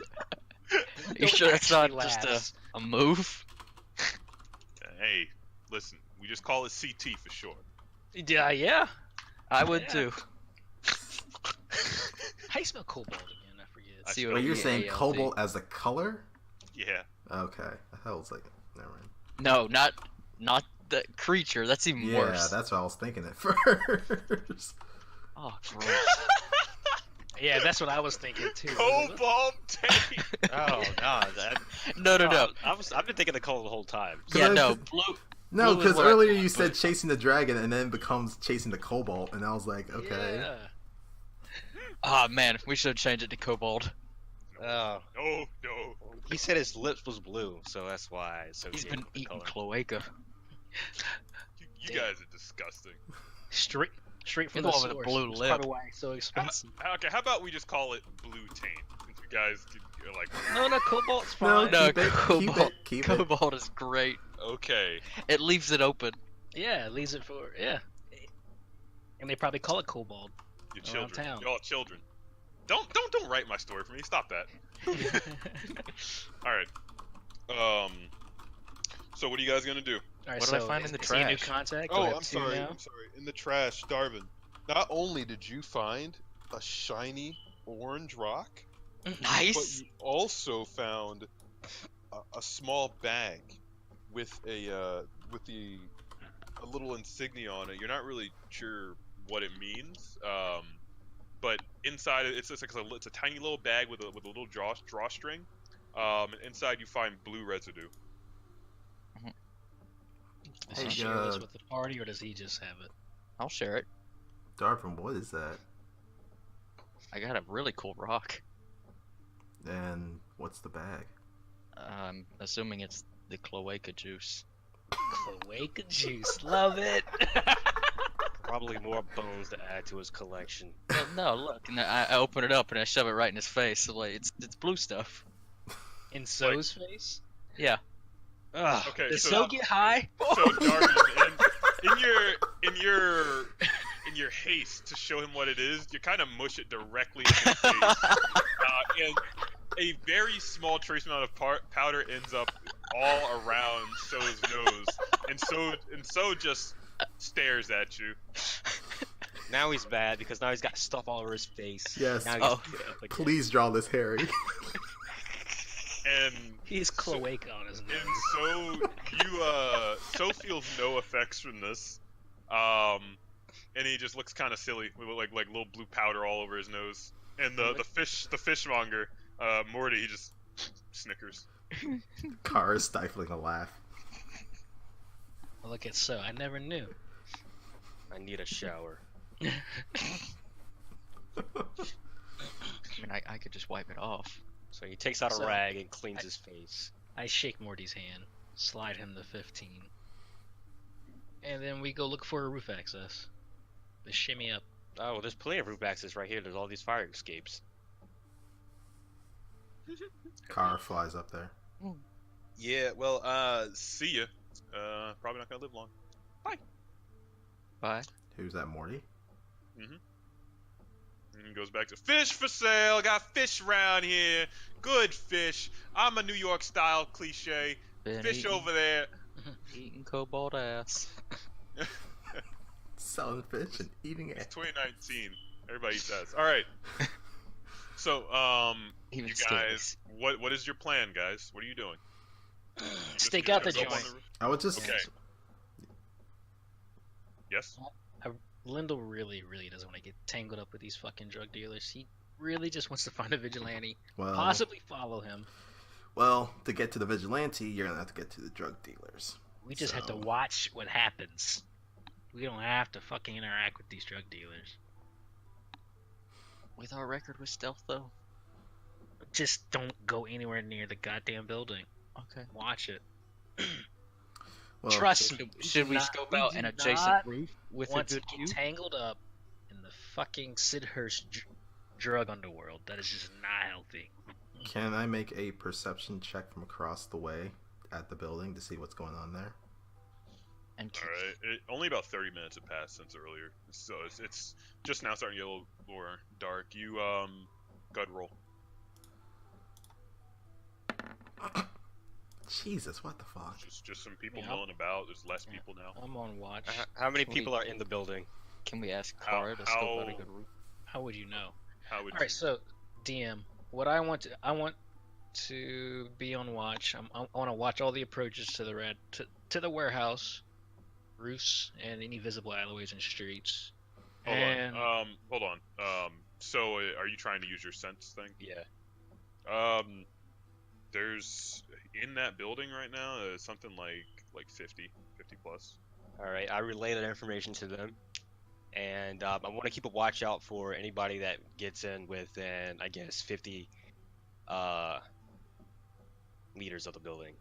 You sure that's not Actually just laughs. a move? Hey, listen, we just call it CT for short. Yeah. I would Yeah. too. How you spell cobalt again? I forget. I See Wait, you're saying COBALT. cobalt as a color? Yeah. Okay. I was like, never mind. No, not the creature. That's even Yeah, worse. that's what I was thinking at first. Oh, gross. Yeah, that's what I was thinking too. Cobalt Taint! Oh god, No. I've been thinking the color the whole time. Yeah, no. No, Blue is because what I earlier thought. you said chasing the dragon and then it becomes chasing the cobalt, and I was like, okay. Yeah. Ah man, we should change it to kobold. Oh, No. he said his lips was blue, so that's why I He's associated been with the eating color. cloaca. You Damn. guys are disgusting. Straight from It's the over the source. blue That's lip. probably why it's so expensive. Okay, how about we just call it Blue Taint? Since you guys are like. No, cobalt's No, fine. No, keep it, keep kobold. it, keep it. Kobold is great. Okay. It leaves it open. Yeah, it leaves it for and they probably call it cobalt. Your Around children. town. Y'all children. Don't write my story for me. Stop that. All right. So what are you guys gonna do? All right, What so did I find in the is he a new trash? contact? Do I Oh, have I'm two sorry. now? I'm sorry. In the trash, Darvin. Not only did you find a shiny orange rock, but Nice. you also found a small bag with a little insignia on it. You're not really sure what it means, but inside it's just like it's a tiny little bag with a little drawstring. And inside you find blue residue. Does Hey, he share this with the party, or does he just have it? I'll share it. Darvin, what is that? I got a really cool rock. And what's the bag? I'm assuming it's the cloaca juice. Cloaca juice, love it. Probably more bones to add to his collection. Well, no, look, and I open it up and I shove it right in his face. So like, it's blue stuff. In Tsou's face? Yeah. Ugh. Okay, Does so- Tsou get high? So Darvin, in your haste to show him what it is, you kind of mush it directly in his face, and a very small trace amount of powder ends up all around Tsou's nose, and Tsou just stares at you. Now he's bad because now he's got stuff all over his face. Yes. Now he's Oh. beat up again. Please draw this, Harry. And He's cloaca on his nose. and so feels no effects from this, and he just looks kind of silly with like little blue powder all over his nose. And the fishmonger, Morty, he just snickers. Kaara's stifling a laugh. Look at Tsou. I never knew. I need a shower. I mean, I could just wipe it off. So he takes out a So, rag and cleans his face. I shake Morty's hand, slide him the 15, and then we go look for a roof access. The shimmy up. Oh, well, there's plenty of roof access right here. There's all these fire escapes. Kaara flies up there. Yeah, well, see ya. Probably not gonna live long. Bye. Who's that, Morty? And he goes back to fish for sale. Got fish around here. Good fish. I'm a New York style cliche. Been Fish eating, over there. eating kobold ass. Selling fish and eating It's it. 2019. Everybody eats ass. All right. So, Even you steaks. guys, what is your plan, guys? What are you doing? Stake out the Just go up on joint. I would just. Okay. Yes. Lindal really doesn't want to get tangled up with these fucking drug dealers. He really just wants to find a vigilante, Well, possibly follow him. well, to get to the vigilante, you're gonna have to get to the drug dealers. We just have to So- watch what happens. We don't have to fucking interact with these drug dealers. With our record with stealth, though. Just don't go anywhere near the goddamn building. Okay. Watch it. Well, Trust me. Should we do scope not- out we an do adjacent not roof with a want to good get view? tangled up in the fucking Sidhurst drug underworld. That is just not healthy. Can I make a perception check from across the way at the building to see what's going on there? And All right. Only about 30 minutes have passed since earlier, so it's just now starting to get a little more dark. You go ahead and roll. Jesus, what the fuck? Just some people Yeah. milling about. There's less Yeah. people now. I'm on watch. How many Wait. people are in the building? can we ask How- Kaara to scope out a how- good roof? How would you know? How would All right, you? so DM, what I want to be on watch. I want to watch all the approaches to the to the warehouse, roofs, and any visible alleyways and streets. Hold on. So are you trying to use your sense thing? Yeah. There's in that building right now something like 50 plus. All right. I relay that information to them, and I want to keep a watch out for anybody that gets in within, I guess, 50 meters of the building.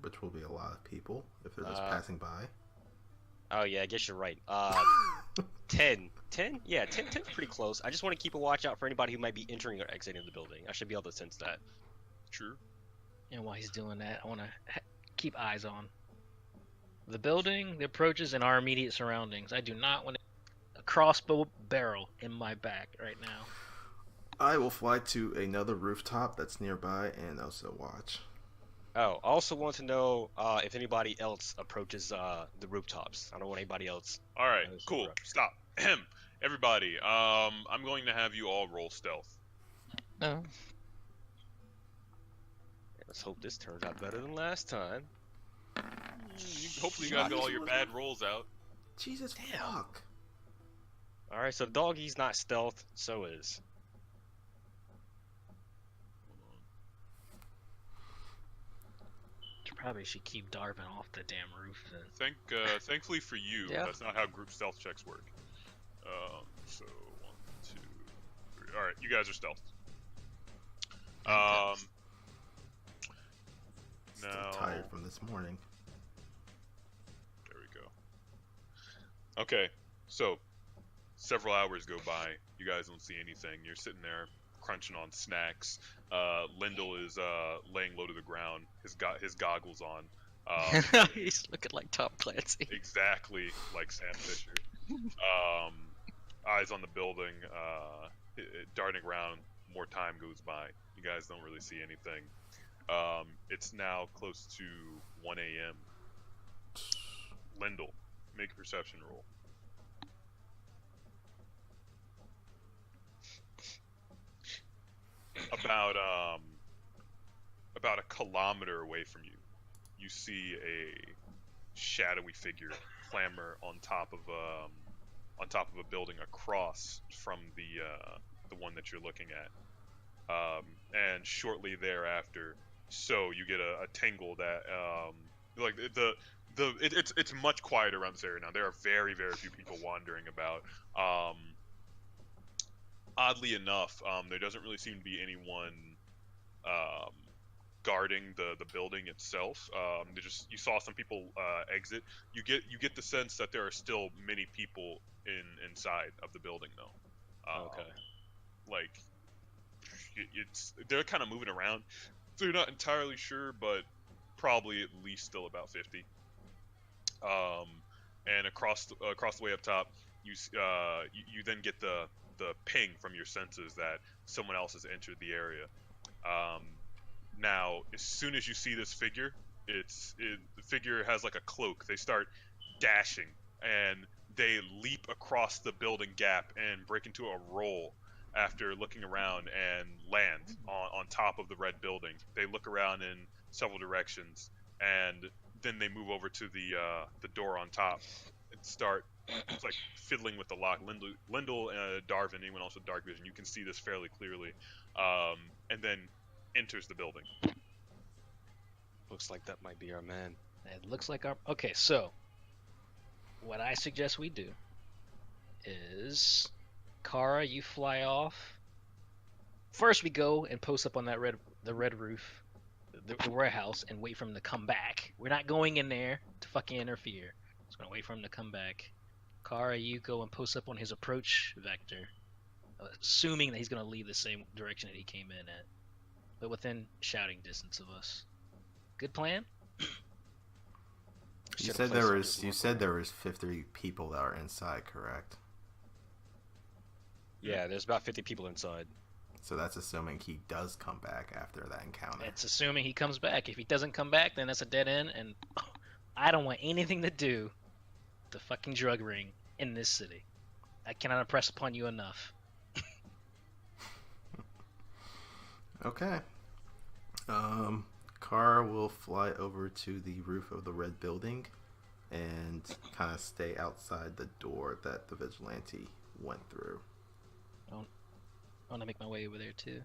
Which will be a lot of people if they're just Uh, passing by. Oh yeah, I guess you're right. 10. 10? Yeah, 10's pretty close. I just want to keep a watch out for anybody who might be entering or exiting the building. I should be able to sense that. True. And while he's doing that, I want to keep eyes on the building, the approaches, and our immediate surroundings. I do not want a crossbow barrel in my back right now. I will fly to another rooftop that's nearby and also watch. Oh, I also want to know if anybody else approaches the rooftops. I don't want anybody else. All right, That is cool. correct. Stop. Ahem. Everybody, I'm going to have you all roll stealth. No. Let's hope this turns out better than last time. Hopefully you guys got all your bad rolls out. Jesus fuck. All right, so doggy's not stealth, so is. Probably should keep Darvin off the damn roof then. Thankfully for you, Yeah. that's not how group stealth checks work. So 1, 2, 3. All right, you guys are stealth. Still Now tired from this morning. there we go. Okay, so several hours go by. You guys don't see anything. You're sitting there crunching on snacks. Lindal is laying low to the ground. His goggles on. He's looking like Tom Clancy. Exactly like Sam Fisher. Eyes on the building, darting around. More time goes by. You guys don't really see anything. It's now close to 1 a.m. Lindal, make a perception roll. About a kilometer away from you, you see a shadowy figure clamber on top of a building across from the one that you're looking at, and shortly thereafter, so you get a tingle that like it's much quieter around this area now. There are very few people wandering about. Oddly enough, there doesn't really seem to be anyone guarding the building itself. You saw some people exit. You get the sense that there are still many people inside of the building though. Okay. Like they're kind of moving around. So you're not entirely sure, but probably at least still about 50. And across the way up top, you then get the ping from your senses that someone else has entered the area. Now, as soon as you see this figure, the figure has like a cloak. They start dashing, and they leap across the building gap and break into a roll after looking around and land on top of the red building. They look around in several directions, and then they move over to the door on top and start like fiddling with the lock. Lindal, Darvin, anyone else with dark vision, you can see this fairly clearly, and then enters the building. Looks like that might be our man. It looks like our... Okay, so what I suggest we do is Kaara, you fly off. First we go and post up on the red roof, the warehouse, and wait for him to come back. We're not going in there to fucking interfere. Just gonna wait for him to come back. Kaara, you go and post up on his approach vector, assuming that he's gonna leave the same direction that he came in at, but within shouting distance of us. Good plan? You said there was 50 people that are inside, correct? Yeah, there's about 50 people inside. So that's assuming he does come back after that encounter. It's assuming he comes back. If he doesn't come back, then that's a dead end, and I don't want anything to do with the fucking drug ring in this city. I cannot impress upon you enough. Okay. Kaara will fly over to the roof of the red building and kind of stay outside the door that the vigilante went through. I want to make my way over there too.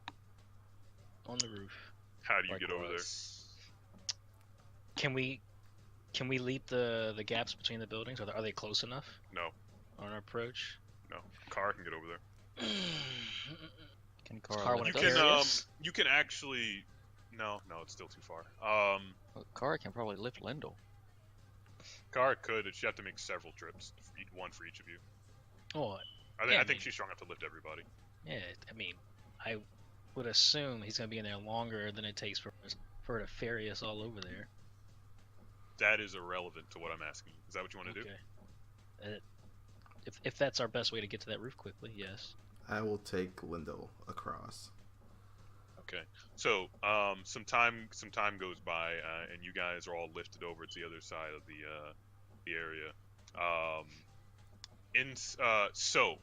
On the roof. How do you get over there? Can we leap the gaps between the buildings? Are they close enough? No. on our approach? No, Kaara can get over there. Can Kaara Kaara wanna You lift can us? you can actually. No, it's still too far. Well, Kaara can probably lift Lindal. Kaara could. She have to make several trips, one for each of you. Oh, I Yeah, I think mean- she's strong enough to lift everybody. yeah. I mean, I would assume he's gonna be in there longer than it takes for her to ferry us all over there. That is irrelevant to what I'm asking you. Is that what you want to do? Okay. If that's our best way to get to that roof quickly, yes. I will take Lindal across. Okay. So, some time goes by, and you guys are all lifted over to the other side of the area. So,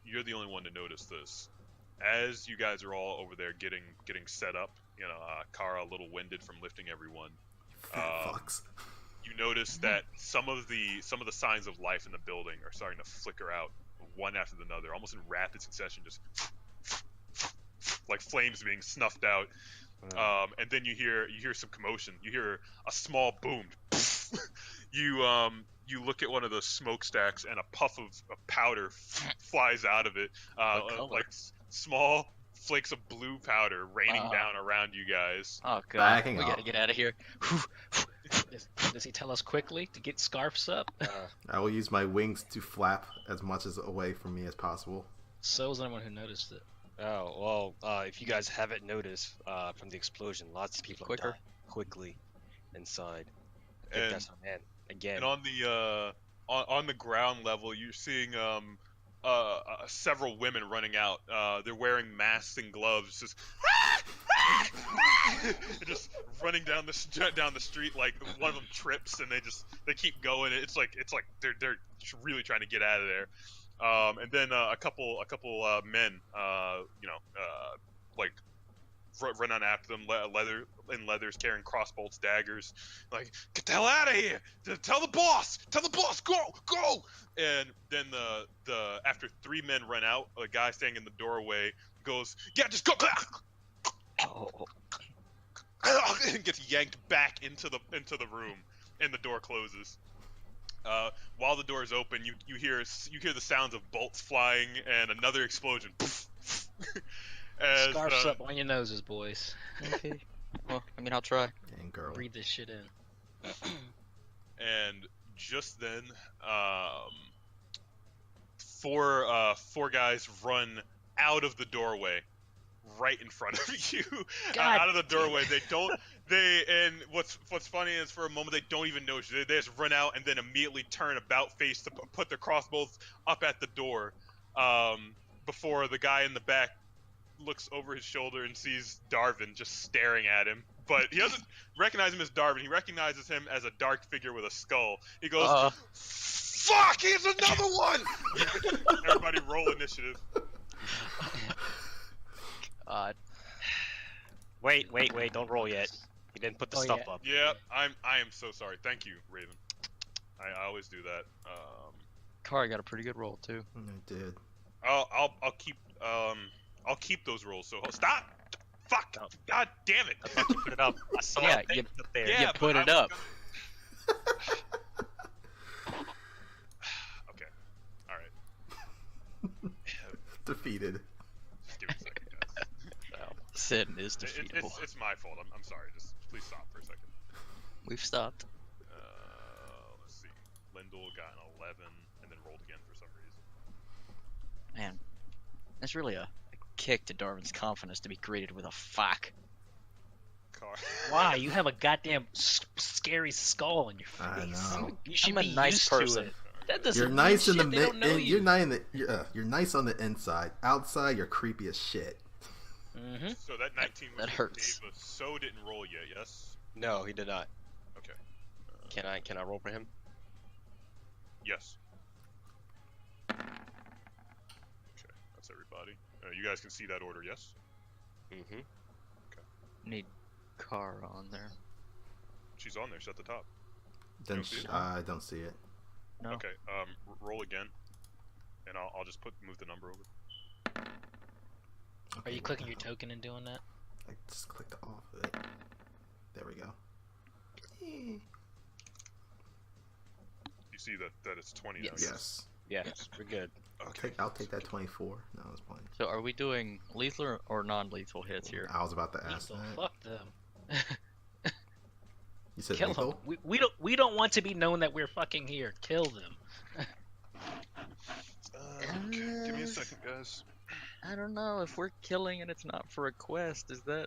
you're the only one to notice this. As you guys are all over there getting set up, Kaara a little winded from lifting everyone. Fat fucks. You notice that some of the signs of life in the building are starting to flicker out one after another, almost in rapid succession, just like flames being snuffed out. And then you hear some commotion. You hear a small boom. You look at one of the smokestacks, and a puff of powder flies out of it, What color? like small flakes of blue powder raining Wow. down around you guys. Oh god, Backing we off. gotta get out of here. Does he tell us quickly to get scarfs up? I will use my wings to flap as much as away from me as possible. So was anyone who noticed it. Oh, well, if you guys haven't noticed from the explosion, lots of people Quicker. died quickly inside. I think And, that's man. Again, and on the ground level, you're seeing several women running out. They're wearing masks and gloves, just running down the street. Like one of them trips, and they keep going. It's like they're really trying to get out of there. And then a couple men, like run on after them, leathers, carrying crossbolts, daggers, like, get the hell out of here! Tell the boss, go! And then the after 3 men run out, a guy standing in the doorway goes, yeah, just go, Oh, and gets yanked back into the room, and the door closes. While the door is open, you hear the sounds of bolts flying and another explosion. As, Scarfs up on your noses, boys. okay. Well, I mean, I'll try. And girl. Breathe this shit in. And just then, four guys run out of the doorway, right in front of you. God Out of the doorway. And what's funny is, for a moment, they don't even notice you. They just run out and then immediately turn about face to put their crossbows up at the door. Before the guy in the back looks over his shoulder and sees Darvin just staring at him. But he doesn't recognize him as Darvin. He recognizes him as a dark figure with a skull. He goes, fuck, he's another one! Everybody roll initiative. wait, don't roll yet. You didn't put the Oh, stuff yeah. up. Yeah, I am so sorry. Thank you, Raven. I always do that. Kaara got a pretty good roll too. I did. I'll keep those rolls. So stop. Fuck. God damn it. I thought you put it up. I saw Yeah, it thing up there. Yeah, you but put I it was up. Okay. All right. Defeated. Just give me a second, guys. Sin is defeatable. It's my fault. I'm sorry. Just please stop for a second. We've stopped. Let's see. Lindal got an 11 and then rolled again for some reason. Man, that's really a kick to Darvin's confidence to be greeted with a fuck. Why? You have a goddamn scary skull in your I face. know. You should I'm a be nice used person. to it. That doesn't You're mean nice in the shit. They don't know you're you. nice in the you're nice on the inside. Outside, you're creepy as shit. Mm-hmm. So that 19 was That for hurts. Deva. So didn't roll yet, yes? No, he did not. Okay. Can I roll for him? Yes. Okay, that's everybody. You guys can see that order, yes? Mm-hmm. Need Kaara on there. She's on there. She's at the top. Then don't see it? I don't see it. No. Okay. Roll again, and I'll just move the number over. Are Okay, you what clicking the your hell? token and doing that? I just clicked off of it. There we go. You see that it's 20 now. Yes. Yes. Yeah, we're good. I'll take that 24. No, I was playing. So are we doing lethal or non-lethal hits here? I was about to ask Lethal, that. fuck them. You said Kill them. lethal? We don't want to be known that we're fucking here. Kill them. Okay, give me a second, guys. I don't know if we're killing and it's not for a quest. Is that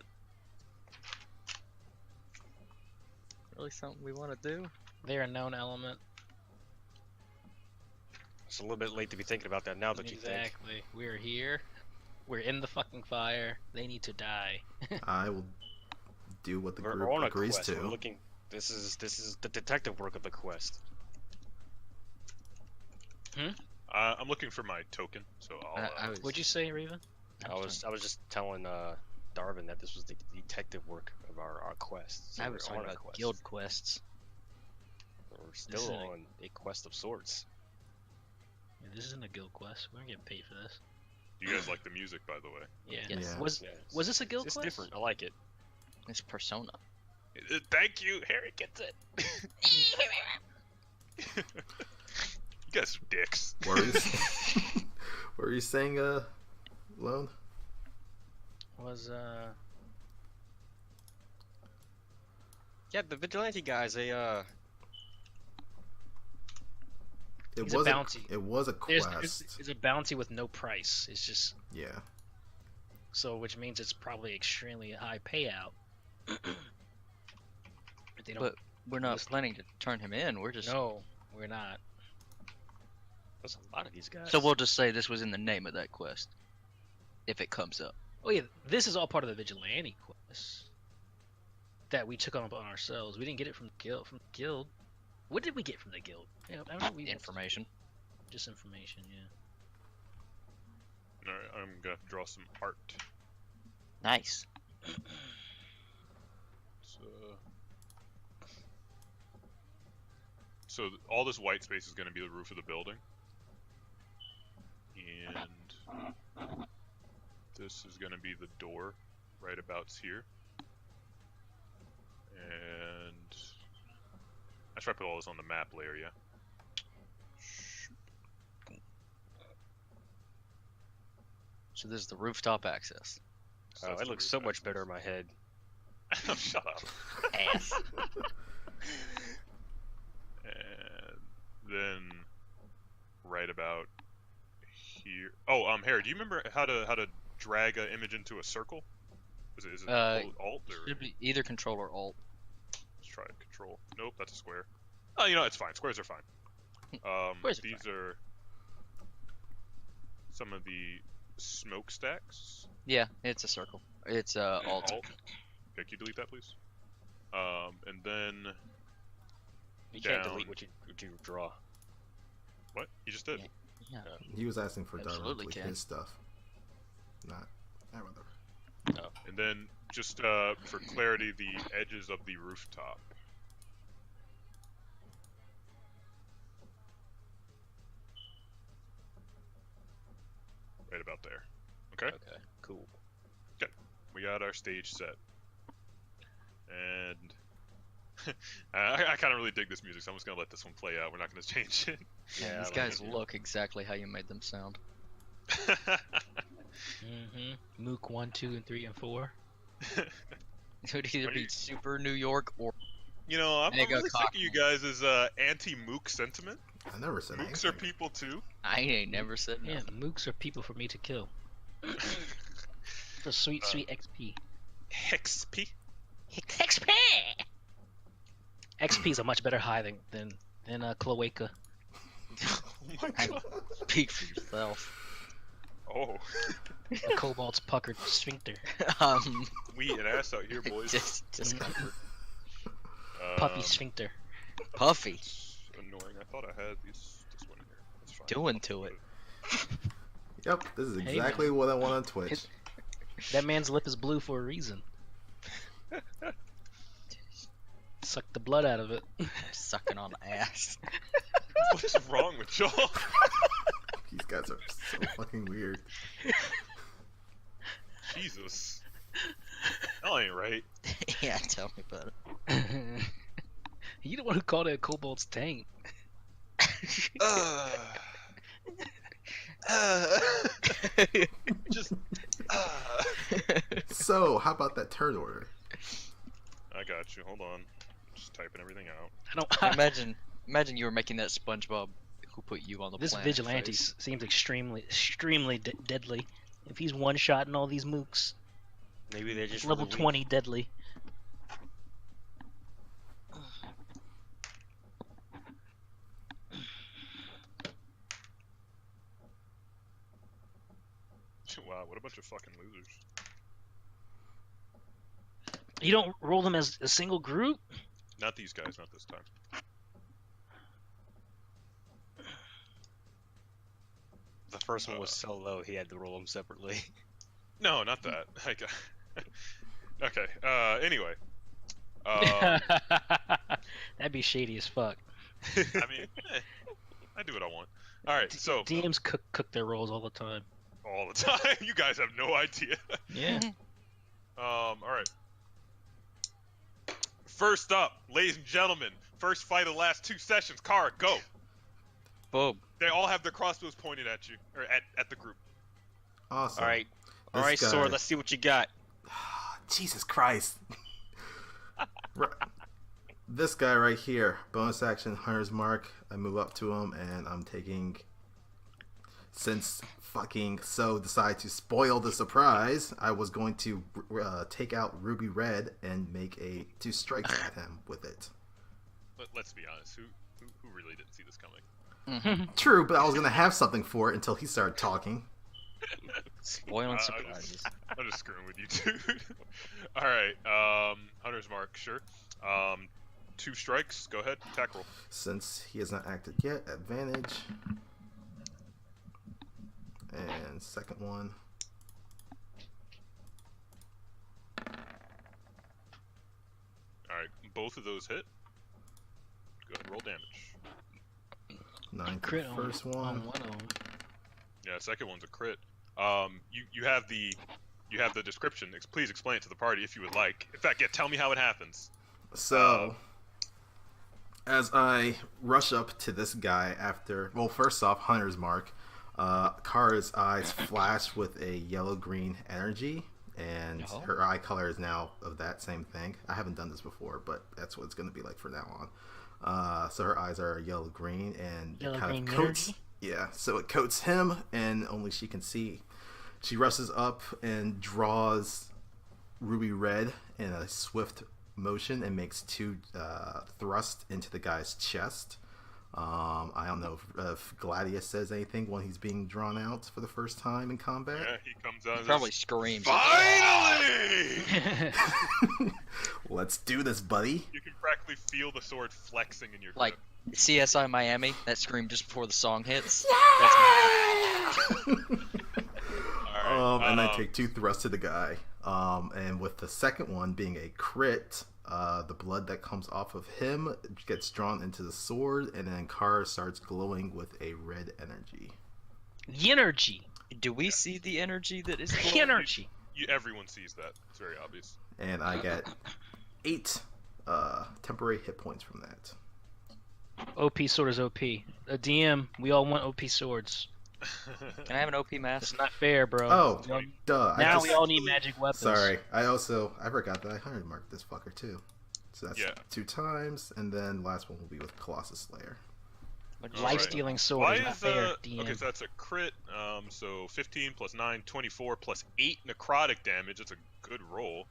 really something we want to do? They're a known element. It's a little bit late to be thinking about that now that you think. Exactly. We're here. We're in the fucking fire. They need to die. I will do what the We're group on a agrees quest. We're to. looking. This is the detective work of the quest. I'm looking for my token, so I'll. I was, What'd you say, Reivhyn? I was just telling Darvin that this was the detective work of our quest. So I we're was on talking a about quest. guild quests. We're This still is a- on a quest of sorts. Yeah, this isn't a guild quest. We're not getting paid for this. You guys like the music, by the way. Yeah. Yes. Yeah. Was Yeah, this a guild it's quest? different. I like it. It's Persona. Thank you, Harry gets it. You guys are dicks. What were you saying, Lone? Was Yeah, the vigilante guys. They It He's a was bounty. It was a there's quest. it's a bounty with no price. It's just Yeah. so, which means it's probably extremely high payout. If they don't. But we're not list- planning to turn him in. We're just. No, we're not. there's a lot of these guys. So we'll just say this was in the name of that quest. If it comes up. Oh yeah, this is all part of the vigilante quest that we took on upon ourselves. We didn't get it from the guild. What did we get from the guild? Yeah, I don't know, we Information. Just information, yeah. Alright, I'm gonna have to draw some art. Nice. So all this white space is gonna be the roof of the building, and this is gonna be the door, right about here. And I try to put all this on the map layer, yeah. So this is the rooftop access. So Oh, that's it the looks roof so much access. better in my head. Shut up. Ass. And then right about here. Oh, Harry, do you remember how to drag an image into a circle? Is it Alt or Should be either control or alt. let's try control? Nope, that's a square. Oh, you know it's fine. Squares are fine. Squares are These are some of the smokestacks. Yeah, it's a circle. It's alt. Okay, can you delete that, please? And then You can't Down. delete what you draw. what? You just did. Yeah. He was asking for Darvin to Absolutely delete can. his stuff. Not. Whatever. And then just for clarity, the edges of the rooftop. Right about there. Okay? Okay, cool. We got our stage set. And I kind of really dig this music, so I'm just going to let this one play out. We're not going to change it. Yeah, I These like guys it. look exactly how you made them sound. Mm-hmm. Mook 1, 2, and 3, and 4. It would either Are you- be super New York or You know, I'm Mega really sick of you guys as anti-mook sentiment. I never said Mooks are anything. people too. I ain't never said Yeah, nothing. mooks are people for me to kill. For sweet, sweet XP. XP. XP! XP is a much better high than cloaca. Oh my I- god. Speak for yourself. Oh, A cobalt's puckered sphincter. we eat an ass out here, boys. just discomfort. Puffy sphincter. Puffy. It's annoying. I thought I had this one here. That's fine. Doing to it. Yep, this is Hey, exactly what I want on Twitch. That man's lip is blue for a reason. Suck the blood out of it. Sucking on the ass. What is wrong with y'all? These guys are so fucking weird. Jesus. That ain't right. Yeah, tell me about it. You the one who called it a cobalt's taint. just. So, how about that turn order? I got you. Hold on. Just typing everything out. I don't. Imagine you were making that SpongeBob who put you on the This planet vigilante face. seems extremely deadly. If he's one-shotting all these mooks, Maybe they're just level really weak. 20 deadly. Wow, what a bunch of fucking losers. You don't roll them as a single group? Not these guys, not this time. The first one was so low, he had to roll them separately. No, not that. Okay. Anyway. That'd be shady as fuck. I mean, I do what I want. All right, so DMs cook their rolls all the time. all the time. You guys have no idea. Yeah. All right. First up, ladies and gentlemen, first fight of the last 2 sessions. Kaara, go. Boom. They all have their crossbows pointed at you, or at the group. Awesome. Alright, This guy- Sword, let's see what you got. Jesus Christ. Right. This guy right here, bonus action, Hunter's Mark. I move up to him, and I'm taking. Since fucking Tsou decided to spoil the surprise, I was going to take out Ruby Red and make 2 strikes at him with it. Let's be honest. Who really didn't see this coming? True, but I was gonna have something for it until he started talking. Spoiling Uh, surprises. I'm just screwing with you, dude. All right. Hunter's Mark, sure. 2 strikes. Go ahead. Attack roll. Since he has not acted yet, advantage. And second one. All right. Both of those hit. Go ahead and roll damage. 9 Crit for on, the first on one. one of them. Yeah, second one's a crit. You have the description. Please explain it to the party if you would like. In fact, yeah, tell me how it happens. So, as I rush up to this guy after, well, first off, Hunter's Mark, Kaara's eyes flash with a yellow-green energy, and Oh. her eye color is now of that same thing. I haven't done this before, but that's what it's going to be like from now on. So her eyes are yellow-green, and it kind Yellow-green of coats. energy? Yeah, so it coats him, and only she can see. She rushes up and draws Ruby Red in a swift motion and makes 2 thrusts into the guy's chest. I don't know if Gladius says anything when he's being drawn out for the first time in combat. Yeah, he comes out. He and probably says, screams. Finally! Let's do this, buddy. You can practically feel the sword flexing in your Like grip. CSI Miami, that scream just before the song hits. All right. And I take 2 thrusts to the guy. And with the second one being a crit, the blood that comes off of him gets drawn into the sword, and then Kaara starts glowing with a red energy. Yinergy. Do we see the energy that is? Yinergy. Everyone sees that. It's very obvious. And I get 8 temporary hit points from that. OP sword is OP. A DM, we all want OP swords. Can I have an OP mask? It's not fair, bro. Oh, We all- duh. now we all need magic weapons. Sorry. I forgot that I 100 marked this fucker too. So that's Yeah. 2 times, and then last one will be with Colossus Slayer. What'd All you right. say? Life-stealing sword Why is not is fair, DM. okay? So that's a crit. So 15 plus 9, 24 plus 8 necrotic damage. That's a good roll.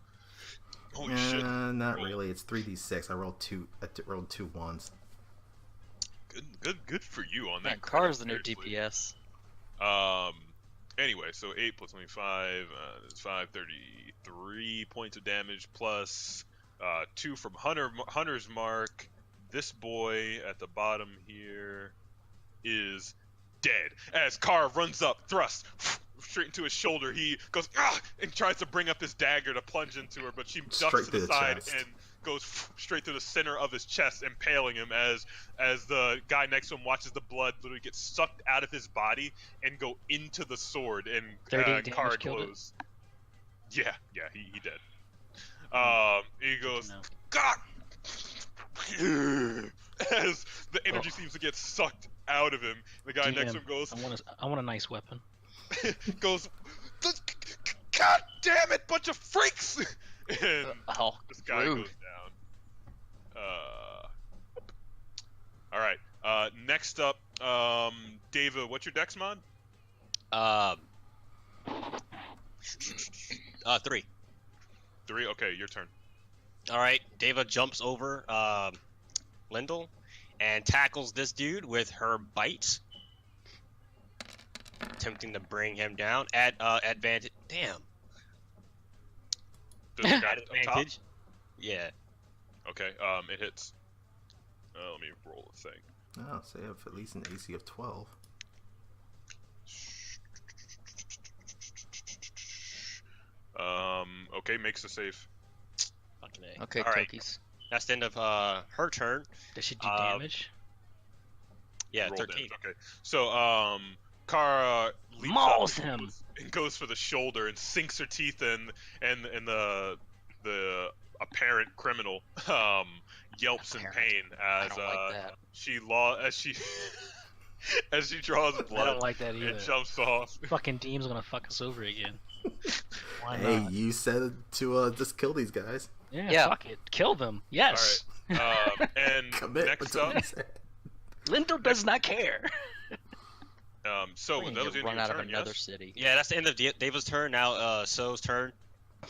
Holy shit! Not really. It's 3d6. I rolled 2. Rolled 2 ones. Good for you on Man, that. crit, Kaara's the new seriously. DPS. Anyway, so 8 plus 25 is 533 points of damage plus 2 from Hunter's Mark. This boy at the bottom here is dead. As Kaara runs up, thrust straight into his shoulder, he goes and tries to bring up his dagger to plunge into her, but she ducks Straight to through the the side chest. and goes straight through the center of his chest, impaling him as the guy next to him watches the blood literally get sucked out of his body and go into the sword, and 38 damage Kaara killed it? glows. Yeah, he did. He goes, No. God! As the energy seems to get sucked out of him. The guy next to him goes, I want a nice weapon. goes, God damn it, bunch of freaks! And Oh, this guy rude. goes down. All right. Next up, Deva, what's your dex mod? 3. 3. Okay, your turn. All right, Deva jumps over Lindal and tackles this dude with her bite, attempting to bring him down at advantage. Damn. Does the guy At up top? advantage. Yeah. Okay. It hits. Let me roll a thing. No, say I have at least an AC of 12. Okay, makes a save. Fucking A. Okay, All right. turkeys. That's the end of her turn. Does she do damage? Yeah, Roll 13. damage. Okay. So, Kaara leaps Mauls up him. and goes for the shoulder and sinks her teeth in, and the apparent criminal yelps in pain as don't like that. she as she draws I blood don't like that either. and jumps off. Fucking Deem's gonna fuck us over again. Why Hey, not? you said to just kill these guys. Yeah, fuck it. Kill them. Yes. And Commit. next That's what up, he said. Lindal does not care. so We're gonna that was get the end run of out your of turn, another yes? city. Yeah, that's the end of Deva's turn. Now, Tsou's turn.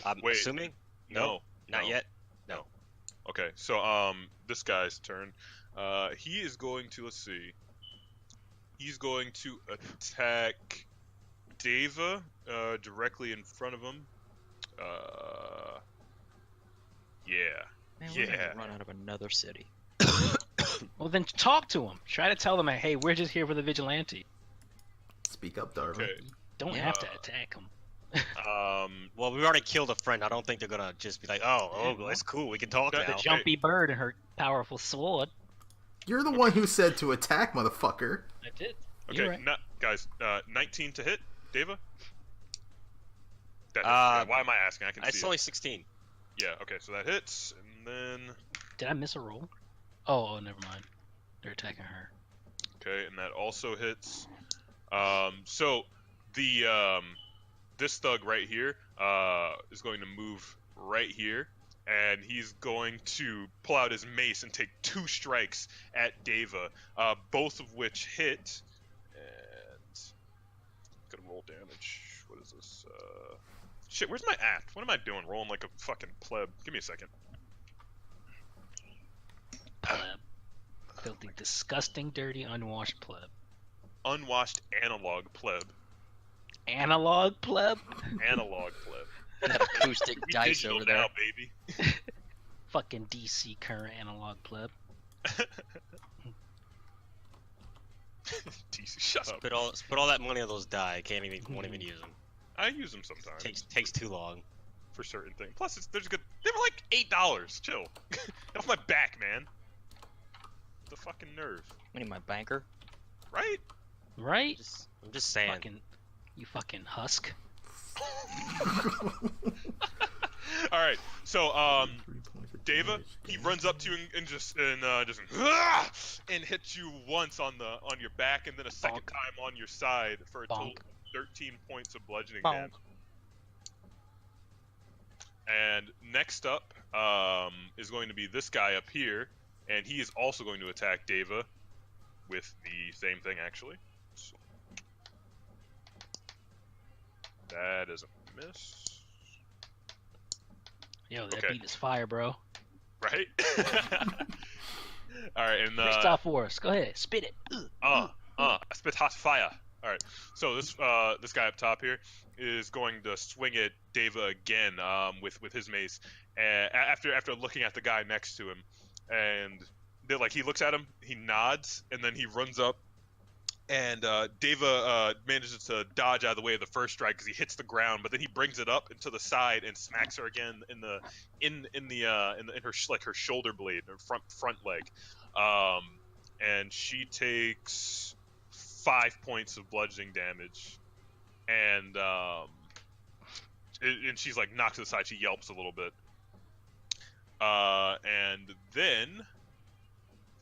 I'm Wait, assuming. No, Not no. yet. Okay, so this guy's turn. He is going to, let's see. He's going to attack Deva directly in front of him. Yeah. Man, we're gonna Yeah. get run out of another city. Well, then talk to him. Try to tell them, hey, we're just here for the vigilante. Speak up, Darvin. Okay. Don't Yeah. have to attack him. Well, we already killed a friend. I don't think they're gonna just be like, oh, Yeah, it's cool. We can talk That- now. The jumpy bird and her powerful sword. You're the one who said to attack, motherfucker. I did. Okay, You're right. guys, 19 to hit, Deva? That hits, Uh, yeah, why am I asking? I can It's see only it. 16. Yeah, okay, so that hits, and then... Did I miss a roll? Oh, never mind. They're attacking her. Okay, and that also hits. So the this thug right here is going to move right here, and he's going to pull out his mace and take 2 strikes at Deva, both of which hit. And gonna roll damage. What is this? Shit, where's my act? What am I doing? Rolling like a fucking pleb. Give me a second. Pleb. Filthy, disgusting, dirty, unwashed pleb. Unwashed analog pleb. Analog pleb? Analog pleb. Got acoustic We dice digital over there. now, baby. Fucking DC current analog pleb. DC, shut up. Put all that money on those die. I can't even won't even use them. I use them sometimes Takes too long. for certain things. Plus, there's good. They were like $8. Chill. Get off my back, man. The fucking nerve, I need my banker. right? Right? I'm just saying. You fucking husk. All right. So, 3 points of Deva, damage. he runs up to you and just and hits you once on your back, and then a second Bonk. time on your side for a total Bonk. of 13 points of bludgeoning Bonk. damage. And next up is going to be this guy up here, and he is also going to attack Deva with the same thing, actually. So, that is a miss. Yo, that Okay. beat is fire, bro. Right? All right, and Freestyle Force. Go ahead, spit it. I spit hot fire. All right, so this guy up top here is going to swing at Deva again with his mace, after looking at the guy next to him, and he looks at him, he nods, and then he runs up, and Deva manages to dodge out of the way of the first strike because he hits the ground, but then he brings it up and to the side and smacks her again in her her shoulder blade, her front leg, and she takes 5 points of bludgeoning damage, and she's like knocked to the side. She yelps a little bit, and then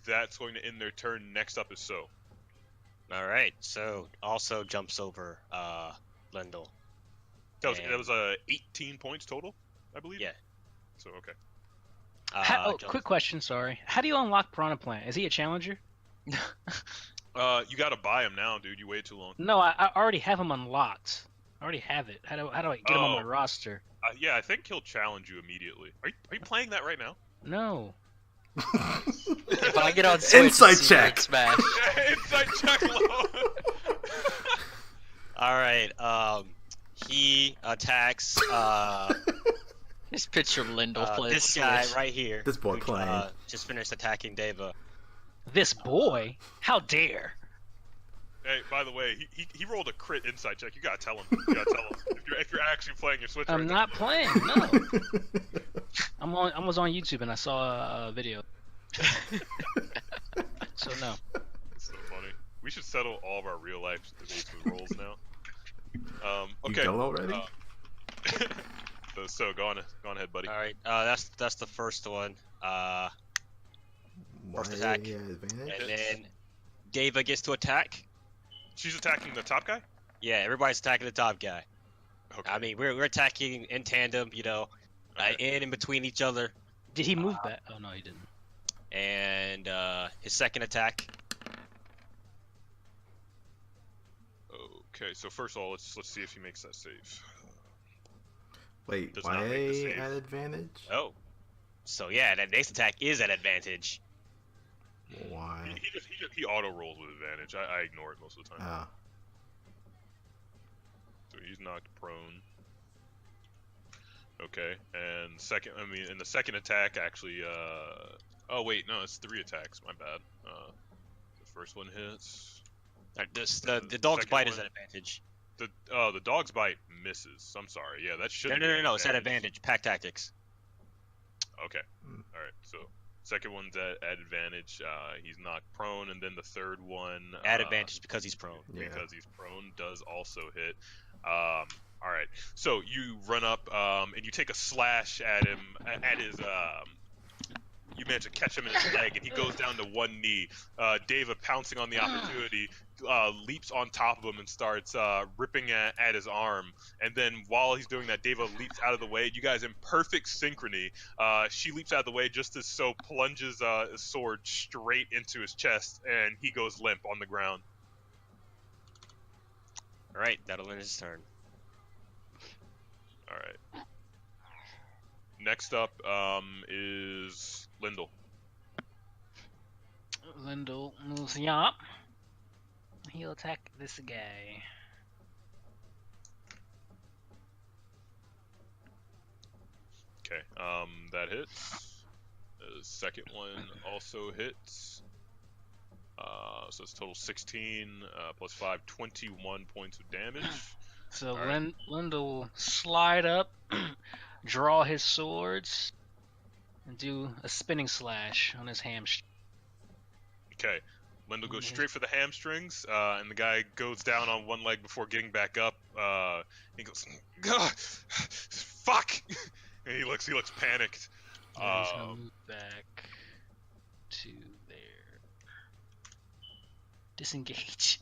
that's going to end their turn. Next up is Tsou. All right. So also jumps over Lindal. That was 18 points total, I believe. Yeah. So okay. Quick question, sorry. How do you unlock Piranha Plant? Is he a challenger? You gotta buy him now, dude. You waited too long. No, I already have him unlocked. I already have it. How do I get him on my Oh. roster? Yeah, I think he'll challenge you immediately. Are you playing that right now? No. If I get on Switch, Insight and see you check. in Smash. Inside check alone. All right. He attacks Just picture Lindal playing this Switch. guy right here. This boy who, playing. just finished attacking Deva. This boy? How dare? Hey, by the way, he rolled a crit insight check. You gotta tell him. If you're actually playing your Switch. I'm right not playing. No. I was on YouTube and I saw a video. So no. That's so funny. We should settle all of our real life debates with rolls now. Okay. You don't already? So go on ahead, buddy. All right. That's the first one. First Why attack. he had advantage? And then Deva gets to attack. She's attacking the top guy. Yeah, everybody's attacking the top guy. Okay. I mean, we're attacking in tandem, you know, in between each other. Did he move back? Oh no, he didn't. And his second attack. Okay. So first of all, let's see if he makes that save. Wait, Does why not make the save. at advantage? Oh. So yeah, that next attack is at advantage. Why? He auto rolls with advantage. I ignore it most of the time. Ah. So he's knocked prone. Okay, and in the second attack, actually, oh wait, no, it's 3 attacks. My bad. The first one hits. The dog's second bite is one- at advantage. The dog's bite misses. I'm sorry. Yeah, that should. No. It's at advantage. Pack tactics. Okay. Hmm. All right. So second one's at advantage. He's knocked prone, and then the third one At advantage because he's prone. Yeah. because he's prone does also hit. All right. So you run up and you take a slash at him at his. You manage to catch him in his leg, and he goes down to one knee. Deva, pouncing on the opportunity, leaps on top of him and starts ripping at his arm. And then while he's doing that, Deva leaps out of the way. You guys in perfect synchrony. She leaps out of the way just as So plunges his sword straight into his chest, and he goes limp on the ground. All right, that'll end his turn. All right. Next up is Lindal. Lindal moves up. He'll attack this guy. Okay, that hits. The second one also hits. So it's total 16 plus 5, 21 points of damage. So All right. Lindal will slide up, draw his swords, and do a spinning slash on his hamstring. Okay, Lindal goes straight for the hamstrings, and the guy goes down on one leg before getting back up. He goes, "Gah, fuck!" And he looks panicked. Yeah, he's gonna move back to there. Disengage.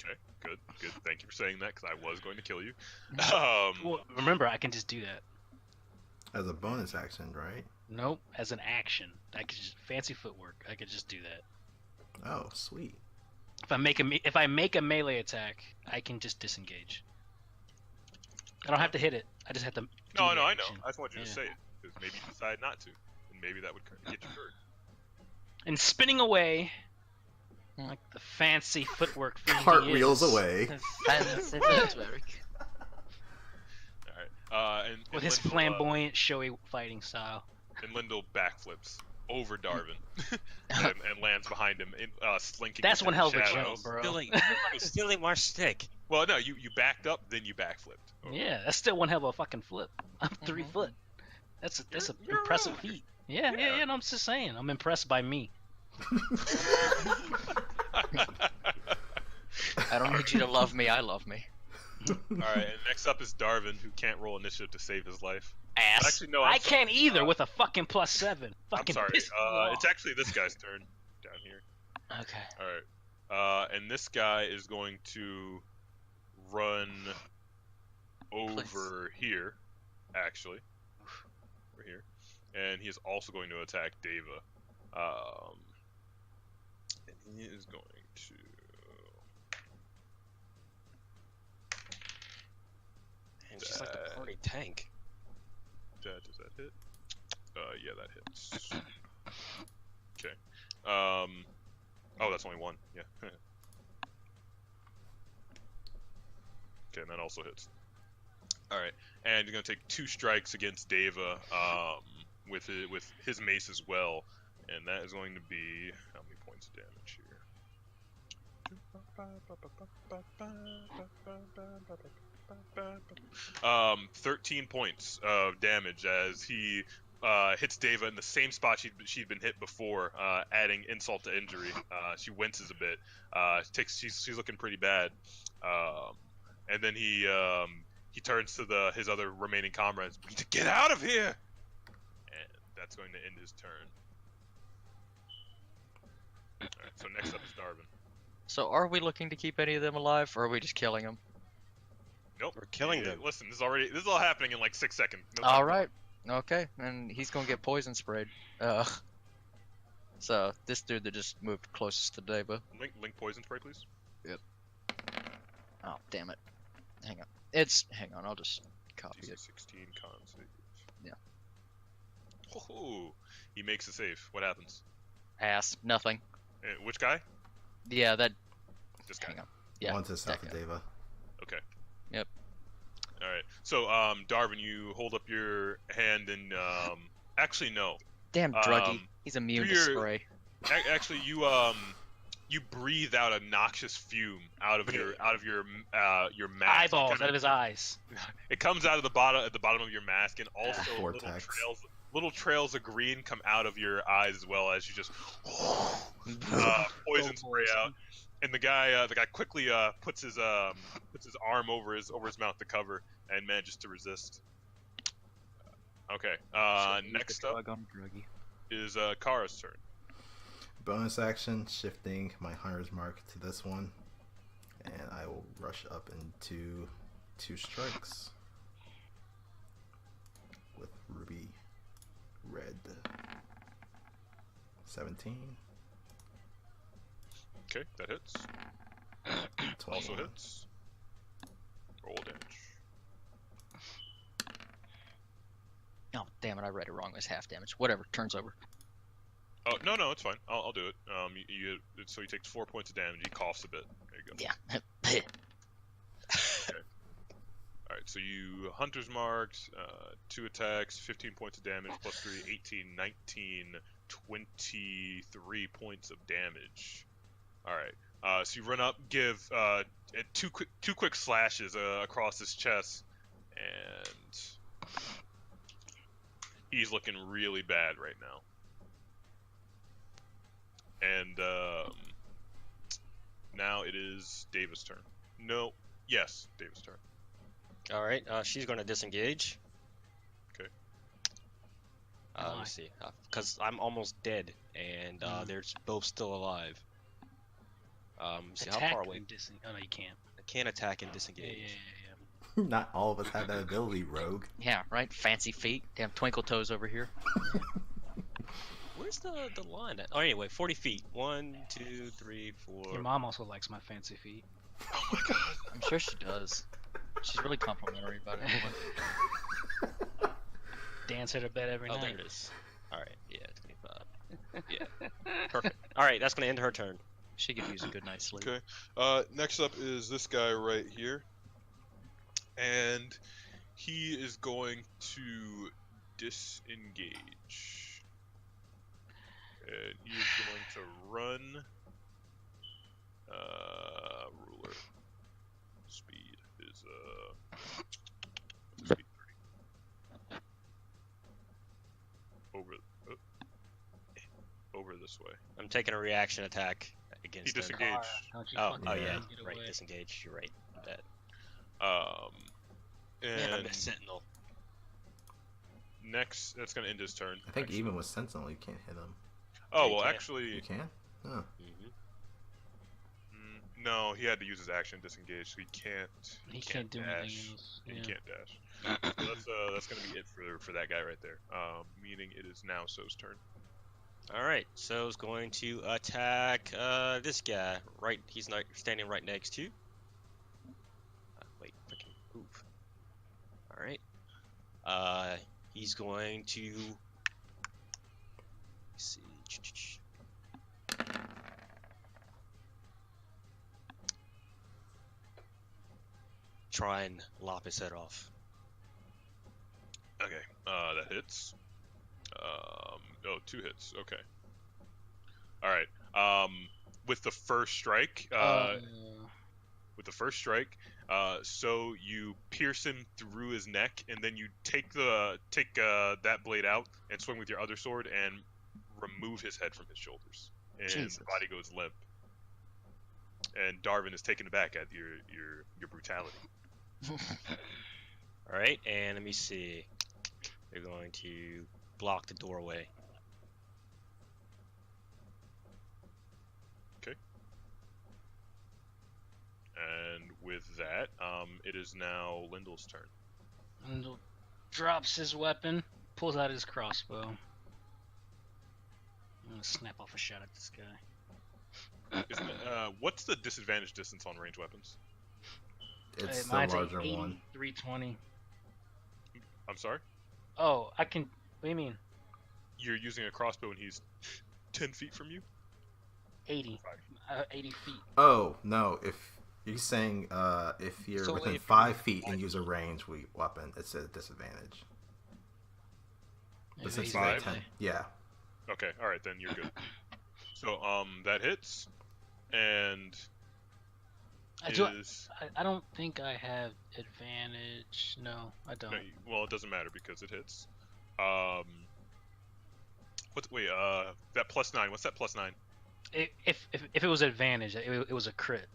Okay, good. Thank you for saying that, because I was going to kill you. Well, remember, I can just do that. As a bonus action, right? Nope, as an action. I could just fancy footwork. I could just do that. Oh, sweet. If I make a melee attack, I can just disengage. I don't have to hit it. I just have to. No, do the I know. action. I just want you to Yeah. say it, because maybe you decide not to, and maybe that would get you hurt. And spinning away, like the fancy footwork fiend he Cartwheels is, away. Fancy footwork. All right. And with his Lindal, flamboyant, showy fighting style. and Lindal backflips over Darvin and lands behind him, slinking. That's into one the hell of a shadows. jump, bro. Everybody's stealing my stick. Well, no, you backed up, then you backflipped. Oh. Yeah, that's still one hell of a fucking flip. I'm 3 foot. That's an You're impressive right. feat. Yeah. No, I'm just saying. I'm impressed by me. I don't need you to love me. I love me. All right, and next up is Darvin, who can't roll initiative to save his life. Ass. Actually, no, I I'm sorry. can't either with a fucking +7. I'm Fucking sorry. piss me off. It's actually this guy's turn down here. Okay. All right. And this guy is going to run over here, actually. Over here. And he is also going to attack Deva. And he is going to... And she's like the party tank. Does that hit? Yeah, that hits. Okay. Oh, that's only one. Yeah. Okay, and that also hits. Alright, and you're going to take 2 strikes against Deva with his mace as well. And that is going to be... How many points of damage here? 13 points of damage as he hits Deva in the same spot she'd been hit before, adding insult to injury. She winces a bit. She's looking pretty bad. And then he turns to his other remaining comrades. We need to get out of here. And that's going to end his turn. All right, so next up is Darvin. So are we looking to keep any of them alive, or are we just killing them? Nope, We're killing them. Listen, this is all happening in like 6 seconds. No time All to- right. Okay, and he's gonna get poison sprayed. So this dude that just moved closest to Deva. Link poison spray, please. Oh, damn it. Hang on, I'll just copy DC it. 16 con save. Yeah. Oh, he makes a save. What happens? Pass. Nothing. Which guy? Yeah, that. This guy. Hang on. Yeah. One to south that of guy. Deva. Okay. Yep. All right. So, Darvin, you hold up your hand and actually no. Damn druggy. He's immune to your- spray. Actually, you breathe out a noxious fume out of your mask. Eyeballs out of his eyes. It comes out of the bottom of your mask, and also Vortex. little trails of green come out of your eyes as well as you just poison spray out. And the guy quickly puts his arm over his mouth to cover and manages to resist. Okay. Next up is Kaara's turn. Bonus action, shifting my hunter's mark to this one, and I will rush up into 2 strikes with ruby red. 17. Okay, that hits. 21. Also hits. Roll damage. Oh, damn it, I read it wrong. It was half damage. Whatever, turns over. Oh no, it's fine. I'll do it. So he takes 4 points of damage. He coughs a bit. There you go. Yeah. All right. So you hunter's marked, 2 attacks, 15 points of damage, plus 3, 18, 19, 23 points of damage. All right. So you run up, give 2 quick slashes across his chest, and he's looking really bad right now. And now it is Deva's turn. No, yes, Deva's turn. All right, she's going to disengage. Okay. Let me see, because I'm almost dead, and they're both still alive. See how Attack far away? and oh no, you can't. I can't attack and Yeah, disengage. yeah. Not all of us have that ability, rogue. Yeah, right? Fancy feet. Damn twinkle toes over here. Where's the line at? Oh, anyway, 40 feet. 1, 2, 3, 4. Your mom also likes my fancy feet. Oh my god. I'm sure she does. She's really complimentary about it. Dance her to bed every Oh, night. there it is. All right, yeah, 25. Yeah, perfect. All right, that's going to end her turn. She could use a good night's sleep. Okay. Next up is this guy right here, and he is going to disengage. And he is going to run. Ruler. Speed is what's his speed 30. Over this way. I'm taking a reaction attack He against them. disengaged. Don't you Oh, fucking oh Yeah. yeah, get right, away. disengage. You're right. Bet. And I'm a sentinel. next, that's gonna end his turn. I think actually. even with Sentinel, you can't hit him. Oh you well, can't. actually, You can? Oh. Mm-hmm. No, he had to use his action to disengage, so he can't. He can't do dash. anything else. He Yeah. can't dash. So that's gonna be it for that guy right there. Meaning it is now Tsou's turn. All right, Tsou's going to attack this guy. Right, he's not standing right next to. Wait, freaking move. All right. He's going to. Let's see. Try and lop his head off. Okay, that hits. Oh, 2 hits. Okay. All right. With the first strike, so you pierce him through his neck, and then you take that blade out and swing with your other sword and remove his head from his shoulders, and Jesus. the body goes limp. And Darvin is taken aback at your brutality. All right, and let me see. They're going to block the doorway. And with that, it is now Lindal's turn. Lindal drops his weapon, pulls out his crossbow. I'm gonna snap off a shot at this guy. What's the disadvantage distance on ranged weapons? It's the Mine's larger 80, one. 320. I'm sorry? Oh, I can. What do you mean? You're using a crossbow and he's 10 feet from you? 80. 80 feet. Oh no! If you're saying if you're So within if 5 feet and use a range weapon, it's a disadvantage. But If since he's you're at five? 10, yeah. Okay, alright, then you're good. So, that hits, and I don't think I have advantage. No, I don't. no, well, it doesn't matter because it hits. That +9, what's that +9? If it was advantage, it was a crit.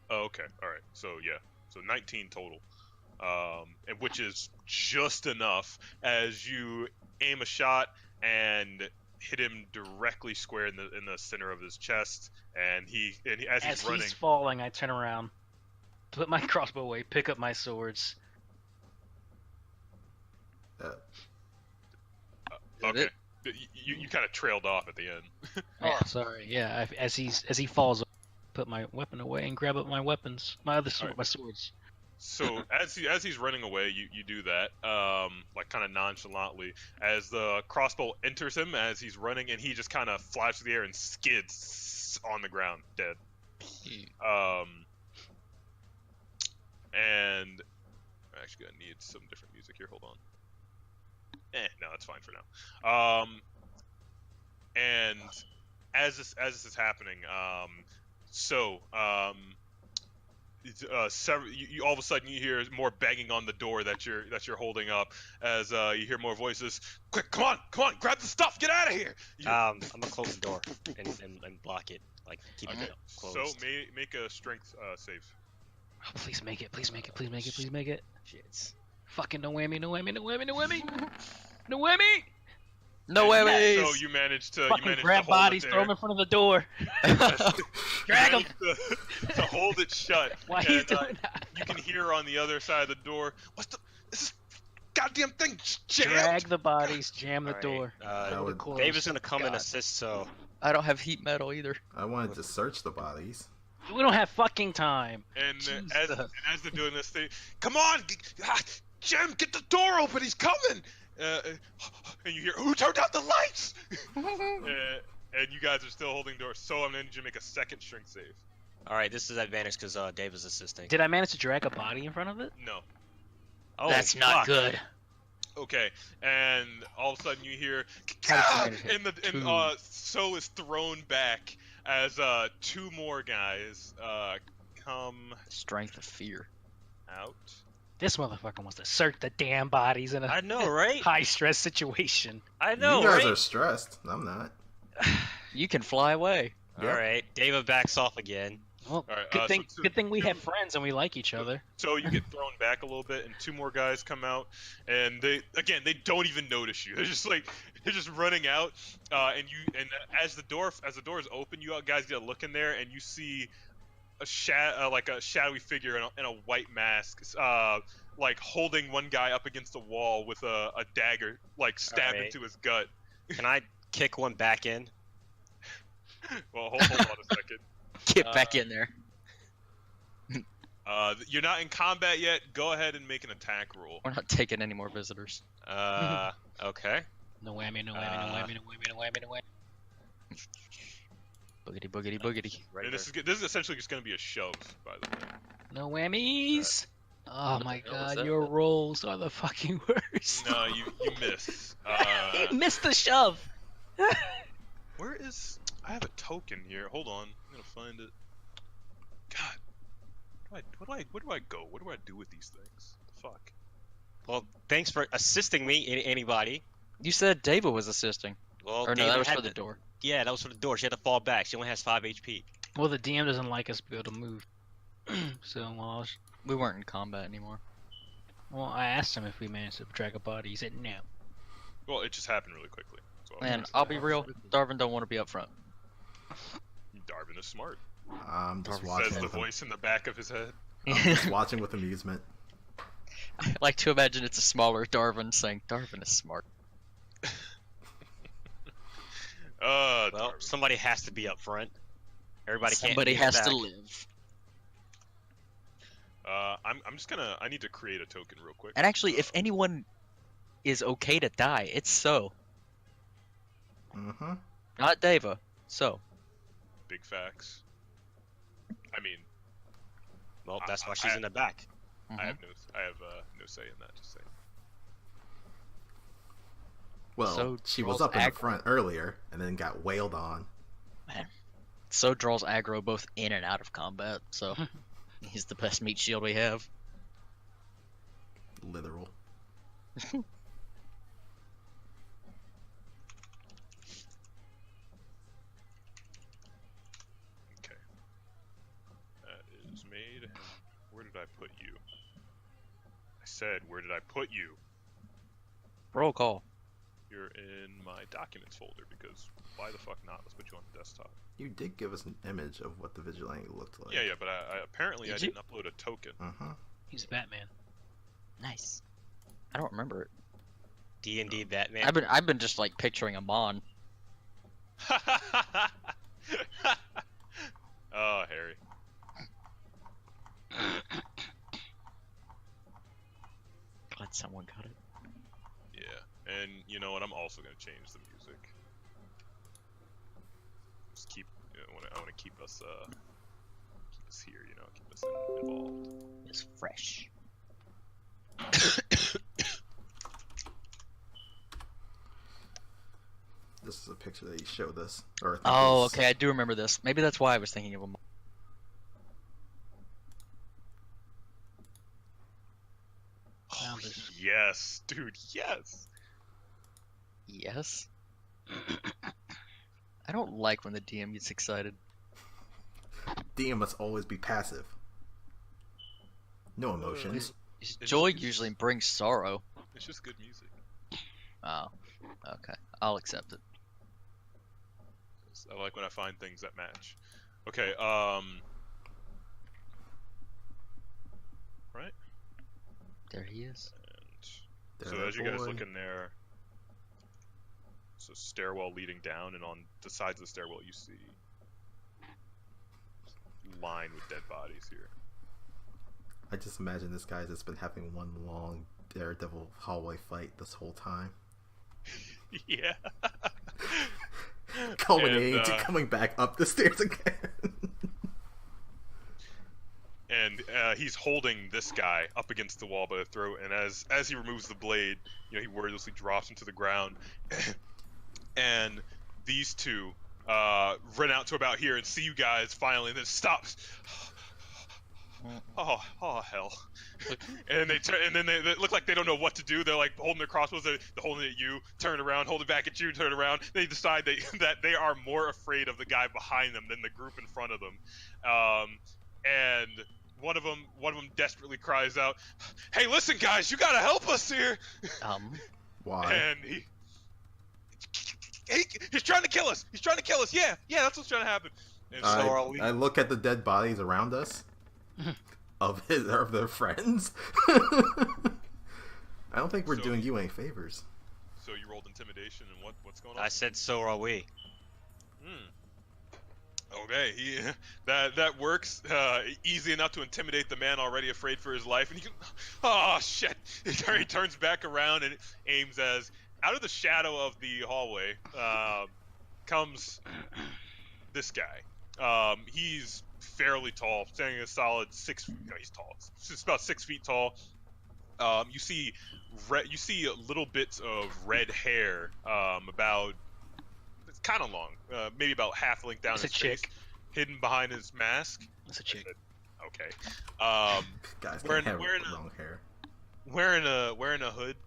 Oh, okay, alright, so yeah, so 19 total. And which is just enough as you aim a shot and hit him directly square in the center of his chest, and as he's running. He's falling, I turn around, put my crossbow away, pick up my swords. Okay, you kind of trailed off at the end. Oh, sorry. Yeah, as he falls, put my weapon away and grab up my weapons, my other sword, Alright. my swords. So as he's running away, you do that, like kind of nonchalantly, as the crossbow enters him as he's running, and he just kind of flies through the air and skids on the ground, dead. And I'm actually gonna need some different music here. Hold on. No, that's fine for now. And as this is happening, you all of a sudden you hear more banging on the door that you're holding up as you hear more voices. Quick, come on, grab the stuff, get out of here! I'm gonna close the door and block it, like keep Okay, it closed. so make a strength save. Oh, please make it! Please make it! Please make it! Please make it! Shit. Fucking no whammy! No whammy! No whammy! No whammy! No whammy! No way, So you managed to Fucking hold grab bodies, it throw there. them in front of the door. Drag them. to hold it shut. Why are you And, doing that? You can hear on the other side of the door. This is goddamn thing jammed. Drag the bodies, jam the Alright, door. I would- Close. Dave is gonna come and God. assist, so I don't have heat metal either. I wanted to search the bodies. We don't have fucking time. And Jesus. as they're doing this thing, come on, Jim, get the door open. He's coming. And you hear, who turned out the lights? And you guys are still holding doors. So I'm gonna need you to make a second strength save. all right, this is advantage because Dave is assisting. Did I manage to drag a body in front of it? No. Oh, That's not fuck. good. Okay, and all of a sudden you hear, How did you manage it? and So is thrown back as 2 more guys come Strength of fear. out. This motherfucker wants to search the damn bodies in a I know, right? high stress situation. I know, you guys right? are stressed. I'm not. You can fly away. All Yeah. right, Deva backs off again. Well, Alright, good thing we have friends and we like each other. So you get thrown back a little bit, and 2 more guys come out, and they don't even notice you. They're just running out, and as the door is open, you guys get a look in there, and you see like a shadowy figure in a white mask, like holding one guy up against the wall with a dagger, like stabbed Alright. into his gut. Can I kick one back in? Well, hold on a second. Get back in there. You're not in combat yet. Go ahead and make an attack roll. We're not taking any more visitors. Okay. No whammy, no whammy, no whammy, no whammy, no whammy, no whammy. Boogity, boogity, boogity. Right And this is essentially just going to be a shove, by the way. No whammies. Oh What my the hell was god, that? your rolls are the fucking worst. No, you miss. He missed the shove. Where is? I have a token here. Hold on, I'm gonna find it. God, where do I go? What do I do with these things? The fuck. Well, thanks for assisting me, anybody. You said Deva was assisting. Well, Or no, Deva that was had for the to- door. Yeah, that was for the door. She had to fall back. She only has 5 HP. Well, the DM doesn't like us to be able to move. So, We weren't in combat anymore. well, I asked him if we managed to drag a body. He said no. Well, it just happened really quickly. So And I'll be real, Darvin don't want to be up front. Darvin is smart. I'm just Says watching. Says the With voice in the back of his head. I'm just watching with amusement. I like to imagine it's a smaller Darvin saying, Darvin is smart. Well, Darvin. somebody has to be up front. Everybody can't. Somebody be has back. to live. I'm just gonna. I need to create a token real quick. And actually, if anyone is okay to die, it's So. Mm-hmm. Not Deva. So. Big facts. I mean, Well, that's why she's in the back. I have no say in that. Just saying. Well, So she was draws up in the aggro. front earlier and then got wailed on. So draws aggro both in and out of combat, so he's the best meat shield we have. Literal. Okay. That is made. Where did I put you? I said, where did I put you? Roll call. You're in my documents folder because why the fuck not? Let's put you on the desktop. You did give us an image of what the vigilante looked like. Yeah, but I apparently Did I you? didn't upload a token. Uh-huh. He's Batman. Nice. I don't remember it. D&D Batman. I've been just like picturing a Mon. Oh, Harry. Glad someone got it. Yeah, and you know what? I'm also gonna change the music. Just keep. I want to keep us here. You know, keep us involved. It's fresh. This is a picture that he showed us. Or I think Oh, it's- okay, I do remember this. Maybe that's why I was thinking of a Mon. Oh, yes, dude. Yes. Yes? I don't like when the DM gets excited. DM must always be passive. No emotions. Joy usually brings sorrow. It's just good music. Oh, okay. I'll accept it. I like when I find things that match. Okay. Right. There he is. And There so as you guys boy. look in there, it's a stairwell leading down, and on the sides of the stairwell you see lined with dead bodies here. I just imagine this guy's just been having one long Daredevil hallway fight this whole time. Yeah. Culminating And, to coming back up the stairs again. And he's holding this guy up against the wall by the throat, and as he removes the blade, you know, he wordlessly drops him to the ground. And these two run out to about here and see you guys finally, and then stops. Oh hell! And they turn, and then they look like they don't know what to do. They're like holding their crossbows, they're holding it at you, turn around, hold it back at you, turn around. They decide that they are more afraid of the guy behind them than the group in front of them. And one of them desperately cries out, "Hey, listen, guys, you gotta help us here!" Why? And he's trying to kill us. He's trying to kill us. Yeah, that's what's trying to happen. And so are we. I look at the dead bodies around us of their friends. I don't think we're So- doing you any favors. So you rolled intimidation, and what's going on? I said, so are we. Okay, that works. Easy enough to intimidate the man already afraid for his life, and oh shit! He turns back around and aims as out of the shadow of the hallway comes this guy. He's fairly tall, standing a solid 6. No, he's tall. He's about 6 feet tall. You see little bits of red hair, about. It's kind of long, maybe about half length down It's his a face, chick. hidden behind his mask. It's a chick. Okay. Guys wearing- can't have wearing long hair. Wearing a hood,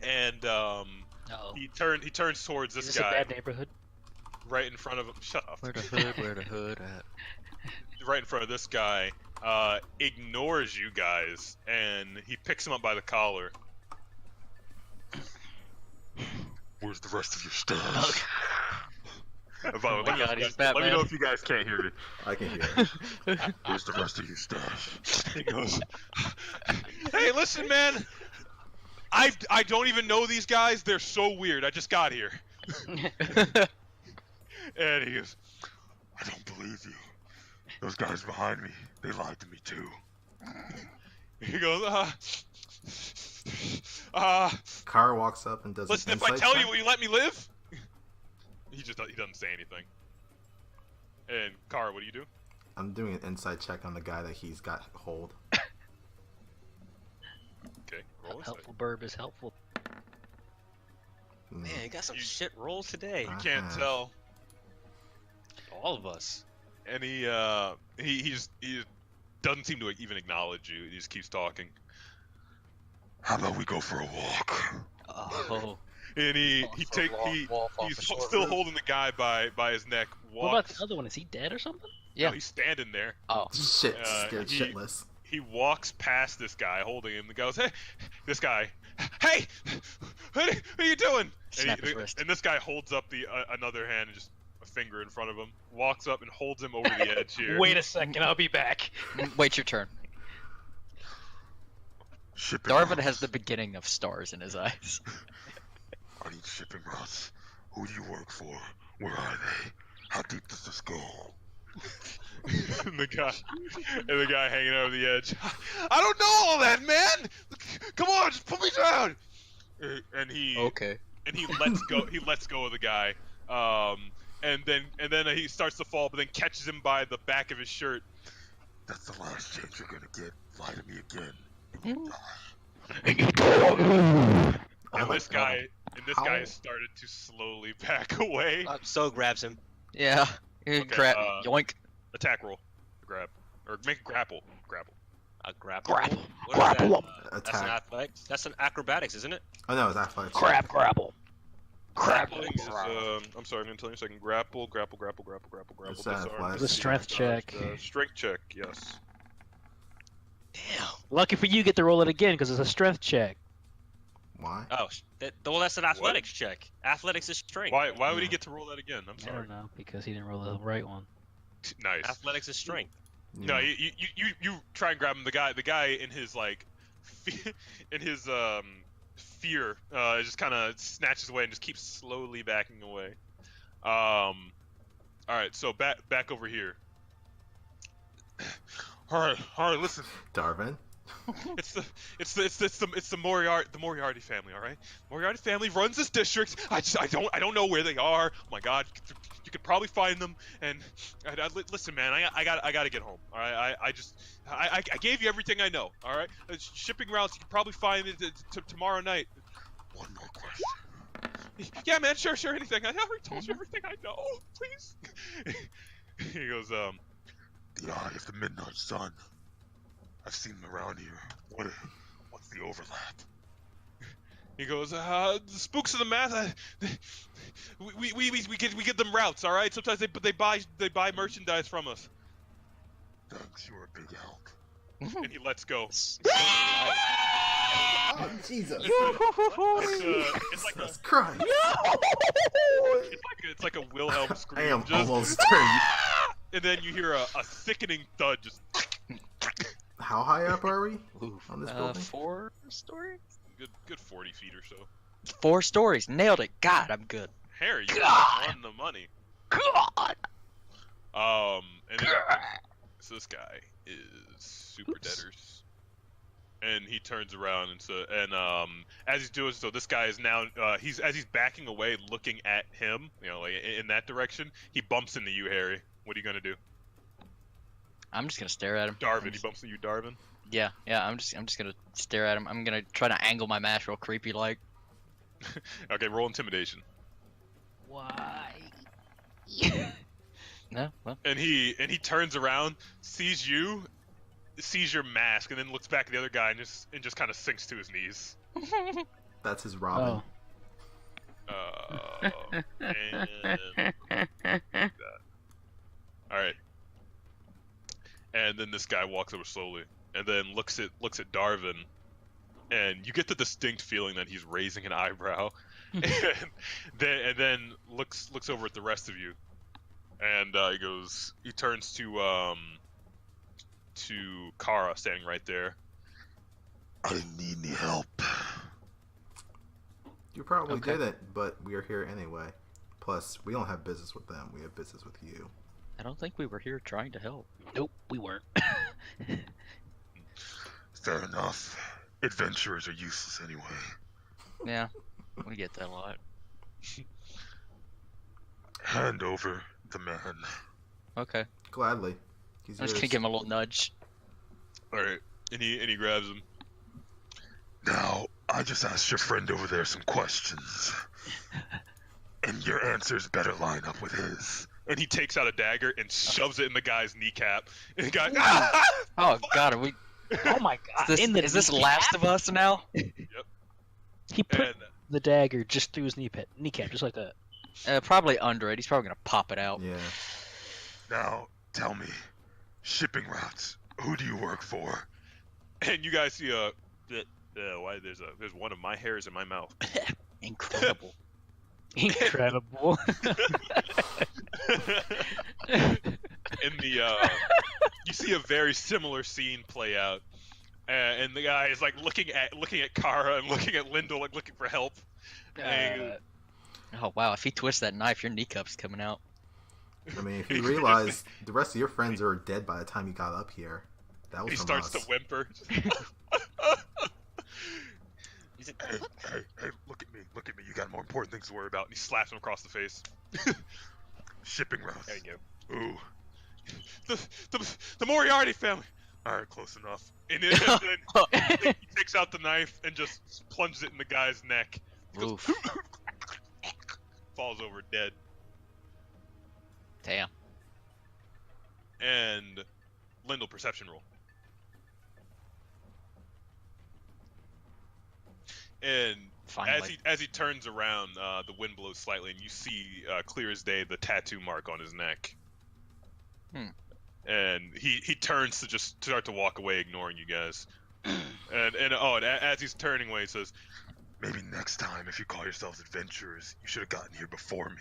and Uh-oh. he turns towards Is this this a guy bad neighborhood? right in front of him. Shut up. Where the hood at? Right in front of this guy, ignores you guys, and he picks him up by the collar. Where's the rest of your stuff? Oh my God, he's let me Batman. know if you guys can't hear me. I can hear. Where's the rest of your stuff? He goes, hey, listen, man. I don't even know these guys. They're so weird. I just got here. And he goes, I don't believe you. Those guys behind me, they lied to me too. He goes, Kaara walks up and does listen, an if I insight tell check. you, will you let me live? He doesn't say anything. And Kaara, what do you do? I'm doing an insight check on the guy that he's got hold. Okay, roll insight. Helpful burb is helpful. Man, you got some You- shit rolls today. You can't tell. All of us. And he just doesn't seem to even acknowledge you. He just keeps talking. How about we go for a walk? Oh. And he's still holding the guy by his neck. What about the other one? Is he dead or something? No, he's standing there. Oh, Shit, scared he- shitless. He walks past this guy holding him and goes, hey, this guy, hey, what are you doing? Snap his wrist. And this guy holds up the another hand and just a finger in front of him, walks up and holds him over the edge here. Wait a second, I'll be back. wait your turn. Shipping Darvin routes. has the beginning of stars in his eyes. I need shipping routes. Who do you work for? Where are they? How deep does this go? and the guy hanging over the edge. I don't know all that, man. Come on, just put me down. And he Okay. and he lets go. He lets go of the guy. And then he starts to fall, but then catches him by the back of his shirt. That's the last chance you're gonna get. Lie to me again. And this guy has started to slowly back away. So grabs him. Yeah. Yoink. Attack roll, grab, or make a grapple. A grapple. Grapple. What is Grapple that? him. That's an Attack. athletics. That's an acrobatics, isn't it? Oh no, it's athletics. Grapple. Grappling is, I'm sorry, I'm gonna tell you a second. Grapple. It's Disarm. athletics. It's a strength check. Strength check, yes. Damn. Lucky for you, get to roll it again because it's a strength check. Why? Oh, well, that's an athletics check. Athletics is strength. Why would he get to roll that again? I'm I sorry. don't know because he didn't roll the right one. Nice. Athletics is strength. No, you try and grab him. The guy in his like, in his fear, just kind of snatches away and just keeps slowly backing away. All right, so back over here. All right, listen. Darvin. It's the Moriarty family. All right, Moriarty family runs this district. I don't know where they are. Oh my God, you could probably find them. And listen, man, I gotta get home. All right, I gave you everything I know. All right, shipping routes you can probably find it tomorrow night. One more question. Yeah, man, sure, anything. I already told you everything I know. Please. He goes, the Eye of the Midnight Sun. I've seen them around here. What's the overlap? He goes, the spooks of the math. We get them routes, all right. Sometimes they buy merchandise from us. Thanks, you're a big help. And he lets go. Oh, Jesus. It's like That's crying. it's like a Wilhelm I scream. am Just, almost turned. and then you hear a sickening thud. Just How high up are we Oof. on this building? 4 stories? good 40 feet or so. 4 stories. Nailed it. God, I'm good. Harry, you God. won the money. God. And then, so this guy is super debtors, and he turns around and as he's doing so, this guy is now he's backing away, looking at him, like in that direction. He bumps into you, Harry. What are you gonna do? I'm just gonna stare at him. Darvin, he bumps into you, Darvin. Yeah. I'm just gonna stare at him. I'm gonna try to angle my mask real creepy like. Okay, roll intimidation. Why? No, well. And he turns around, sees you, sees your mask, and then looks back at the other guy and just kind of sinks to his knees. That's his Robin. All right. And then this guy walks over slowly, and then looks at Darvin, and you get the distinct feeling that he's raising an eyebrow, and then looks over at the rest of you, and he turns to Kaara standing right there. I didn't need any help. You probably Okay. didn't, but we are here anyway. Plus, we don't have business with them. We have business with you. I don't think we were here trying to help. Nope, we weren't. Fair enough. Adventurers are useless anyway. Yeah, we get that a lot. Hand over the man. Okay. Gladly. He's I'm just yours. gonna give him a little nudge. All right, and he grabs him. Now, I just asked your friend over there some questions. And your answers better line up with his. And he takes out a dagger and shoves it in the guy's kneecap. And the guy, Oh God, are we? Oh my god! Is this Last of Us now? He put And the dagger just through his kneecap, just like that. Probably under it. He's probably gonna pop it out. Yeah. Now, tell me, shipping routes, who do you work for? and you guys see why there's one of my hairs in my mouth. Incredible. Incredible. In the you see a very similar scene play out, and the guy is like looking at Kaara and looking at Lindal, like looking for help. And Oh wow! If he twists that knife, your kneecap's coming out. I mean, if you realize the rest of your friends are dead by the time you got up here, that was he from starts to us. whimper. Hey, look at me, you got more important things to worry about. And he slaps him across the face. Shipping routes. There you go. Ooh, The Moriarty family. alright, close enough. And then he takes out the knife and just plunges it in the guy's neck. Oof. Falls over dead. Damn. And Lindal, perception roll. And Finally. as he turns around, the wind blows slightly, and you see clear as day the tattoo mark on his neck. And he turns to just start to walk away, ignoring you guys. and as he's turning away, he says, maybe next time, if you call yourselves adventurers, you should have gotten here before me.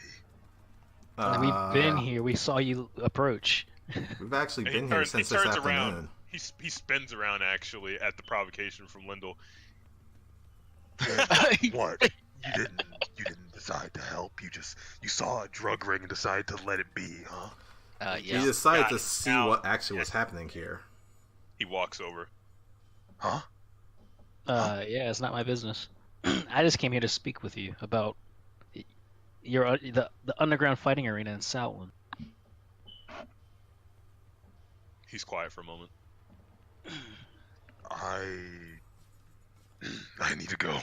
We've been here. We saw you approach. We've actually and been here since this afternoon. around. He spins around actually at the provocation from Lindal. What? You didn't decide to help. You saw a drug ring and decided to let it be, huh? We Yeah. decided Got to it. see Now- what actually was happening here. He walks over. Huh? Yeah, it's not my business. I just came here to speak with you about the underground fighting arena in Southland. He's quiet for a moment. I need to go.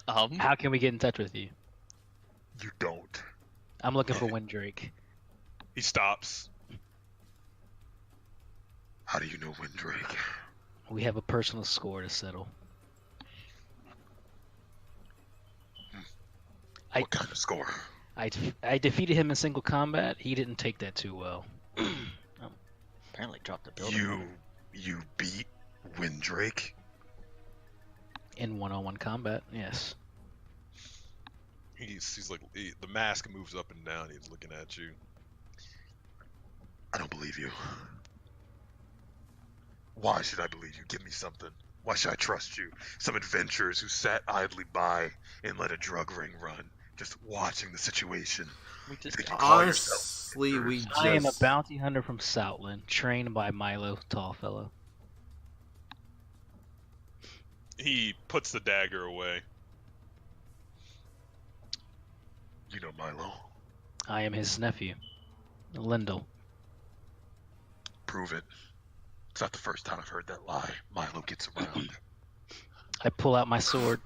How can we get in touch with you? You don't. I'm looking for Windrake. He stops. How do you know Windrake? We have a personal score to settle. What kind of score? I defeated him in single combat. He didn't take that too well. Apparently dropped the building. You beat Windrake? In one-on-one combat, yes. He's like the mask moves up and down. He's looking at you. I don't believe you. Why should I believe you? Give me something. Why should I trust you? Some adventurers who sat idly by and let a drug ring run, just watching the situation. We just Think got you call yourself Honestly, we adventurers? just. I am a bounty hunter from Southland, trained by Milo Tallfellow. He puts the dagger away. You know Milo. I am his nephew, Lindal. Prove it. It's not the first time I've heard that lie. Milo gets around. I pull out my sword,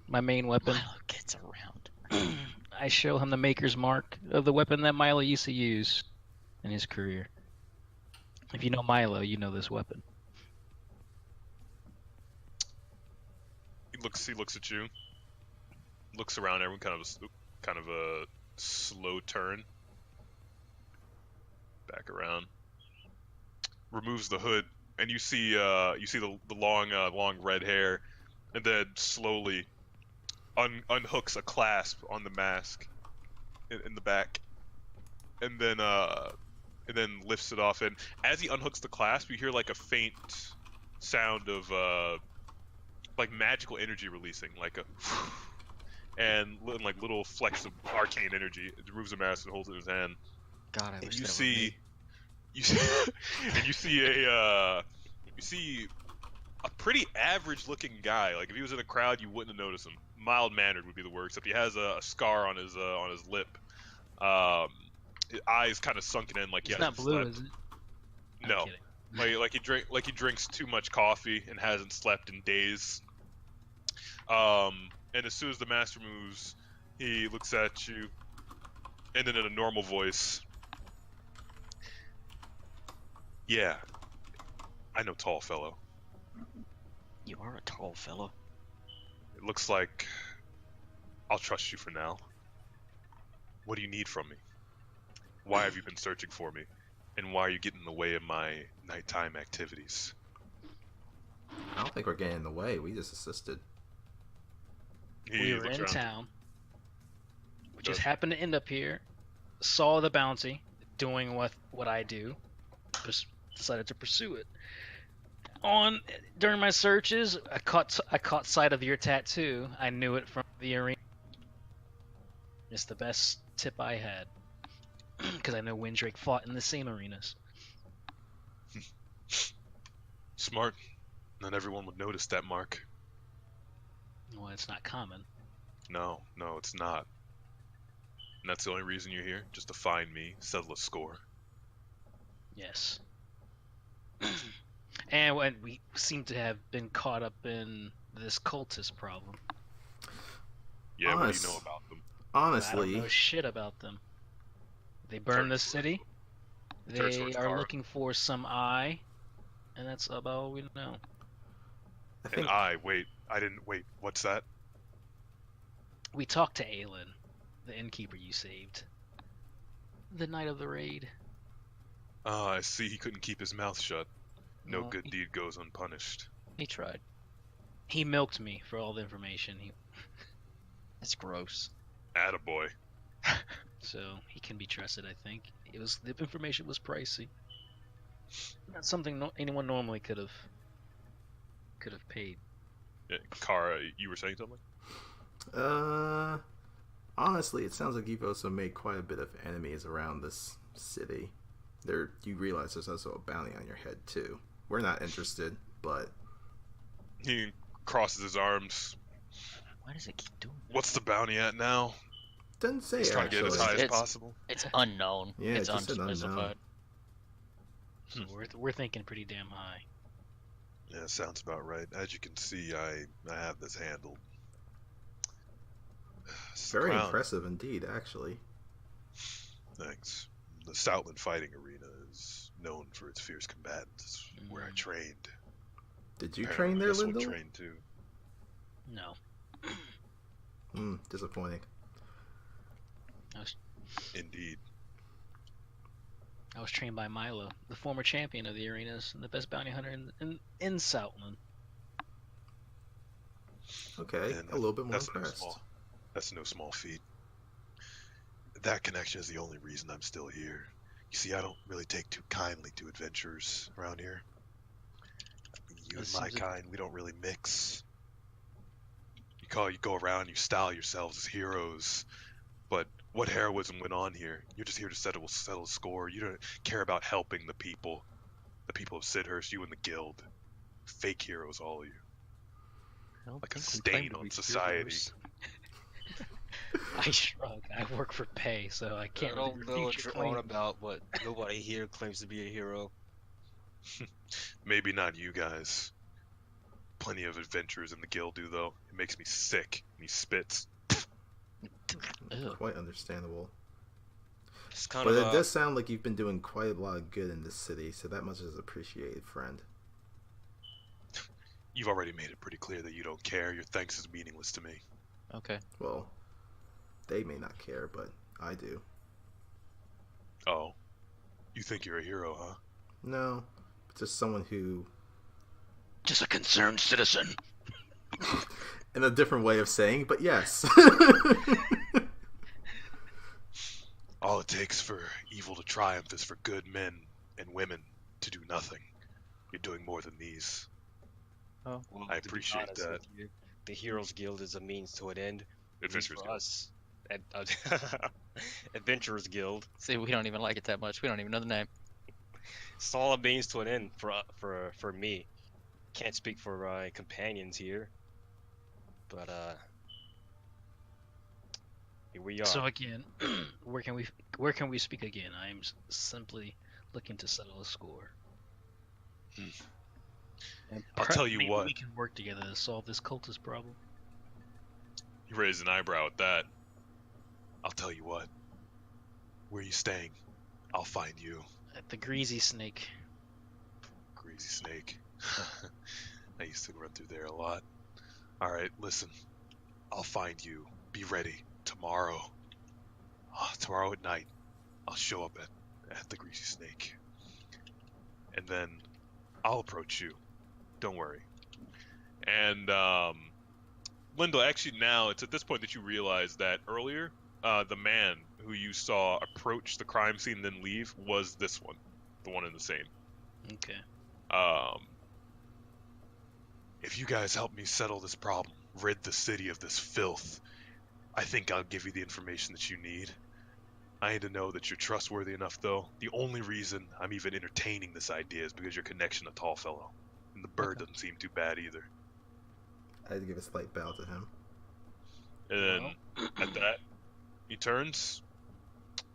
my main weapon. Milo gets around. I show him the maker's mark of the weapon that Milo used to use in his career. If you know Milo, you know this weapon. He looks at you. Looks around everyone, kind of a slow turn. Back around. Removes the hood, and you see the long red hair, and then slowly unhooks a clasp on the mask in the back, and then lifts it off. And as he unhooks the clasp, you hear like a faint sound of like magical energy releasing, like a and like little flecks of arcane energy. It removes the mask and holds it in his hand. God, I And wish you that were me. see, and you see a pretty average looking guy. Like if he was in a crowd, you wouldn't have noticed him. Mild mannered would be the word, except he has a scar on his lip. His eyes kind of sunken in, like he It's not hasn't blue, slept. is it? I'm No, kidding. like he drinks too much coffee and hasn't slept in days. And as soon as the master moves, he looks at you, and then in a normal voice, "Yeah, I know, tall fellow. You are a tall fella. It looks like I'll trust you for now. What do you need from me? Why have you been searching for me? And why are you getting in the way of my nighttime activities?" I don't think we're getting in the way. We just assisted. He We were looks in around. town. We just Does- happened to end up here. Saw the bounty, doing what I do. Just decided to pursue it. During my searches, I caught sight of your tattoo. I knew it from the arena. It's the best tip I had, because I know Windrake fought in the same arenas. Smart. Not everyone would notice that mark. Well, it's not common. No, it's not. And that's the only reason you're here? Just to find me, settle a score. Yes. And when we seem to have been caught up in this cultist problem. Yeah, what do you know Honest- about them? I don't Honestly, know shit about them. They burned the city. Search They towards are Kaara. looking for some eye, and that's about all we know. I think I didn't wait, what's that? We talked to Aelin, the innkeeper you saved, the night of the raid. Ah, I see he couldn't keep his mouth shut. No Well, good deed goes unpunished. He tried. He milked me for all the information, That's gross. Attaboy. so he can be trusted. I think the information was pricey. Not something anyone normally could have paid. Yeah, Kaara, you were saying something? Honestly, it sounds like you've also made quite a bit of enemies around this city. You realize there's also a bounty on your head too. We're not interested, but He crosses his arms. Why does it keep doing that? What's the bounty at now? doesn't say He's trying to get as actually. high as It's- possible. It's unknown. Yeah, it's it just said unknown. unspecified. So we're thinking pretty damn high. Yeah, sounds about right. As you can see, I have this handled. This is the Very crown. impressive indeed, actually. Thanks. The Southland fighting arena is known for its fierce combatants. Where I trained. Did you Apparently train there, this one Lindal? trained too. No, Disappointing. Indeed. I was trained by Milo, the former champion of the arenas and the best bounty hunter in Southland. Okay, And a little bit more that's impressed. That's no small feat. That connection is the only reason I'm still here. You see, I don't really take too kindly to adventurers around here. You That and my seems like- kind, we don't really mix. You go around, you style yourselves as heroes, but what heroism went on here? You're just here to settle a score. You don't care about helping the people of Sidhurst, you and the guild. Fake heroes, all of you. I don't Like a think we claim stain to on be society. heroes. I shrug. I work for pay, so I I can't don't really know what refute you're your on claim. about, but nobody here claims to be a hero. Maybe not you guys. Plenty of adventurers in the guild do, though. It makes me sick. And he spits. Ew. Quite understandable. It's kind But of it does sound like you've been doing quite a lot of good in this city, so that much is appreciated, friend. You've already made it pretty clear that you don't care. Your thanks is meaningless to me. Okay. Well, they may not care, but I do. Oh. You think you're a hero, huh? No, just someone who, Just a concerned citizen. in a different way of saying, but yes. All it takes for evil to triumph is for good men and women to do nothing. You're doing more than these. Oh. well, I to be appreciate honest that. with you, the Heroes Guild is a means to an end. At least Adventurers for Guild. us. Adventurers Guild. See, we don't even like it that much. We don't even know the name. It's all a means to an end for me. Can't speak for my companions here, but here we are. So again, where can we speak again? I'm simply looking to settle a score. And I'll tell you maybe what. we can work together to solve this cultist problem. You raise an eyebrow at that. I'll tell you what. Where are you staying? I'll find you. At the Greasy Snake. Greasy snake. I used to run through there a lot. Alright, listen. I'll find you. Be ready. Tomorrow. Tomorrow at night. I'll show up at the Greasy Snake. And then I'll approach you. Don't worry. And Lindal, actually now it's at this point that you realize that earlier, the man who you saw approach the crime scene and then leave was this one, the one in the same. Okay. If you guys help me settle this problem, rid the city of this filth, I think I'll give you the information that you need. I need to know that you're trustworthy enough, though. The only reason I'm even entertaining this idea is because your connection to Tallfellow. And the bird doesn't seem too bad either. I had to give a slight bow to him. And then at that, he turns,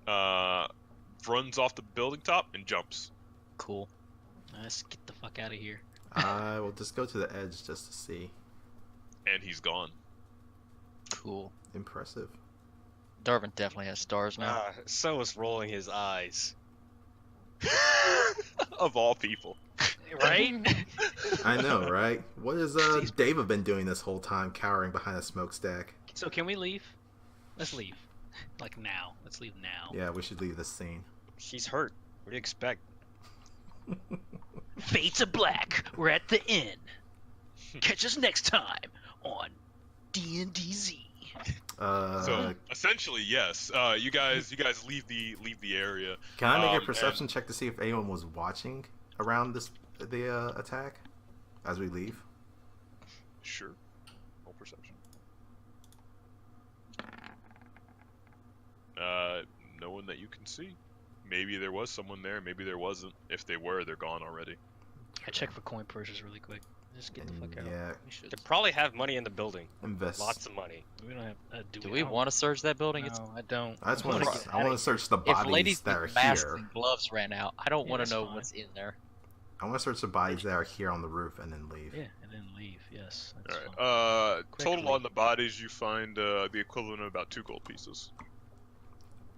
runs off the building top and jumps. Cool. Let's get the fuck out of here. I will just go to the edge just to see. And he's gone. Cool. Impressive. Darvin definitely has stars now. So is rolling his eyes. Of all people. Right? I know, right? What has Deva been doing this whole time, cowering behind a smokestack? So can we leave? Let's leave. Like now. Let's leave now. Yeah, we should leave this scene. She's hurt. What do you expect? Fates of Black. We're at the inn. Catch us next time on D&DZ. So essentially, yes. You guys leave the area. Can I make a and- perception check to see if anyone was watching around the attack as we leave? Sure. Roll perception. No one that you can see. Maybe there was someone there. Maybe there wasn't. If they were, they're gone already. I check for coin purses really quick. Just get the fuck out. Yeah, We should. They probably have money in the building. invest. Lots of money. We don't have. Do we want to search that building? It's No, I don't. I just wanna want get to. out I of want to search the if bodies ladies that are with masks here. and gloves ran out, I don't Yeah, want to that's know fine. what's in there. I want to search the bodies that are here on the roof and then leave. here. Yeah, and then leave. Yes. That's All fine. right. Total Quickly. on the bodies, you find the equivalent of about 2 gold pieces.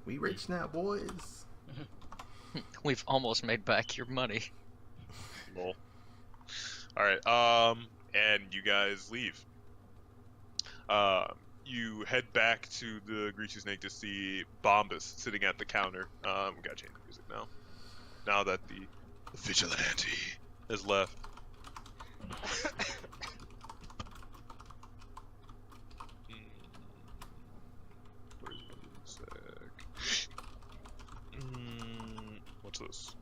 We rich now, boys. We've almost made back your money. Lol. All right. And you guys leave. You head back to the Greasy Snake to see Bombus sitting at the counter. We gotta change the music now. Now that the Vigilante. is left. to this.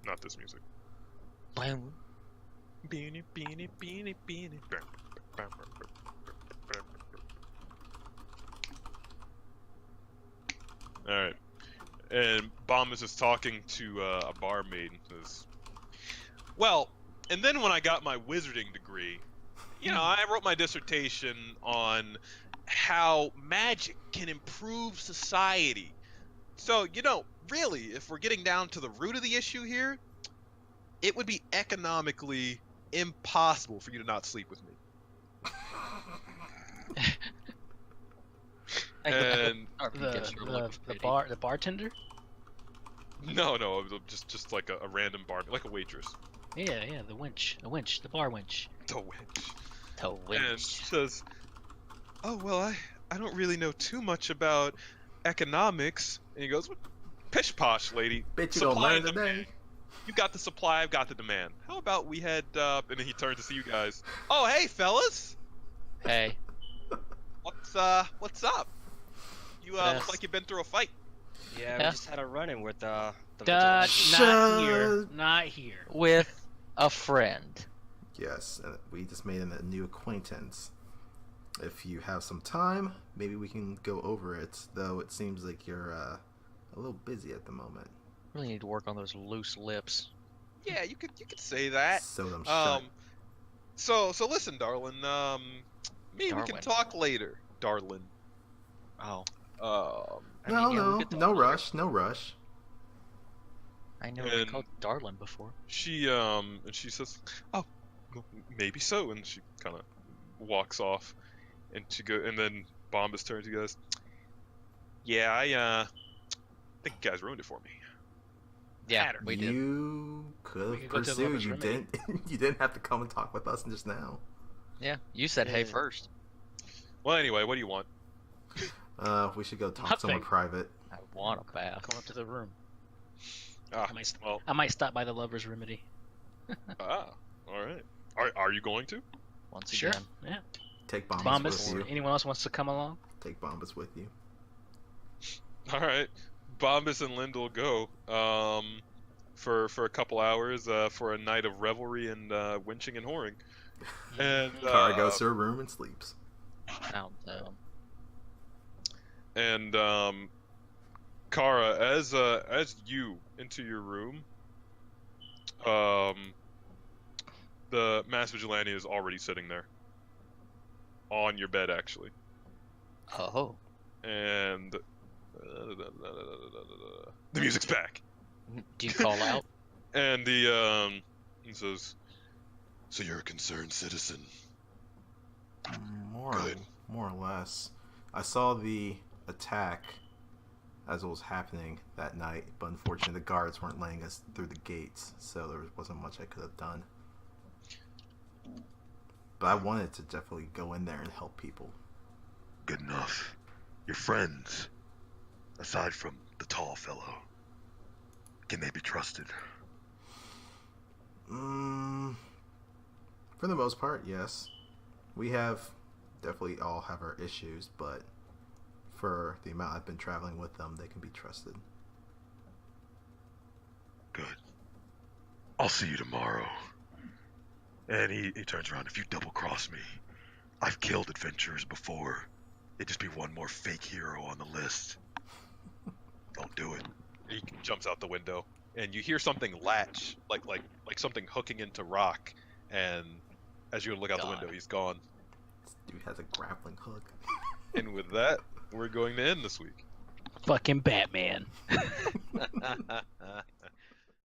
Not this music. Blam. Beanie, beanie, beanie, beanie. Alright. And Bombus is talking to a barmaid and says, well, and then when I got my wizarding degree, I wrote my dissertation on how magic can improve society. So, really, if we're getting down to the root of the issue here, it would be economically impossible for you to not sleep with me. And The bartender? No, just like a random bar, like a waitress. Yeah, the winch, the bar winch. The winch. The And winch. says, oh, well, I don't really know too much about economics. And he goes, pish posh, lady. Bet you Supply don't learn and demand. today. You got the supply, I've got the demand. How about we head up? And then he turns to see you guys. Oh, hey, fellas. Hey. What's up? You Yes. look like you've been through a fight. Yeah, Yeah. we just had a run-in with the Not vigilante. here. Not here. With a friend. Yes, we just made a new acquaintance. If you have some time, maybe we can go over it, though it seems like you're a little busy at the moment. Really need to work on those loose lips. Yeah, you could say that. So them shut. So listen, darling. Maybe we can Darwin. talk later, darling. Oh. Um, I mean, yeah, we could talk No later. rush, no rush. I know they And- called Darlin before. she says, "Oh, well, maybe so," and she kind of walks off, and and then Bombus turns to you guys. Yeah, I think you guys ruined it for me. Yeah, Pattern. we did. You could We have could go to the pursued. Lover's You Remedy. didn't. You didn't have to come and talk with us just now. Yeah, you said hey Yeah. first. Well, anyway, what do you want? We should go talk Nothing. somewhere private. I want a bath. Come up to the room. Ah, I might, well, I might stop by the Lover's Remedy. all right. Are you going to? Once Sure. again. Yeah. Take Bombus Bombus. with you. Anyone else wants to come along? Take Bombus with you. All right. Bombus and Lindal go for a couple hours for a night of revelry and winching and whoring. And Kaara goes to her room and sleeps. Down, down. And Kaara, as you into your room, the mass vigilante is already sitting there on your bed, actually, Oh. and the music's back, Do you call out? and he says, "So you're a concerned citizen." Good. More or less. I saw the attack as it was happening that night, but unfortunately the guards weren't letting us through the gates, so there wasn't much I could have done. But I wanted to definitely go in there and help people. Good enough. Your friends, aside from the tall fellow, can they be trusted? For the most part, yes. We definitely all have our issues, but for the amount I've been traveling with them, they can be trusted. Good. I'll see you tomorrow. And he turns around. If you double-cross me, I've killed adventurers before. It'd just be one more fake hero on the list. Don't do it. He jumps out the window, and you hear something latch, like something hooking into rock, and as you look out the God. window, he's gone. This dude has a grappling hook. And with that, we're going to end this week. Fucking Batman.